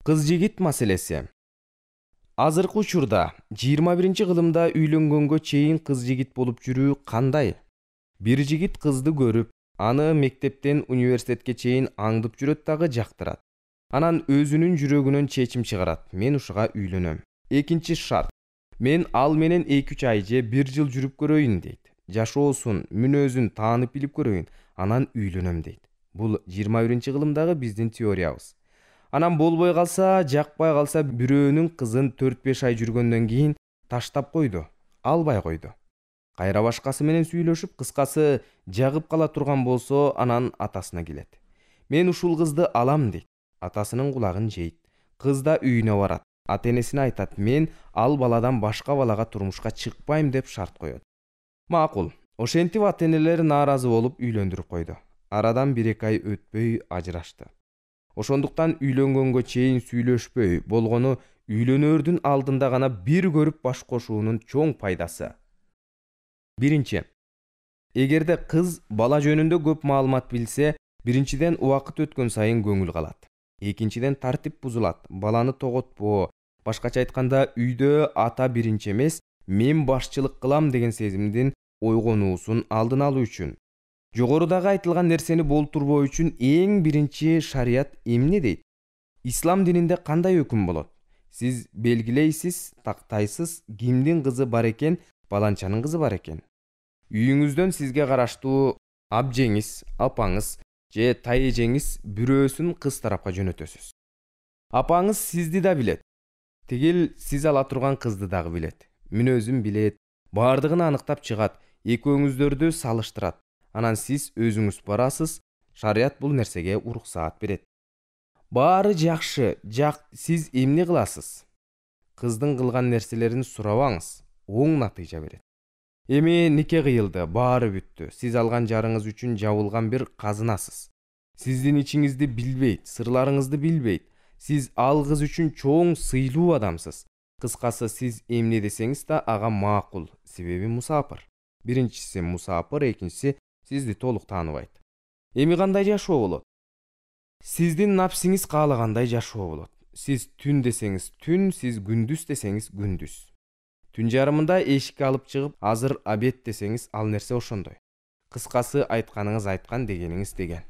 Кыз-жигит маселеси. Азыркы учурда 21-кылымда үйлөнгөнгө чейин кыз-жигит болуп жүрүү кандай? Бир жигит кызды көрүп, аны мектептен университетке чейин аңдып жүрөт дагы жактырат. Анан өзүнүн жүрөгүнөн чечим чыгарат. Мен ушуга үйлөнөм. Экинчи шарт. Мен ал менен 2-3 ай же 1 жыл жүрүп көрөйүн дейт. Жашоосун, мүнөзүн таанып билип көрөйүн, анан үйлөнөм дейт. Бул 21-кылымдагы биздин теориябыз. Анан болбой калса, жакпай калса бирөөнүн кызын 4-5 ай жүргөндөн кийин таштап койду, албай койду. Кайра башкасы менен сүйлөшүп, кыскасы жагып кала турган болсо, анан атасына келет. Мен ушул кызды алам дейт. Атасынын кулагын жейт. Кыз да үйүнө барат. Ата-энесине айтат: "Мен ал баладан башка балага турмушка чыкпайм" деп шарт коет. Макул. Ошентип ата-энелер нааразы болуп үйлөндүрүп койду. Арадан 1-2 ай өтпөй ажырашты. Ошондуктан үйлөнгөнгө чейин сүйлөшпөй болгону үйлөнөрдүн алдында гана бир көрүп баш кошуунун чоң пайдасы. Биринчи. Эгерде кыз бала жөнүндө көп маалымат билсе, биринчиден убакыт өткөн сайын көңүл калат. Экинчиден тартип бузулат, баланы тоготпоо. Башкача айтканда, үйдө ата биринчи эмес, мен башчылык кылам деген сезимдин ойгонуусун алдын алуу үчүн. Жогорудагы айтылган нерсени болтурбоо үчүн эң биринчи шарият эмне дейт? Ислам дининде кандай өкүм болот? Сиз белгилейсиз, тактайсыз, кимдин кызы бар экен, баланчанын кызы бар экен. Үйүңүздөн сизге караштуу абжеңиз, апаңыз же тайэжеңиз бирөөсүн кыз тарапка жөнөтөсүз. Апаңыз сизди да билет. Тигил сиз ала турган кызды дагы билет. Мүнөзүн билет, бардыгын аныктап чыгат, экөөңүздөрдү салыштырат. Анан сиз өзүңүз барасыз, шарият бул нерсеге уруксаат берет. Баары жакшы, сиз эмне кыласыз? Кыздын кылган нерселерин сурабаңыз, оң натыйжа берет. Эми нике кыйылды, баары бүттү. Сиз алган жарыңыз үчүн жабылган бир казынасыз. Сиздин ичиңизди билбейт, сырларыңызды билбейт. Сиз ал кыз үчүн чоң сыйлуу адамсыз. Кыскасы, сиз эмне десеңиз да ага макул, себеби мусапыр. Биринчиси мусапыр, экинчиси сизди толук тааныбайт. Эми кандай жашоо болот? Сиздин напсиңиз каалагандай жашоо болот. Сиз түн десеңиз түн, сиз күндүз десеңиз күндүз. Түн жарымында эшикке алып чыгып, азыр обед десеңиз ал нерсе ошондой. Кыскасы, айтканыңыз айткан, дегениңиз деген.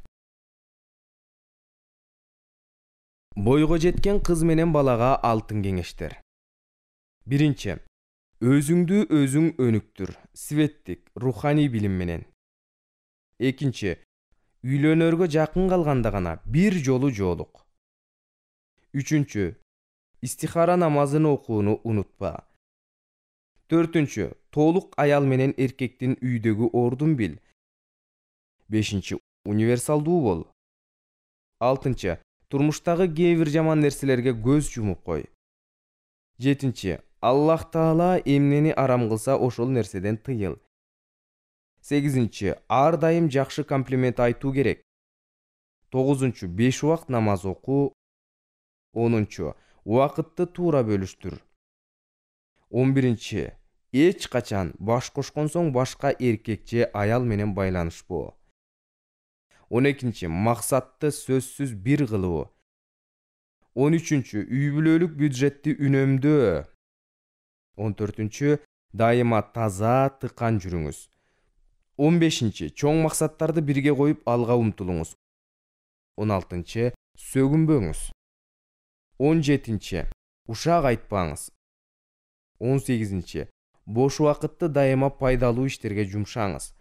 Бойго жеткен кыз менен балага алтын кеңештер. Биринчи. Өзүңдү өзүң өнүктүр, светтик, руханий билим менен. Экинчи. Үйлөнөргө жакын калганда гана бир жолу жоолук. Үчүнчү. Истихара намазын окууну унутпа. Төртүнчү. Толук аял менен эркектин үйдөгү ордун бил. 5. Универсалдуу бол. 6. Турмуштагы кээ бир жаман нерселерге көз жумуп кой. 7. Аллах Таала эмнени арам кылса ошол нерседен тыйыл. 8. Ар дайым жакшы комплимент айтуу керек. 9. 5 убакыт намаз окуу. 10. Убакытты туура бөлүштүр. 11. Эч качан баш кошкон соң башка эркек же аял менен байланышпоо. 12. Максатты сөзсүз бир кылуу. 13. Үй бүлөлүк бюджетти үнөмдөө. 14. Дайыма таза, тыкан жүрүңүз. 15. Чоң максаттарды бирге коюп алга умтулуңуз. 16. Сөгүнбөңүз. 17. Ушак айтпаңыз. 18. Бош убакытты дайыма пайдалуу иштерге жумшаңыз.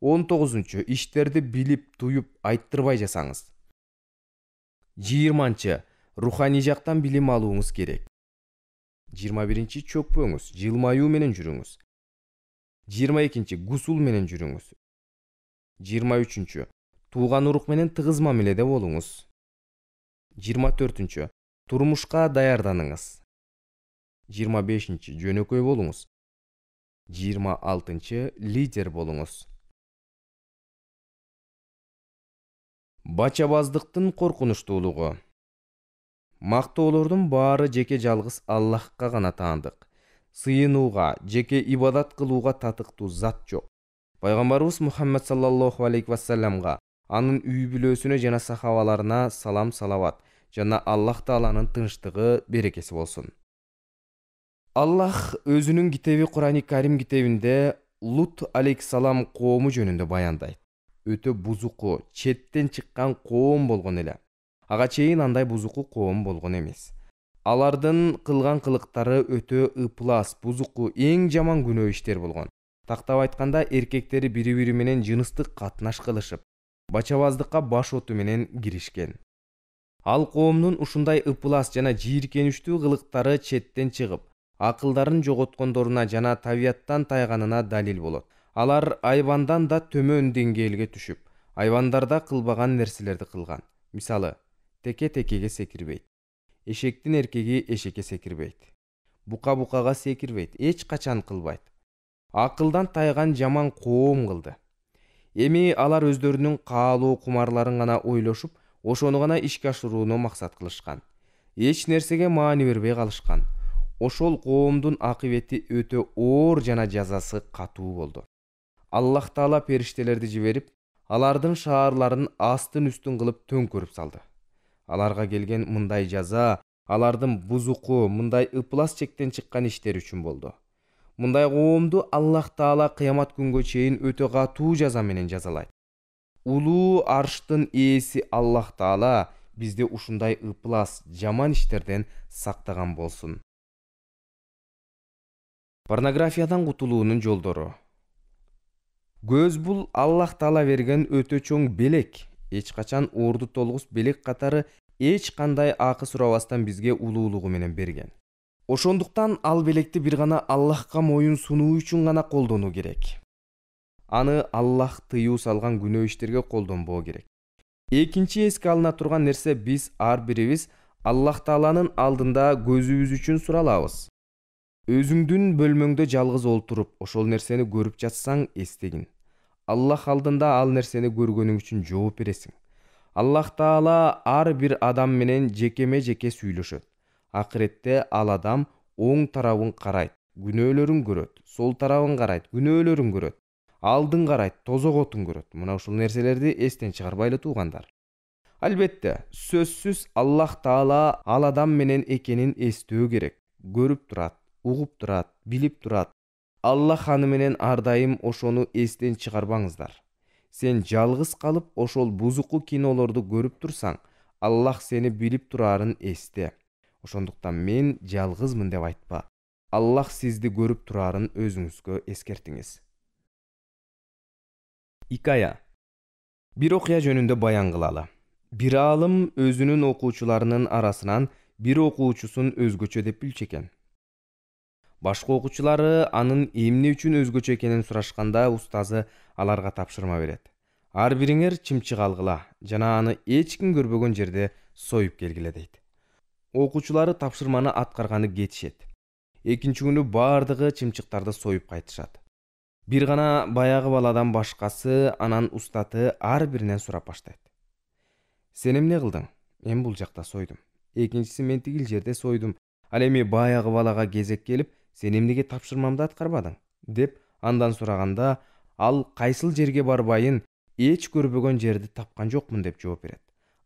19. Иштерди билип, туюп, айттырбай жасаңыз. 20. Руханий жактан билим алууңуз керек. 21. Чөкпөңүз, жылмаюу менен жүрүңүз. 22. Гусул менен жүрүңүз. 23. Тууган урук менен тыгыз мамиледе болуңуз. 24. Турмушка даярданыңыз. 25. Жөнөкөй болуңуз. 26. Лидер болуңуз. Бачабаздыктын коркунучтуулугу. Мактоолордун баары жеке жалгыз Аллахка гана таандык. Сыйынууга, жеке ибадат кылууга татыктуу зат жок. Пайгамбарыбыз Мухаммед саллаллаху алейхи вассаламга, анын үй бүлөсүнө жана сахабаларына салам салават жана Аллах Тааланын тынчтыгы, берекеси болсун. Аллах өзүнүн китеби Курани Карим китебинде Лут алейхиссалам коому жөнүндө баяндайт. Өтө бузуку, четтен чыккан коом болгон эле. Ага чейин андай бузуку коом болгон эмес. Алардын кылган кылыктары өтө ыплас, бузуку, эң жаман күнөө иштер болгон. Тактап айтканда, эркектери бири-бири менен жыныстык катнаш кылышып, бачабаздыкка баш оту менен киришкен. Ал коомдун ушундай ыплас жана жийиркеничтүү кылыктары четтен чыгып, акылдарын жоготкондоруна жана табияттан тайганына далил болот. Алар айбандан да төмөн деңгээлге түшүп, айбандарда кылбаган нерселерди кылган. Мисалы, теке текеге секирбейт. Эшектин эркеги эшекке секирбейт. Бука букага секирбейт, эч качан кылбайт. Акылдан тайган жаман коом кылды. Эми алар өздөрүнүн каалоо кумарларын гана ойлошуп, ошону гана ишке ашырууну максат кылышкан. Эч нерсеге маани бербей калышкан. Ошол коомдун акыбети өтө оор жана жазасы катуу болду. Аллах Таала периштелерди жиберип, алардын шаарларын астын үстүн кылып төңкөрүп салды. Аларга келген мындай жаза, алардын бузуку, мындай ыплас чектен чыккан иштери үчүн болду. Мындай коомду Аллах Таала кыямат күнгө чейин өтө катуу жаза менен жазалайт. Улуу арштын ээси Аллах Таала бизди ушундай ыплас, жаман иштерден сактаган болсун. Порнографиядан кутулуунун жолдору. Көз бул Аллах Таала берген өтө чоң белек. Эч качан орду толгус белек катары эч кандай акы сурабастан бизге улуулугу менен берген. Ошондуктан ал белекти бир гана Аллахка моюн сунуу үчүн гана колдонуу керек. Аны Аллах тыюу салган күнөө иштерге колдонбоо керек. Экинчи эске алына турган нерсе, биз ар бирибиз Аллах Тааланын алдында көзүбүз үчүн суралабыз. Өзүңдүн бөлмөңдө жалгыз олтуруп, ошол нерсени көрүп жатсаң, эстегин. Аллах алдында ал нерсени көргөнүң үчүн жооп бересиң. Аллах Таала ар бир адам менен жекеме-жеке сүйлөшөт. Акыретте ал адам оң тарабын карайт, күнөөлөрүн көрөт, сол тарабын карайт, күнөөлөрүн көрөт, алдын карайт, тозоготун көрөт. Мына ушул нерселерди эстен чыгарбайлы туугандар. Албетте, сөзсүз Аллах Таала ал адам менен экенин эстөө керек. Көрүп турат, угуп турат, билип турат. Аллах аны менен ар дайым ошону эстен чыгарбаңыздар. Сен жалгыз калып ошол бузуку кинолорду көрүп турсаң, Аллах сени билип турарын эсте. Ошондуктан мен жалгызмын деп айтпа. Аллах сизди көрүп турарын өзүңүзгө эскертиңиз. Икая. Бир окуя жөнүндө баян кылалы. Бир аалым өзүнүн окуучуларынын арасынан бир окуучусун өзгөчө деп билчү экен. Башка окуучулары анын эмне үчүн өзгөчө экенин сурашканда, устазы аларга тапшырма берет. ар бириңер чымчык алгыла жана аны эч ким көрбөгөн жерде союп келгиле дейт. Окуучулары тапшырманы аткарганы кетишет. Экинчи күнү баардыгы чымчыктарды союп кайтышат. Бир гана баягы баладан башкасы анан устаты ар биринен сурап баштайт. Сен эмне кылдың? Мен бул жакта сойдум. Экинчиси мен тигил жерде сойдум. Ал эми баягы балага кезек келип, сен эмнеге тапшырмамды аткарбадың? Деп андан сураганда, ал кайсыл жерге барбайын, эч көрбөгөн жерди тапкан жокмун деп жооп берет.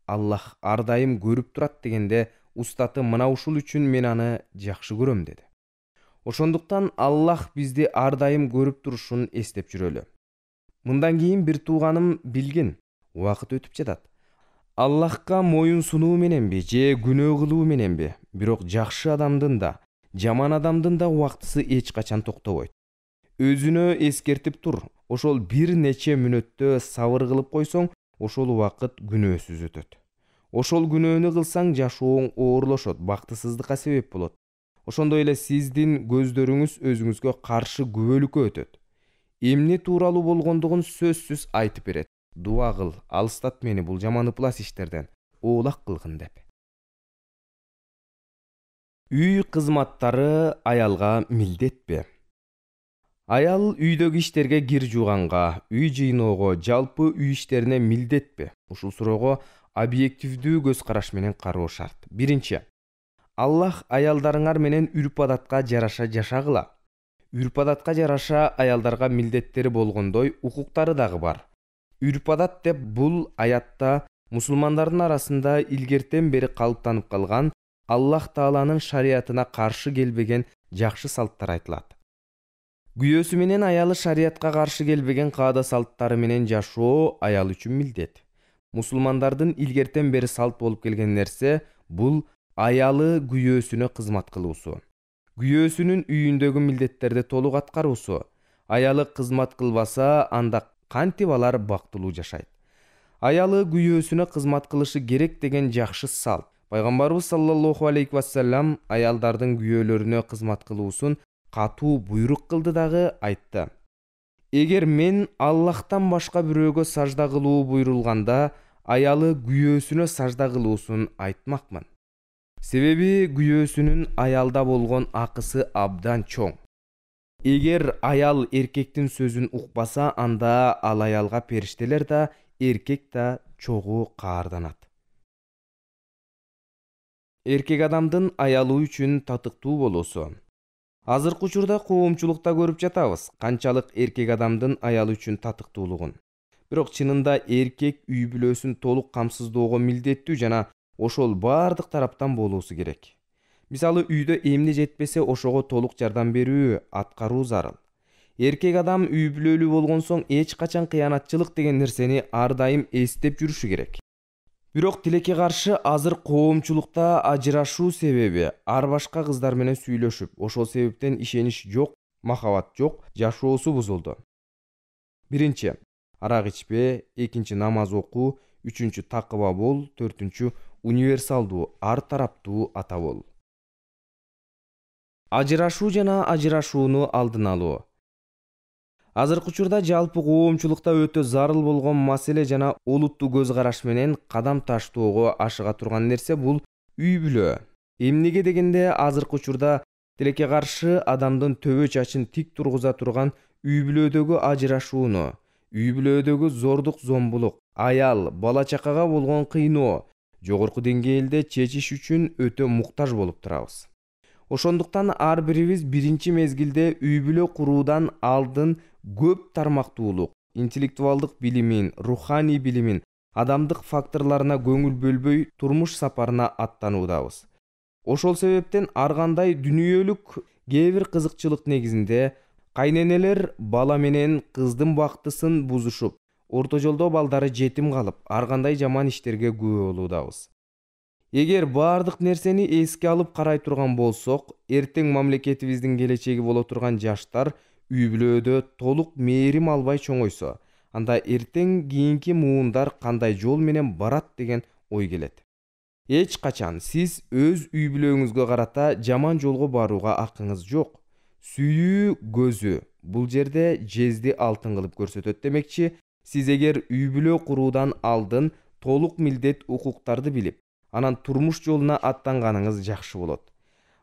Аллах ар дайым көрүп турат дегенде, устаты мына ушул үчүн мен аны жакшы көрөм деди. Ошондуктан Аллах бизди ар дайым көрүп турушун эстеп жүрөлү. Мындан кийин бир тууганым билгин, убакыт өтүп жатат. Аллахка моюн сунуу мененби же күнөө кылуу мененби, бирок жакшы адамдын да, жаман адамдын да убактысы эч качан токтобойт. Өзүнө эскертип тур, ошол бир нече мүнөттө сабыр кылып койсоң, ошол убакыт күнөөсүз өтөт. Ошол күнөөнү кылсаң жашооң оорлошот, бактысыздыкка себеп болот. Ошондой эле сиздин көздөрүңүз өзүңүзгө каршы күбөлүккө өтөт. Эмне тууралуу болгондугун сөзсүз айтып берет. Дуа кыл, алыстат мени бул жаман ыплас иштерден, оолак кылгын деп. Үй кызматтары аялга милдетпи? Аял үйдөгү иштерге кир жууганга, үй жыйноого, жалпы үй иштерине милдетпи? Ушул суроого объективдүү көз караш менен кароо шарт. Биринчи, Аллах аялдарыңар менен үрп-адатка жараша жашагыла. Үрп-адатка жараша аялдарга милдеттери болгондой, укуктары дагы бар. Үрп-адат деп бул аятта мусулмандардын арасында илгертен бери калыптанып калган Аллах Тааланын шариятына каршы келбеген жакшы салттар айтылат. Күйөөсү менен аялы шариятка каршы келбеген каада салттары менен жашоо аял үчүн милдет. Мусулмандардын илгертен бери салт болуп келген нерсе бул аялы күйөөсүнө кызмат кылуусу. Күйөөсүнүн үйүндөгү милдеттерди толук аткаруусу. Аялы кызмат кылбаса, анда кантип алар бактылуу жашайт? Аялы күйөөсүнө кызмат кылышы керек деген жакшы салт. Пайгамбарыбыз саллаллаху алейхи вассалам аялдардын күйөөлөрүнө кызмат кылуусун катуу буйрук кылды дагы айтты. Эгер мен Аллахтан башка бирөөгө сажда кылуу буйрулганда, аялы күйөөсүнө сажда кылуусун айтмакмын. Себеби күйөөсүнүн аялда болгон акысы абдан чоң. Эгер аял эркектин сөзүн укпаса, анда ал аялга периштелер да, эркек да чогуу каарданат. Эркек адамдын аялы үчүн татыктуу болуусу. Азыркы учурда коомчулукта көрүп жатабыз, канчалык эркек адамдын аялы үчүн татыктуулугун. Бирок чынында эркек үй бүлөсүн толук камсыздоого милдеттүү жана ошол бардык тараптан болуусу керек. Мисалы, үйдө эмне жетпесе, ошого толук жардам берүү, аткаруу зарыл. Эркек адам үй бүлөлүү болгон соң эч качан кыянатчылык деген нерсени ар дайым эстеп жүрүшү керек. Бирок тилекке каршы азыр коомчулукта ажырашуу себеби ар башка кыздар менен сүйлөшүп, ошол себептен ишенич жок, махабат жок, жашоосу бузулду. Биринчи, арак ичпе, экинчи, намаз окуу, үчүнчү, такыба бол, төртүнчү, универсалдуу, ар тараптуу ата бол. Ажырашуу жана ажырашууну алдын алуу. Азыркы учурда жалпы коомчулукта өтө зарыл болгон маселе жана олуттуу көз караш менен кадам таштоого ашыга турган нерсе бул үй бүлө. Эмнеге дегенде, азыркы учурда тилекке каршы адамдын төбө чачын тик тургуза турган үй бүлөдөгү ажырашууну, үй бүлөдөгү зордук зомбулук, аял, бала чакага болгон кыйноо жогорку деңгээлде чечиш үчүн өтө муктаж болуп турабыз. Ошондуктан ар бирибиз биринчи мезгилде үй бүлө куруудан алдын көп тармактуулук, интеллектуалдык билимин, руханий билимин, адамдык факторлоруна көңүл бөлбөй турмуш сапарына аттануудабыз. Ошол себептен ар кандай дүнүйөлүк кээ бир кызыкчылык негизинде кайненелер бала менен кыздын бактысын бузушуп, орто жолдо балдары жетим калып, ар кандай жаман иштерге күбө болуудабыз. Эгер бардык нерсени эске алып карай турган болсок, эртең мамлекетибиздин келечеги боло турган жаштар үй бүлөдө толук мээрим албай чоңойсо, анда эртең кийинки муундар кандай жол менен барат деген ой келет. Эч качан сиз өз үй бүлөңүзгө карата жаман жолго барууга акыңыз жок. Сүйүү көзү бул жерде жезди алтын кылып көрсөтөт демекчи, Сиз эгер үй бүлө куруудан алдын толук милдет укуктарды билип, анан турмуш жолуна аттанганыңыз жакшы болот.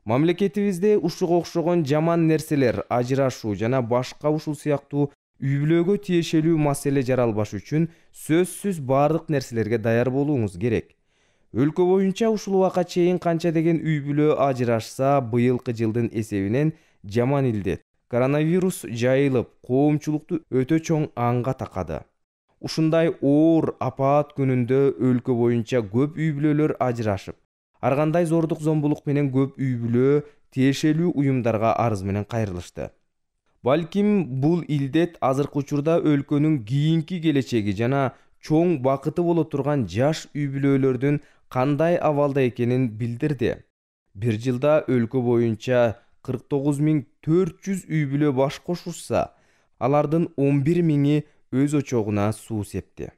Мамлекетибизде ушуга окшогон жаман нерселер, ажырашуу жана башка ушул сыяктуу үй бүлөгө тиешелүү маселе жаралбаш үчүн сөзсүз бардык нерселерге даяр болууңуз керек. Өлкө боюнча ушул убакка чейин канча деген үй бүлө ажырашса, быйылкы жылдын эсебинен жаман илдет, коронавирус жайылып, коомчулукту өтө чоң анга такады. Ушундай оор апаат күнүндө өлкө боюнча көп үй бүлөлөр ажырашып, ар кандай зордук зомбулук менен көп үй бүлө тиешелүү уюмдарга арыз менен кайрылышты. Балким бул илдет азыркы учурда өлкөнүн кийинки келечеги жана чоң бакыты боло турган жаш үй бүлөлөрдүн кандай абалда экенин билдирди. Бир жылда өлкө боюнча 49.400 үй бүлө баш кошушса, алардын 11.000-и өз очогуна суу септи.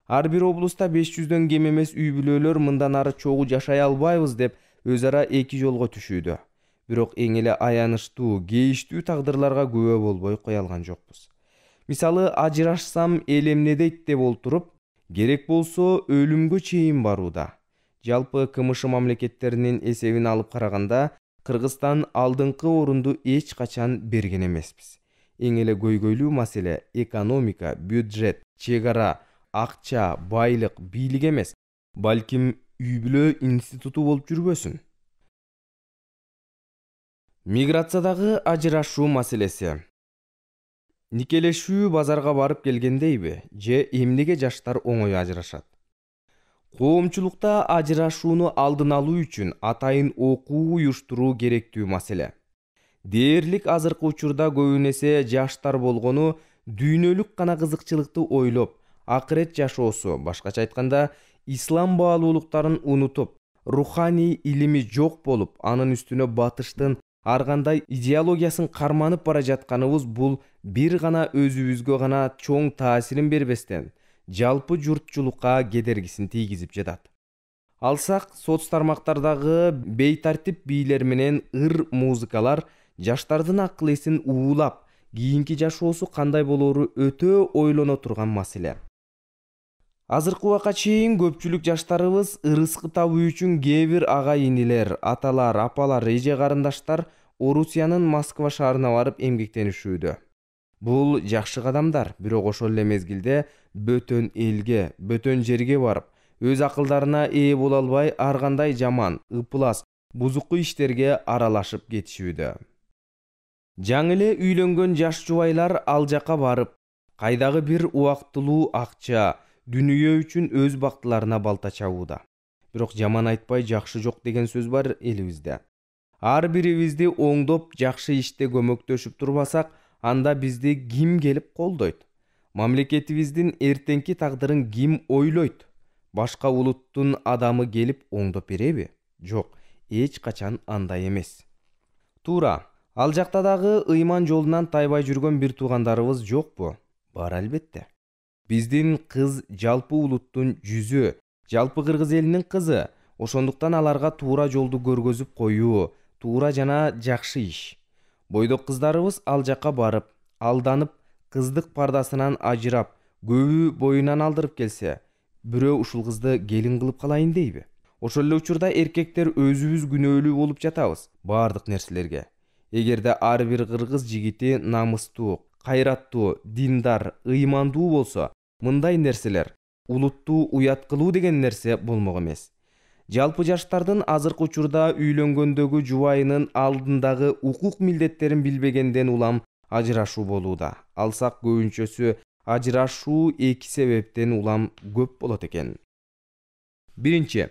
Ар бир облуста 500дөн кем эмес үй бүлөлөр мындан ары чогуу жашай албайбыз деп өз ара эки жолго түшүүдө. Бирок эң эле аянычтуу, кейиштүү тагдырларга күбө болбой кое алган жокпуз. Мисалы, ажырашсам эл эмне дейт деп олтуруп, керек болсо өлүмгө чейин барууда. Жалпы КМШ мамлекеттеринин эсебин алып караганда, Кыргызстан алдыңкы орунду эч качан берген эмеспиз. Эң эле көйгөйлүү маселе экономика, бюджет, чек ара, акча, байлык, бийлик эмес, балким үй бүлө институту болуп жүрбөсүн. Миграциядагы ажырашуу маселеси. Никелешүү базарга барып келгендейби, же эмнеге жаштар оңой ажырашат? Коомчулукта ажырашууну алдын алуу үчүн атайын окуу уюштуруу керектүү маселе. Дээрлик азыркы учурда көбүнесе жаштар болгону дүйнөлүк гана кызыкчылыкты ойлоп, акырет жашоосу, башкача айтканда, ислам баалуулуктарын унутуп, руханий илими жок болуп, анын үстүнө батыштын ар кандай идеологиясын карманып бара жатканыбыз бул бир гана өзүбүзгө гана чоң таасирин бербестен, жалпы журтчулукка кедергисин тийгизип жатат. Алсак, соц тармактардагы бейтартип бийлер менен ыр музыкалар жаштардын акыл эсин уулап, кийинки жашоосу кандай болоору өтө ойлоно турган маселе. Азыркы убакка чейин көпчүлүк жаштарыбыз ырыскы табуу үчүн кээ бир ага-инилер, аталар, апалар, эже карындаштар Орусиянын Москва шаарына барып эмгектенишүүдө. Бул жакшы кадамдар, бирок ошол эле мезгилде бөтөн элге, бөтөн жерге барып, өз акылдарына ээ боло албай, ар кандай жаман, ыплас, бузуку иштерге аралашып кетишүүдө. Жаңы эле үйлөнгөн жаш жубайлар ал жака барып, кайдагы бир убактылуу акча, дүнүйө үчүн өз бактыларына балта чабууда. Бирок жаман айтпай жакшы жок деген сөз бар элибизде. Ар бирибизди оңдоп жакшы иште көмөктөшүп турбасак, анда бизди ким келип колдойт? Мамлекетибиздин эртеңки тагдырын ким ойлойт? Башка улуттун адамы келип оңдоп береби? Жок, эч качан андай эмес. Туура, ал жакта дагы ыйман жолунан тайбай жүргөн бир туугандарыбыз жокпу? Бар албетте. Биздин кыз жалпы улуттун жүзү, жалпы кыргыз элинин кызы. Ошондуктан аларга туура жолду көргөзүп коюу туура жана жакшы иш. Бойдок кыздарыбыз ал жака барып, алданып, кыздык пардасынан ажырап, көбү боюнан алдырып келсе, бирөө ушул кызды келин кылып калайын дейби? Ошол эле учурда эркектер өзүбүз күнөөлүү болуп жатабыз бардык нерселерге. Эгерде ар бир кыргыз жигити намыстуу, кайраттуу, диндар, ыймандуу болсо, мындай нерселер, улутту уят кылуу деген нерсе болмок эмес. Жалпы жаштардын азыркы учурда үйлөнгөндөгү жубайынын алдындагы укук милдеттерин билбегенден улам ажырашуу болууда. Алсак көбүнчөсү ажырашуу эки себептен улам көп болот экен. Биринчи,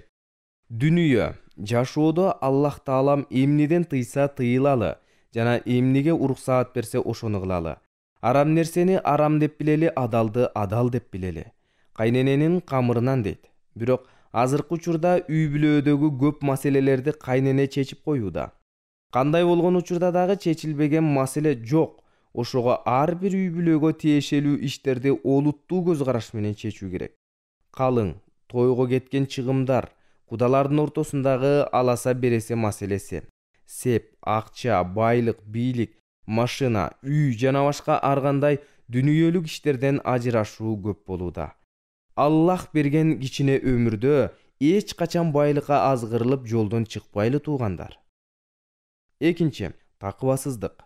дүнүйө, жашоодо Аллах Таалам эмнеден тыйса тыйылалы жана эмнеге уруксаат берсе ошону кылалы. Арам нерсени арам деп билели, адалды адал деп билели. Кайнененин камырынан дейт. Бирок азыркы учурда үй бүлөдөгү көп маселелерди кайнене чечип коюуда. Кандай болгон учурда дагы чечилбеген маселе жок. Ошого ар бир үй бүлөгө тиешелүү иштерди олуттуу көз караш менен чечүү керек. Калың, тойго кеткен чыгымдар, кудалардын ортосундагы аласа бересе маселеси, сеп, акча, байлык, бийлик, машина, үй жана башка ар кандай дүниелік иштерден ажырашуу көп болууда. Аллах берген кичине өмүрдө эч качан байлыкка азгырылып жолдон чыкпайлы туугандар. Экинчи, такыбасыздык.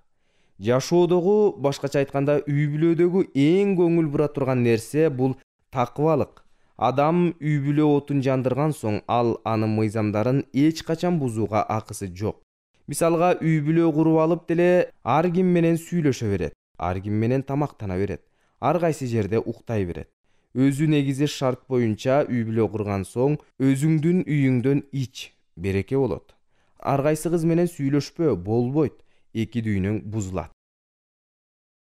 Жашоодогу, башкача айтканда, үй бүлөдөгү эң көңүл бура турган нерсе бул такыбалык. Адам үй бүлө отун жандырган соң, ал анын мыйзамдарын эч качан бузууга акысы жок. Мисалга, үй бүлө куруп алып деле ар ким менен сүйлөшө берет, ар ким менен тамактана берет, ар кайсы жерде уктай берет. Өзү негизи шарт боюнча үй бүлө курган соң, өзүңдүн үйүңдөн ич, береке болот. Ар кайсы кыз менен сүйлөшпө, болбойт, эки дүйнөң бузулат.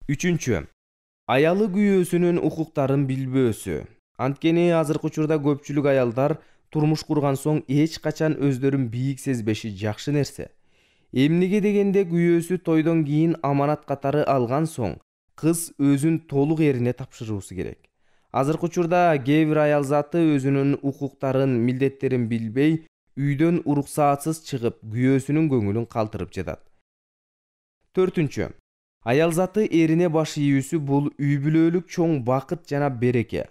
Үчүнчү, аялы күйөөсүнүн укуктарын билбөөсү. Анткени азыркы учурда көпчүлүк аялдар турмуш курган соң эч качан өздөрүн бийик сезбеши жакшы нерсе. Эмнеге дегенде күйөөсү тойдон кийин аманат катары алган соң, кыз өзүн толук эрине тапшыруусу керек. Азыркы учурда кээ бир аял заты өзүнүн укуктарын, милдеттерин билбей, үйдөн уруксаатсыз чыгып, күйөөсүнүн көңүлүн калтырып жатат. Төртүнчү, аял заты эрине баш ийүүсү бул үй бүлөлүк чоң бакыт жана береке.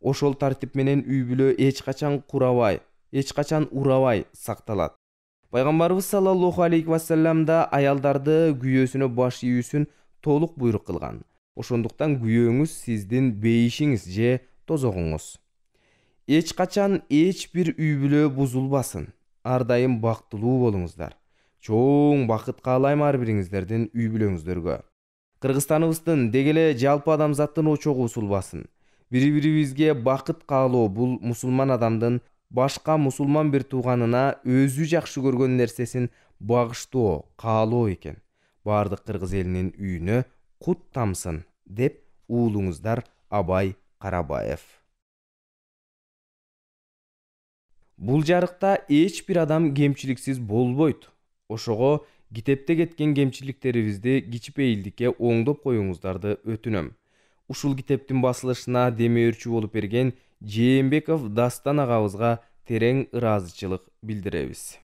Ошол тартип менен үй бүлө эч качан урабай сакталат. Пайгамбарыбыз саллаллаху алейхи вассалам да аялдарды күйөөсүнө баш ийүүсүн толук буйрук кылган. Ошондуктан күйөөңүз сиздин бейишиңиз же тозогуңуз. Эч качан эч бир үй бүлө бузулбасын. Ар дайым бактылуу болуңуздар. Чоң бакыт каалайм ар бириңиздердин үй бүлөңүздөргө. Кыргызстаныбыздын дегеле жалпы адамзаттын очогу усулбасын. Бири-бирибизге бакыт каалоо бул мусулман адамдын башка мусулман бир тууганына өзү жакшы көргөн нерсесин багыштоо, каалоо экен. Бардык кыргыз элинин үйүнө кут тамсын, деп уулуңуздар Абай Карабаев. Бул жарыкта эч бир адам кемчиликсиз болбойт. Ошого китепте кеткен кемчиликтерибизди кичипейилдикке оңдоп коюңуздарды өтүнөм. Ушул китептин басылышына демөөрчү болуп берген Жээнбеков Дастан агабызга терең ыраазычылык билдиребиз.